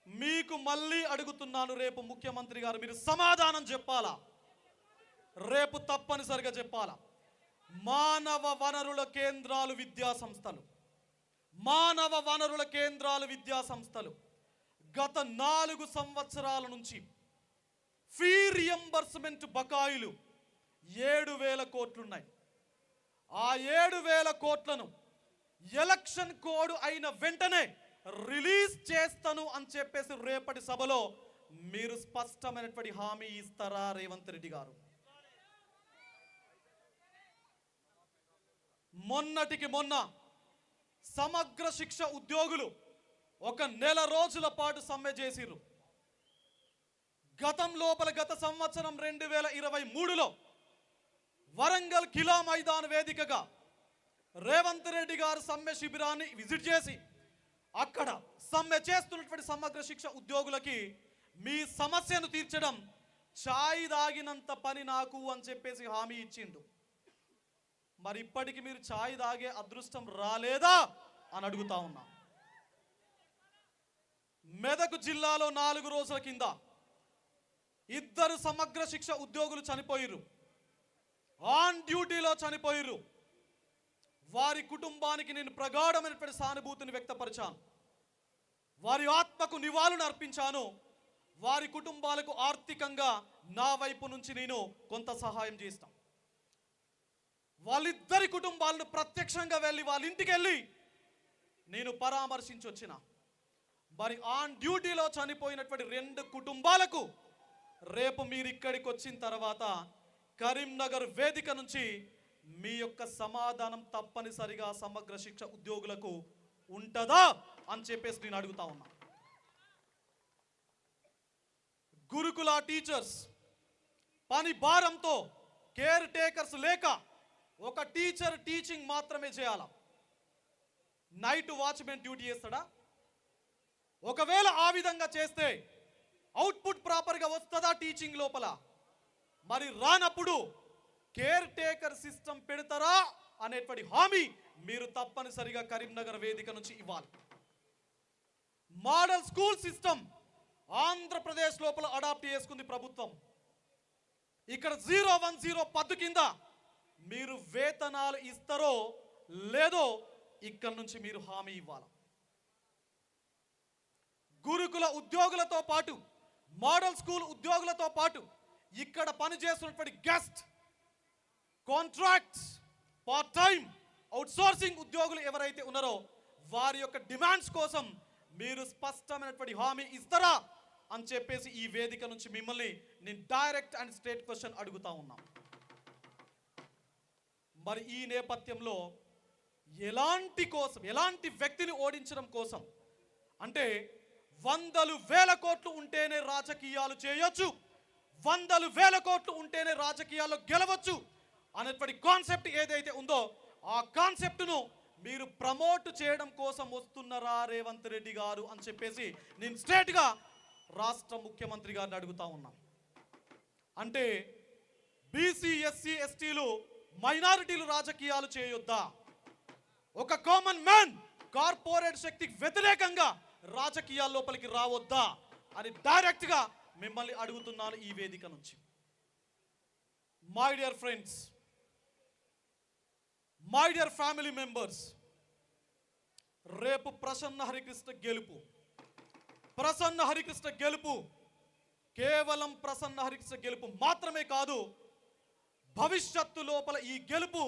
మీకు మళ్ళీ అడుగుతున్నాను, రేపు ముఖ్యమంత్రి గారు మీరు సమాధానం చెప్పాలా? రేపు తప్పనిసరిగా చెప్పాలా? మానవ వనరుల కేంద్రాలు విద్యా సంస్థలు గత 4 సంవత్సరాల నుంచి ఫీ రియంబర్స్మెంట్ బకాయిలు 7,000 కోట్లున్నాయి. ఆ 7,000 కోట్లను ఎలక్షన్ కోడ్ అయిన వెంటనే రిలీజ్ చేస్తాను అని చెప్పేసి రేపటి సభలో మీరు స్పష్టమైనటువంటి హామీ ఇస్తారా రేవంత్ రెడ్డి గారు? మొన్నటికి మొన్న సమగ్ర శిక్ష ఉద్యోగులు 1 నెల రోజుల పాటు సమ్మె చేసిర్రు. గత సంవత్సరం 2023లో వరంగల్ కిలా మైదాన్ వేదికగా రేవంత్ రెడ్డి గారు సమ్మె శిబిరాన్ని విజిట్ చేసి అక్కడ సమ్మె చేస్తున్నటువంటి సమగ్ర శిక్ష ఉద్యోగులకి మీ సమస్యను తీర్చడం ఛాయ్ తాగినంత పని నాకు అని చెప్పేసి హామీ ఇచ్చిండు. మరి ఇప్పటికి మీరు ఛాయ్ తాగే అదృష్టం రాలేదా అని అడుగుతా ఉన్నా. మెదక్ జిల్లాలో 4 రోజుల కింద 2 సమగ్ర శిక్ష ఉద్యోగులు చనిపోయిర్రు, ఆన్ డ్యూటీలో చనిపోయిర్రు. వారి కుటుంబానికి నేను ప్రగాఢమైనటువంటి సానుభూతిని వ్యక్తపరిచాను, వారి ఆత్మకు నివాళులు అర్పించాను. వారి కుటుంబాలకు ఆర్థికంగా నా వైపు నుంచి నేను కొంత సహాయం చేస్తాను. వాళ్ళిద్దరి కుటుంబాలను ప్రత్యక్షంగా వెళ్ళి వాళ్ళ ఇంటికి వెళ్ళి నేను పరామర్శించి వచ్చిన. మరి ఆన్ డ్యూటీలో చనిపోయినటువంటి 2 కుటుంబాలకు రేపు మీరు ఇక్కడికి వచ్చిన తర్వాత కరీంనగర్ వేదిక నుంచి మీ యొక్క సమాధానం తప్పనిసరిగా సమగ్ర శిక్ష ఉద్యోగులకు ఉంటుందా అని చెప్పేసి నేను అడుగుతా ఉన్నా. గురుకుల టీచర్స్ పని భారంతో కేర్ టేకర్స్ లేక ఒక టీచర్ టీచింగ్ మాత్రమే చేయాల, నైట్ వాచ్మెన్ డ్యూటీ చేస్తాడా? ఒకవేళ ఆ విధంగా చేస్తే అవుట్పుట్ ప్రాపర్గా వస్తుందా టీచింగ్ లోపల? మరి రానప్పుడు కేర్ టేకర్ సిస్టమ్ పెడతారా అనేటువంటి హామీ మీరు తప్పనిసరిగా కరీంనగర్ వేదిక నుంచి ఇవ్వాలి. మోడల్ స్కూల్ సిస్టమ్ ఆంధ్రప్రదేశ్ లోపల అడాప్ట్ చేసుకుంది ప్రభుత్వం. ఇక్కడ 010 పద్దు కింద మీరు వేతనాలు ఇస్తారో లేదో ఇక్కడ నుంచి మీరు హామీ ఇవ్వాలి. గురుకుల ఉద్యోగులతో పాటు మోడల్ స్కూల్ ఉద్యోగులతో పాటు ఇక్కడ పనిచేస్తున్నటువంటి guest, contracts, part time, outsourcing ఉద్యోగులు ఎవరైతే ఉన్నారో వారి యొక్క డిమాండ్స్ కోసం మీరు స్పష్టమైనటువంటి హామీ ఇస్తారా అని చెప్పేసి ఈ వేదిక నుంచి మిమ్మల్ని నేను డైరెక్ట్ అండ్ స్ట్రేట్ క్వశ్చన్ అడుగుతా ఉన్నా. మరి ఈ నేపథ్యంలో ఎలాంటి వ్యక్తిని ఓడించడం కోసం అంటే 100,000 కోట్లు ఉంటేనే రాజకీయాలు చేయొచ్చు, 100,000 కోట్లు ఉంటేనే రాజకీయాల్లో గెలవచ్చు అనేటువంటి కాన్సెప్ట్ ఏదైతే ఉందో ఆ కాన్సెప్ట్ను మీరు ప్రమోట్ చేయడం కోసం వస్తున్నారా రేవంత్ రెడ్డి గారు అని చెప్పేసి నేను స్ట్రేట్గా రాష్ట్ర ముఖ్యమంత్రి గారిని అడుగుతా ఉన్నా. అంటే బీసీ, ఎస్సీ, ఎస్టీలు, మైనారిటీలు రాజకీయాలు చేయొద్దా? ఒక కామన్ మ్యాన్ కార్పొరేట్ శక్తికి వ్యతిరేకంగా రాజకీయాల లోపలికి రావద్దా అని డైరెక్ట్గా మిమ్మల్ని అడుగుతున్నాను ఈ వేదిక నుంచి. My dear friends, my dear family members, రేపు ప్రసన్న హరికృష్ణ గెలుపు, ప్రసన్న హరికృష్ణ గెలుపు కేవలం ప్రసన్న హరికృష్ణ గెలుపు మాత్రమే కాదు, భవిష్యత్తు లోపల ఈ గెలుపు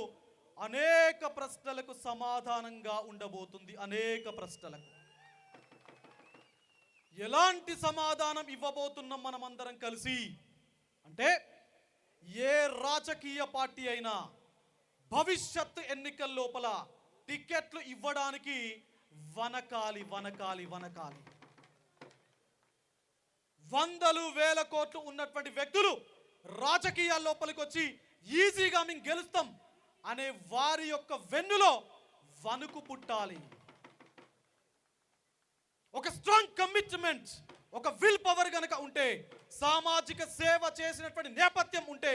అనేక ప్రశ్నలకు సమాధానంగా ఉండబోతుంది. అనేక ప్రశ్నలకు ఎలాంటి సమాధానం ఇవ్వబోతున్నాం మనమందరం కలిసి అంటే, ఏ రాజకీయ పార్టీ అయినా భవిష్యత్తు ఎన్నికల లోపల టికెట్లు ఇవ్వడానికి వనకాలి వనకాలి వనకాలి. వందలు వేల కోట్లు ఉన్నటువంటి వ్యక్తులు రాజకీయాల లోపలికి వచ్చి ఈజీగా మేము గెలుస్తాం అనే వారి యొక్క వెన్నులో వణుకు పుట్టాలి. ఒక స్ట్రాంగ్ కమిట్మెంట్, ఒక విల్ పవర్ గనక ఉంటే, సామాజిక సేవ చేసినటువంటి నేపథ్యం ఉంటే,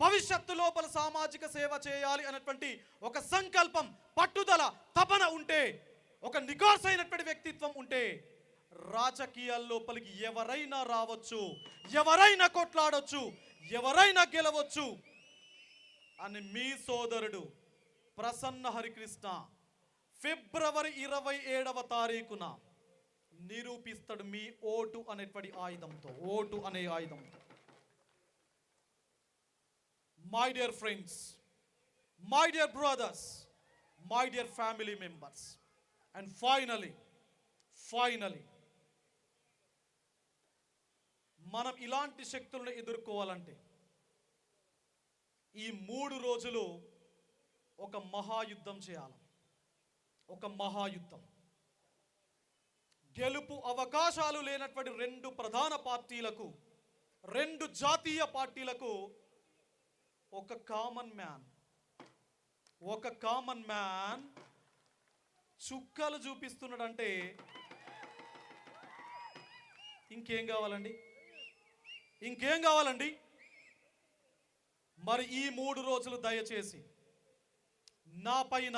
భవిష్యత్తు లోపల సామాజిక సేవ చేయాలి అనేటువంటి ఒక సంకల్పం, పట్టుదల, తపన ఉంటే, ఒక నికార్సైనటువంటి వ్యక్తిత్వం ఉంటే, రాజకీయాల లోపలికి ఎవరైనా రావచ్చు, ఎవరైనా కొట్లాడొచ్చు, ఎవరైనా గెలవచ్చు అని మీ సోదరుడు ప్రసన్న హరికృష్ణ ఫిబ్రవరి 27వ తారీఖున నిరూపిస్తాడు మీ ఓటు అనేటువంటి ఆయుధంతో, ఓటు అనే ఆయుధంతో. My dear friends, my dear brothers, my dear family members, and finally మనం ఇలాంటి శక్తులను ఎదుర్కోవాలంటే ఈ 3 రోజులు ఒక మహాయుద్ధం చేయాలి. ఒక మహాయుద్ధం. గెలుపు అవకాశాలు లేనటువంటి 2 ప్రధాన పార్టీలకు, 2 జాతీయ పార్టీలకు ఒక కామన్ మ్యాన్ చుక్కలు చూపిస్తున్నాడంటే ఇంకేం కావాలండి? ఇంకేం కావాలండి? మరి ఈ 3 రోజులు దయచేసి నా పైన,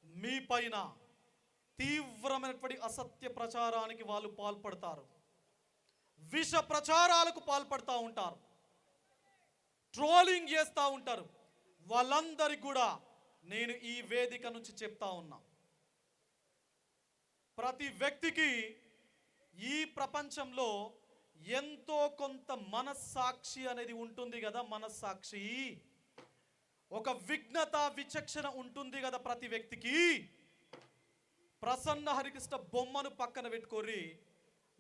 మీ పైన తీవ్రమైనటువంటి అసత్య ప్రచారానికి వాళ్ళు పాల్పడతారు, విష ప్రచారాలకు పాల్పడతా ఉంటారు, ట్రోలింగ్ చేస్తూ ఉంటారు. వాళ్ళందరికీ కూడా నేను ఈ వేదిక నుంచి చెప్తా ఉన్నా, ప్రతి వ్యక్తికి ఈ ప్రపంచంలో ఎంతో కొంత మనస్సాక్షి అనేది ఉంటుంది కదా. మనస్సాక్షి, ఒక విఘ్నత, విచక్షణ ఉంటుంది కదా ప్రతి వ్యక్తికి. ప్రసన్న హరికృష్ణ బొమ్మను పక్కన పెట్టుకోర్రి,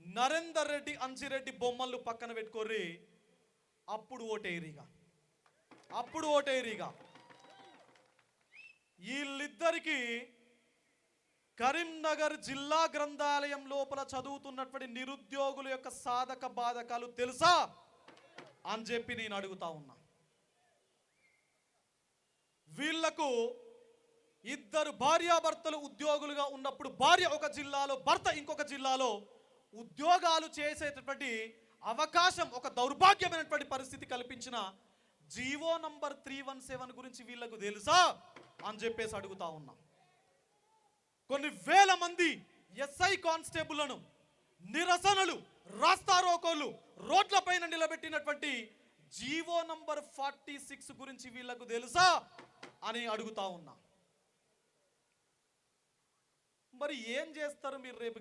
నరేందర్ రెడ్డి, అంజిరెడ్డి బొమ్మలు పక్కన పెట్టుకోర్రి, అప్పుడు ఓటేరిగా. వీళ్ళిద్దరికి కరీంనగర్ జిల్లా గ్రంథాలయం లోపల చదువుతున్నటువంటి నిరుద్యోగుల యొక్క సాధక బాధకాలు తెలుసా అని చెప్పి నేను అడుగుతా ఉన్నా. వీళ్లకు 2 భార్యాభర్తలు ఉద్యోగులుగా ఉన్నప్పుడు భార్య ఒక జిల్లాలో, భర్త ఇంకొక జిల్లాలో ఉద్యోగాలు చేసేటటువంటి అవకాశం, ఒక దౌర్భాగ్యమైనటువంటి పరిస్థితి కల్పించిన జీవో నంబర్ 317 గురించి వీళ్లకు తెలుసా అని చెప్పేసి అడుగుతా ఉన్నా. కొన్ని వేల మంది ఎస్ఐ కానిస్టేబుల్లను నిరసనలు, రాస్తారోకోలు, రోడ్లపైన నిలబెట్టినటువంటి జీవో నంబర్ 46 గురించి వీళ్లకు తెలుసా అని అడుగుతా ఉన్నా. మరి ఏం చేస్తారు మీరు రేపు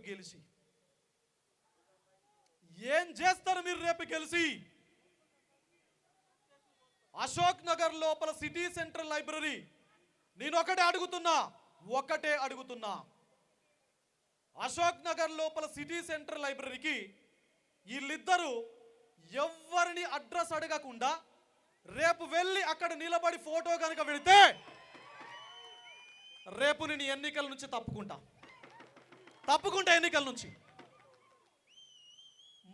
గెలిచి? అశోక్ నగర్ లోపల సిటీ సెంట్రల్ లైబ్రరీ, నేను ఒకటే అడుగుతున్నా, అశోక్ నగర్ లోపల సిటీ సెంట్రల్ లైబ్రరీకి వీళ్ళిద్దరూ ఎవరిని అడ్రస్ అడగకుండా రేపు వెళ్ళి అక్కడ నిలబడి ఫోటో కనుక పెడితే రేపు నేను ఎన్నికల నుంచి తప్పుకుంటా ఎన్నికల నుంచి.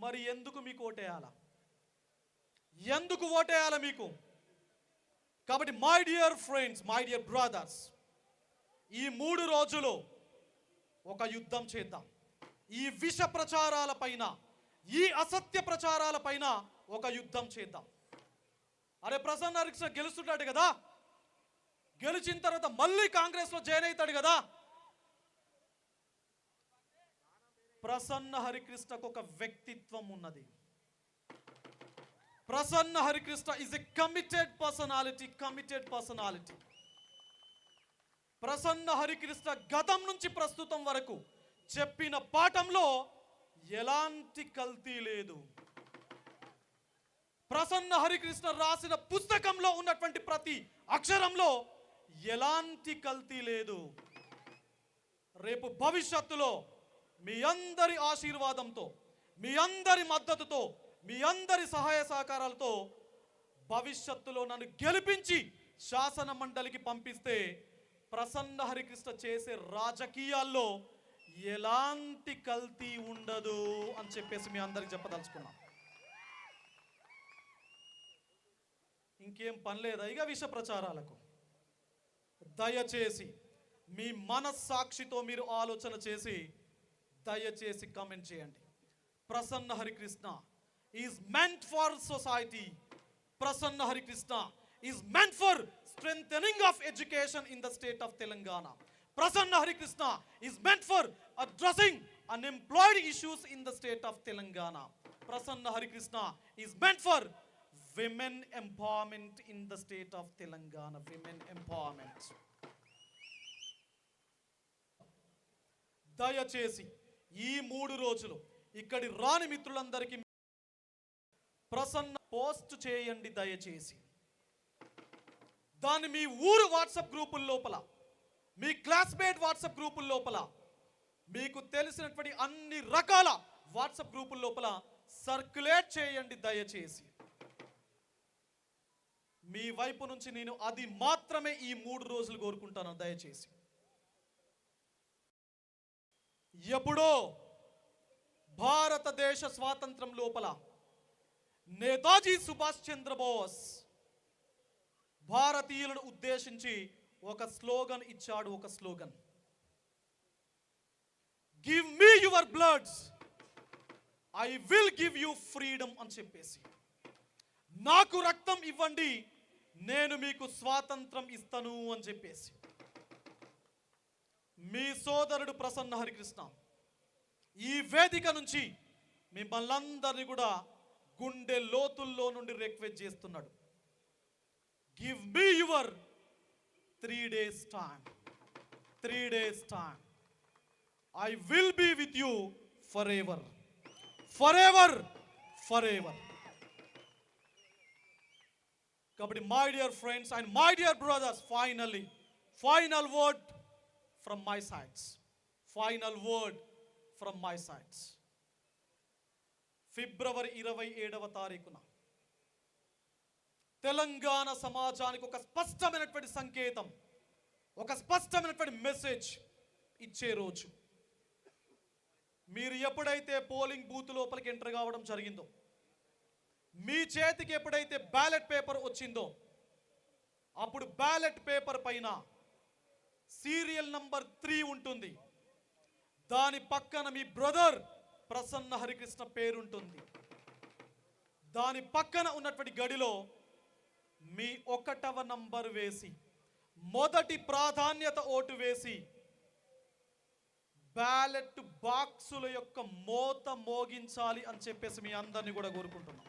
మరి ఎందుకు మీకు ఓటేయాలా? ఎందుకు ఓటేయాలా మీకు? కాబట్టి my dear friends, my dear brothers, ఈ 3 రోజులు ఒక యుద్ధం చేద్దాం. ఈ విష ప్రచారాల పైన, ఈ అసత్య ప్రచారాల పైన ఒక యుద్ధం చేద్దాం. అరే ప్రసన్న హరికృష్ణ గెలుస్తున్నాడు కదా, గెలిచిన తర్వాత మళ్ళీ కాంగ్రెస్లో జాయిన్ అవుతాడు కదా, ప్రసన్న హరికృష్ణకు ఒక వ్యక్తిత్వం ఉన్నది. Prasanna Harikrishna is a committed personality. Prasanna Harikrishna గతం నుంచి ప్రస్తుతం వరకు చెప్పిన పాఠంలో ఎలాంటి కల్తీ లేదు. ప్రసన్న హరికృష్ణ రాసిన పుస్తకంలో ఉన్నటువంటి ప్రతి అక్షరంలో ఎలాంటి కల్తీ లేదు. రేపు భవిష్యత్తులో మీ అందరి ఆశీర్వాదంతో, మీ అందరి మద్దతుతో, మీ అందరి సహాయ సహకారాలతో భవిష్యత్తులో నన్ను గెలిపించి శాసన మండలికి పంపిస్తే ప్రసన్న హరికృష్ణ చేసే రాజకీయాల్లో ఎలాంటి కల్తీ ఉండదు అని చెప్పేసి మీ అందరికి చెప్పదలుచుకున్నాం. ఇంకేం పని లేదా ఇక విష ప్రచారాలకు? దయచేసి మీ మనస్సాక్షితో మీరు ఆలోచన చేసి దయచేసి కామెంట్ చేయండి. Prasanna Harikrishna is meant for society. Prasanna Harikrishna is meant for strengthening of education in the state of Telangana. Prasanna Harikrishna is meant for addressing unemployed issues in the state of Telangana. Prasanna Harikrishna is meant for women empowerment in the state of Telangana. Women empowerment. దయచేసి ఈ 3 రోజులు ఇక్కడి రాని మిత్రులందరికీ Prasanna post చేయండి దయచేసి. దాన్ని మీ ఊరు వాట్సాప్ గ్రూపుల లోపల, మీ క్లాస్మేట్ వాట్సాప్ గ్రూపుల లోపల, మీకు తెలిసినటువంటి అన్ని రకాల వాట్సాప్ గ్రూపుల లోపల సర్క్యులేట్ చేయండి దయచేసి. మీ వైపు నుంచి నేను అది మాత్రమే ఈ 3 రోజులు కోరుకుంటాను దయచేసి. ఎప్పుడో భారతదేశ స్వాతంత్రం లోపల నేతాజీ సుభాష్ చంద్రబోస్ భారతీయులను ఉద్దేశించి ఒక స్లోగన్ ఇచ్చాడు. ఒక slogan, give me your bloods, I will give you freedom అని చెప్పేసి. నాకు రక్తం ఇవ్వండి, నేను మీకు స్వాతంత్రం ఇస్తాను అని చెప్పేసి. మీ సోదరుడు ప్రసన్న హరికృష్ణ ఈ వేదిక నుంచి మిమ్మల్ని అందరినీ కూడా గుండె లోతుల్లో నుండి రిక్వెస్ట్ చేస్తున్నాడు. Give me your 3 days time. 3 days time. I will be with you forever. Forever. Forever. Kabadi, my dear friends and my dear brothers, finally, final word from my sides. Final word from my sides. ఫిబ్రవరి 27వ తారీఖున తెలంగాణ సమాజానికి ఒక స్పష్టమైనటువంటి సంకేతం, ఒక స్పష్టమైనటువంటి message ఇచ్చే రోజు. మీరు ఎప్పుడైతే పోలింగ్ బూత్ లోపలికి ఎంటర్ కావడం జరిగిందో, మీ చేతికి ఎప్పుడైతే బ్యాలెట్ పేపర్ వచ్చిందో, అప్పుడు బ్యాలెట్ పేపర్ పైన సీరియల్ నంబర్ 3 ఉంటుంది. దాని పక్కన మీ బ్రదర్ ప్రసన్న హరికృష్ణ పేరుంటుంది. దాని పక్కన ఉన్నటువంటి గడిలో మీ 1వ నంబర్ వేసి, మొదటి ప్రాధాన్యత ఓటు వేసి, బ్యాలెట్ బాక్సుల యొక్క మోత మోగించాలి అని చెప్పేసి మీ అందరినీ కూడా కోరుకుంటున్నాం.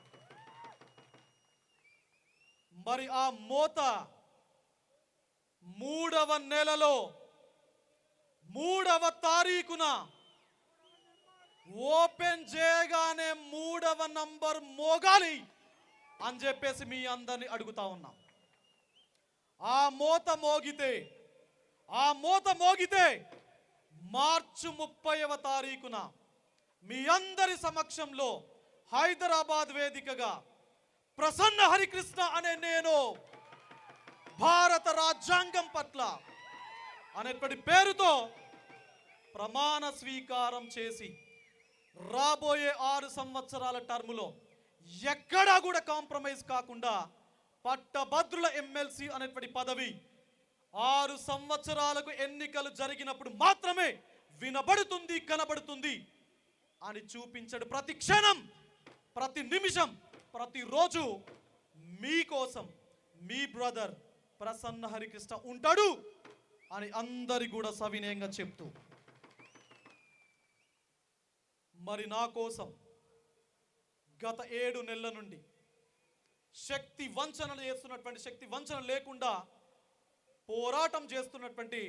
మరి ఆ మోత 3వ నెలలో 3వ తారీఖున ఓపెన్ చేయగానే 3వ నంబర్ మోగాలి అని చెప్పేసి మీ అందరిని అడుగుతా ఉన్నాం. ఆ మోత మోగితే మార్చి 30వ తారీఖున మీ అందరి సమక్షంలో హైదరాబాద్ వేదికగా ప్రసన్న హరికృష్ణ అనే నేను భారత రాజ్యాంగం పట్ల అనేటువంటి పేరుతో ప్రమాణ స్వీకారం చేసి రాబోయే 6 సంవత్సరాల టర్ములో ఎక్కడా కూడా కాంప్రమైజ్ కాకుండా పట్టభద్రుల ఎమ్మెల్సీ అనేటువంటి పదవి 6 సంవత్సరాలకు ఎన్నికలు జరిగినప్పుడు మాత్రమే వినబడుతుంది, కనబడుతుంది అని చూపించడు. ప్రతి క్షణం, ప్రతి నిమిషం, ప్రతిరోజు మీకోసం మీ బ్రదర్ ప్రసన్న హరికృష్ణ ఉంటాడు అని అందరి కూడా సవినయంగా చెప్తూ మరి నా కోసం గత 7 నెలల నుండి శక్తి వంచన లేకుండా పోరాటం చేస్తున్నటువంటి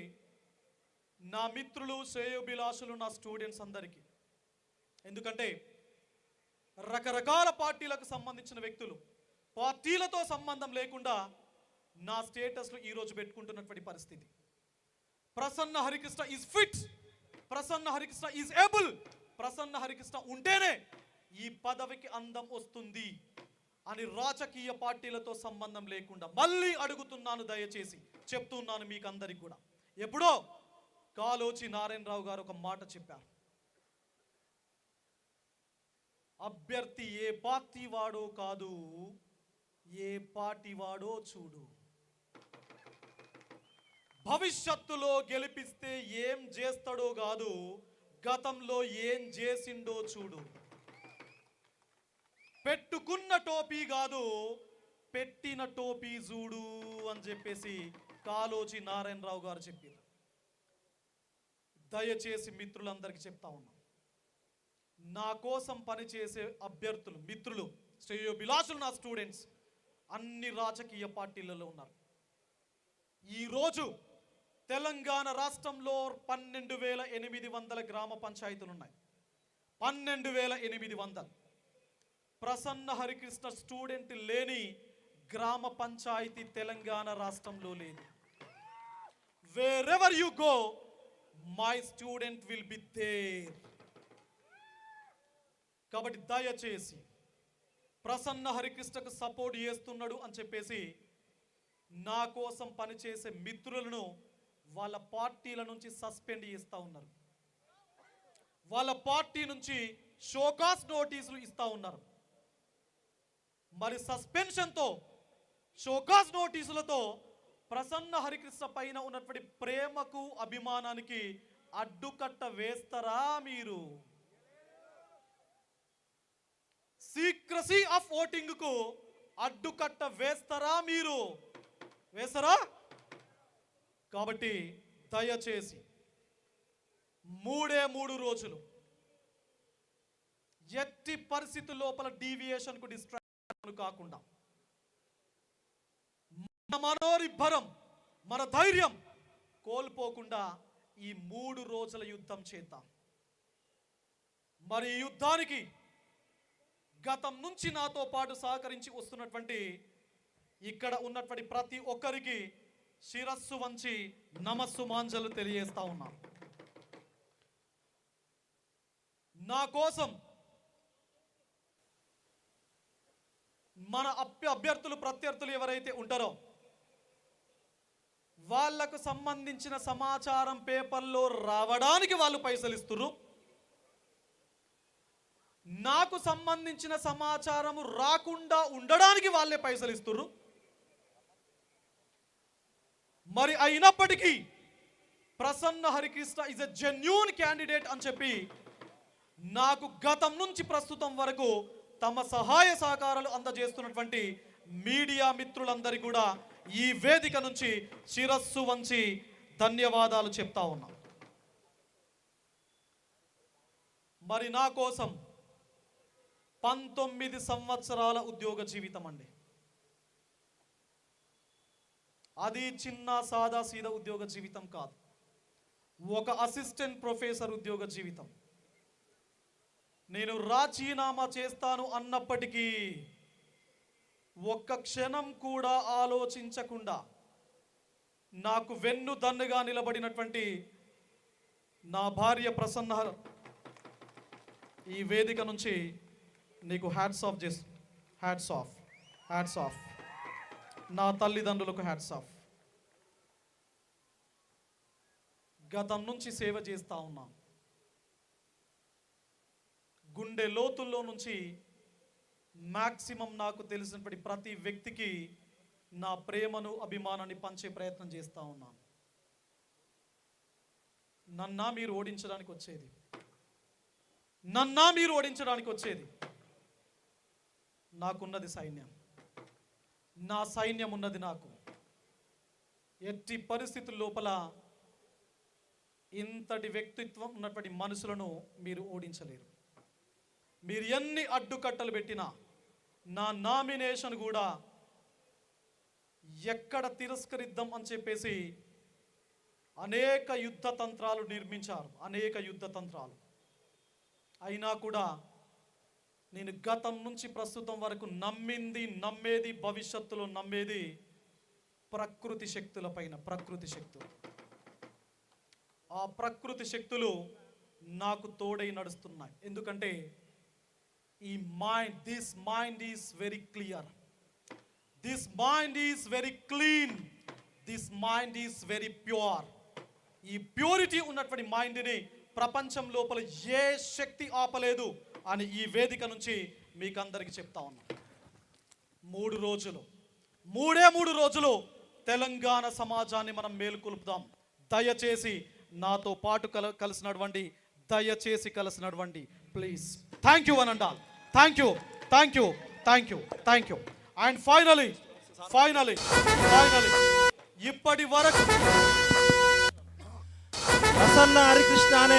నా మిత్రులు, శ్రేయోభిలాషులు, నా స్టూడెంట్స్ అందరికీ, ఎందుకంటే రకరకాల పార్టీలకు సంబంధించిన వ్యక్తులు పార్టీలతో సంబంధం లేకుండా నా స్టేటస్లు ఈరోజు పెట్టుకుంటున్నటువంటి పరిస్థితి. Prasanna Harikrishna is fit, Prasanna Harikrishna is able, Prasanna Harikrishna ఉంటేనే ఈ పదవికి అందం వస్తుంది అని రాజకీయ పార్టీలతో సంబంధం లేకుండా మళ్ళీ అడుగుతున్నాను, దయచేసి చెప్తున్నాను మీకు అందరికి కూడా. ఎప్పుడో కాళోజీ నారాయణరావు గారు ఒక మాట చెప్పారు, అభ్యర్థి ఏ పార్టీ వాడో కాదు, ఏ పార్టీ వాడో చూడు. భవిష్యత్తులో గెలిపిస్తే ఏం చేస్తాడో కాదు, గతంలో ఏం చేసిండో చూడు. పెట్టుకున్న టోపీ కాదు, పెట్టిన టోపీ చూడు అని చెప్పేసి కాళోజీ నారాయణరావు గారు చెప్పారు. దయచేసి మిత్రులందరికీ చెప్తా ఉన్నాం, నా కోసం పనిచేసే అభ్యర్థులు, మిత్రులు, శ్రేయోభిలాషులు, నా స్టూడెంట్స్ అన్ని రాజకీయ పార్టీలలో ఉన్నారు. ఈరోజు తెలంగాణ రాష్ట్రంలో 12,800 గ్రామ పంచాయతీలు ఉన్నాయి. 12,800. ప్రసన్న హరికృష్ణ స్టూడెంట్ లేని గ్రామ పంచాయతీ తెలంగాణ రాష్ట్రంలో లేదు. Wherever you go, my student will be there. కాబట్టి దయచేసి ప్రసన్న హరికృష్ణకు సపోర్ట్ చేస్తున్నాడు అని చెప్పేసి నా కోసం పనిచేసే మిత్రులను వాళ్ళ పార్టీల నుంచి సస్పెండ్ చేస్తూ ఉన్నారు, వాళ్ళ పార్టీ నుంచి షోకాస్ నోటీసులు ఇస్తూ ఉన్నారు. మరి సస్పెన్షన్తో, షోకాస్ నోటీసులతో ప్రసన్న హరికృష్ణ పైన ఉన్నటువంటి ప్రేమకు, అభిమానానికి అడ్డుకట్ట వేస్తారా మీరు? సీక్రసీ ఆఫ్ ఓటింగ్ కు అడ్డుకట్ట వేస్తారా మీరు? వేస్తారా? కాబట్టి దయచేసి 3 రోజులు ఎట్టి పరిస్థితి లోపల డీవియేషన్ కు డిస్ట్రాక్షన్ కాకుండా మన మనోరిబ్బరం, మన ధైర్యం కోల్పోకుండా ఈ 3 రోజుల యుద్ధం చేద్దాం. మరి ఈ యుద్ధానికి గతం నుంచి నాతో పాటు సహకరించి వస్తున్నటువంటి ఇక్కడ ఉన్నటువంటి ప్రతి ఒక్కరికి శిరస్సు వంచి నమస్సుమాంజలు తెలియజేస్తా ఉన్నాను. నా కోసం మన అభ్యర్థులు, ప్రత్యర్థులు ఎవరైతే ఉంటారో వాళ్లకు సంబంధించిన సమాచారం పేపర్లో రావడానికి వాళ్ళు పైసలు ఇస్తున్నారు. నాకు సంబంధించిన సమాచారం రాకుండా ఉండడానికి వాళ్ళే పైసలు ఇస్తున్నారు. మరి అయినప్పటికీ Prasanna Harikrishna is a genuine candidate అని చెప్పి నాకు గతం నుంచి ప్రస్తుతం వరకు తమ సహాయ సహకారాలు అందజేస్తున్నటువంటి మీడియా మిత్రులందరికీ కూడా ఈ వేదిక నుంచి శిరస్సు వంచి ధన్యవాదాలు చెప్తా ఉన్నా. మరి నా కోసం 19 సంవత్సరాల ఉద్యోగ జీవితం అండి. అది చిన్న సాదా సీదా ఉద్యోగ జీవితం కాదు, ఒక అసిస్టెంట్ ప్రొఫెసర్ ఉద్యోగ జీవితం. నేను రాజీనామా చేస్తాను అన్నప్పటికీ ఒక్క క్షణం కూడా ఆలోచించకుండా నాకు వెన్నుదన్నుగా నిలబడినటువంటి నా భార్య ప్రసన్న, ఈ వేదిక నుంచి నీకు హ్యాట్స్ ఆఫ్. నా తల్లిదండ్రులకు హ్యాట్స్ ఆఫ్. గతం నుంచి సేవ చేస్తా ఉన్నా. గుండె లోతుల్లో నుంచి మ్యాక్సిమం నాకు తెలిసినటువంటి ప్రతి వ్యక్తికి నా ప్రేమను, అభిమానాన్ని పంచే ప్రయత్నం చేస్తూ ఉన్నాను. నన్నా మీరు ఓడించడానికి వచ్చేది, నాకున్నది సైన్యం, నా సైన్యం ఉన్నది నాకు. ఎట్టి పరిస్థితుల లోపల ఇంతటి వ్యక్తిత్వం ఉన్నటువంటి మనుషులను మీరు ఓడించలేరు. మీరు ఎన్ని అడ్డుకట్టలు పెట్టినా నా నామినేషన్ కూడా ఎక్కడ తిరస్కరిద్దాం అని చెప్పేసి అనేక యుద్ధ తంత్రాలు నిర్మించారు, అనేక యుద్ధ తంత్రాలు. అయినా కూడా నేను గతం నుంచి ప్రస్తుతం వరకు నమ్మేది భవిష్యత్తులో నమ్మేది ప్రకృతి శక్తుల పైన. ప్రకృతి శక్తులు, ఆ ప్రకృతి శక్తులు నాకు తోడై నడుస్తున్నాయి. ఎందుకంటే ఈ this mind is very clear, this mind is very clean, this mind is very pure. ఈ ప్యూరిటీ ఉన్నటువంటి మైండ్ని ప్రపంచం లోపల ఏ శక్తి ఆపలేదు అని ఈ వేదిక నుంచి మీకు అందరికీ చెప్తా ఉన్నాను. 3 రోజులు, 3 రోజులు తెలంగాణ సమాజాన్ని మనం మేలుకొల్పుదాం. దయచేసి నాతో పాటు కలిసినటువంటి please. Thank you one and all. Thank you. And finally ఇప్పటి వరకు ప్రసన్న హరికృష్ణ అనే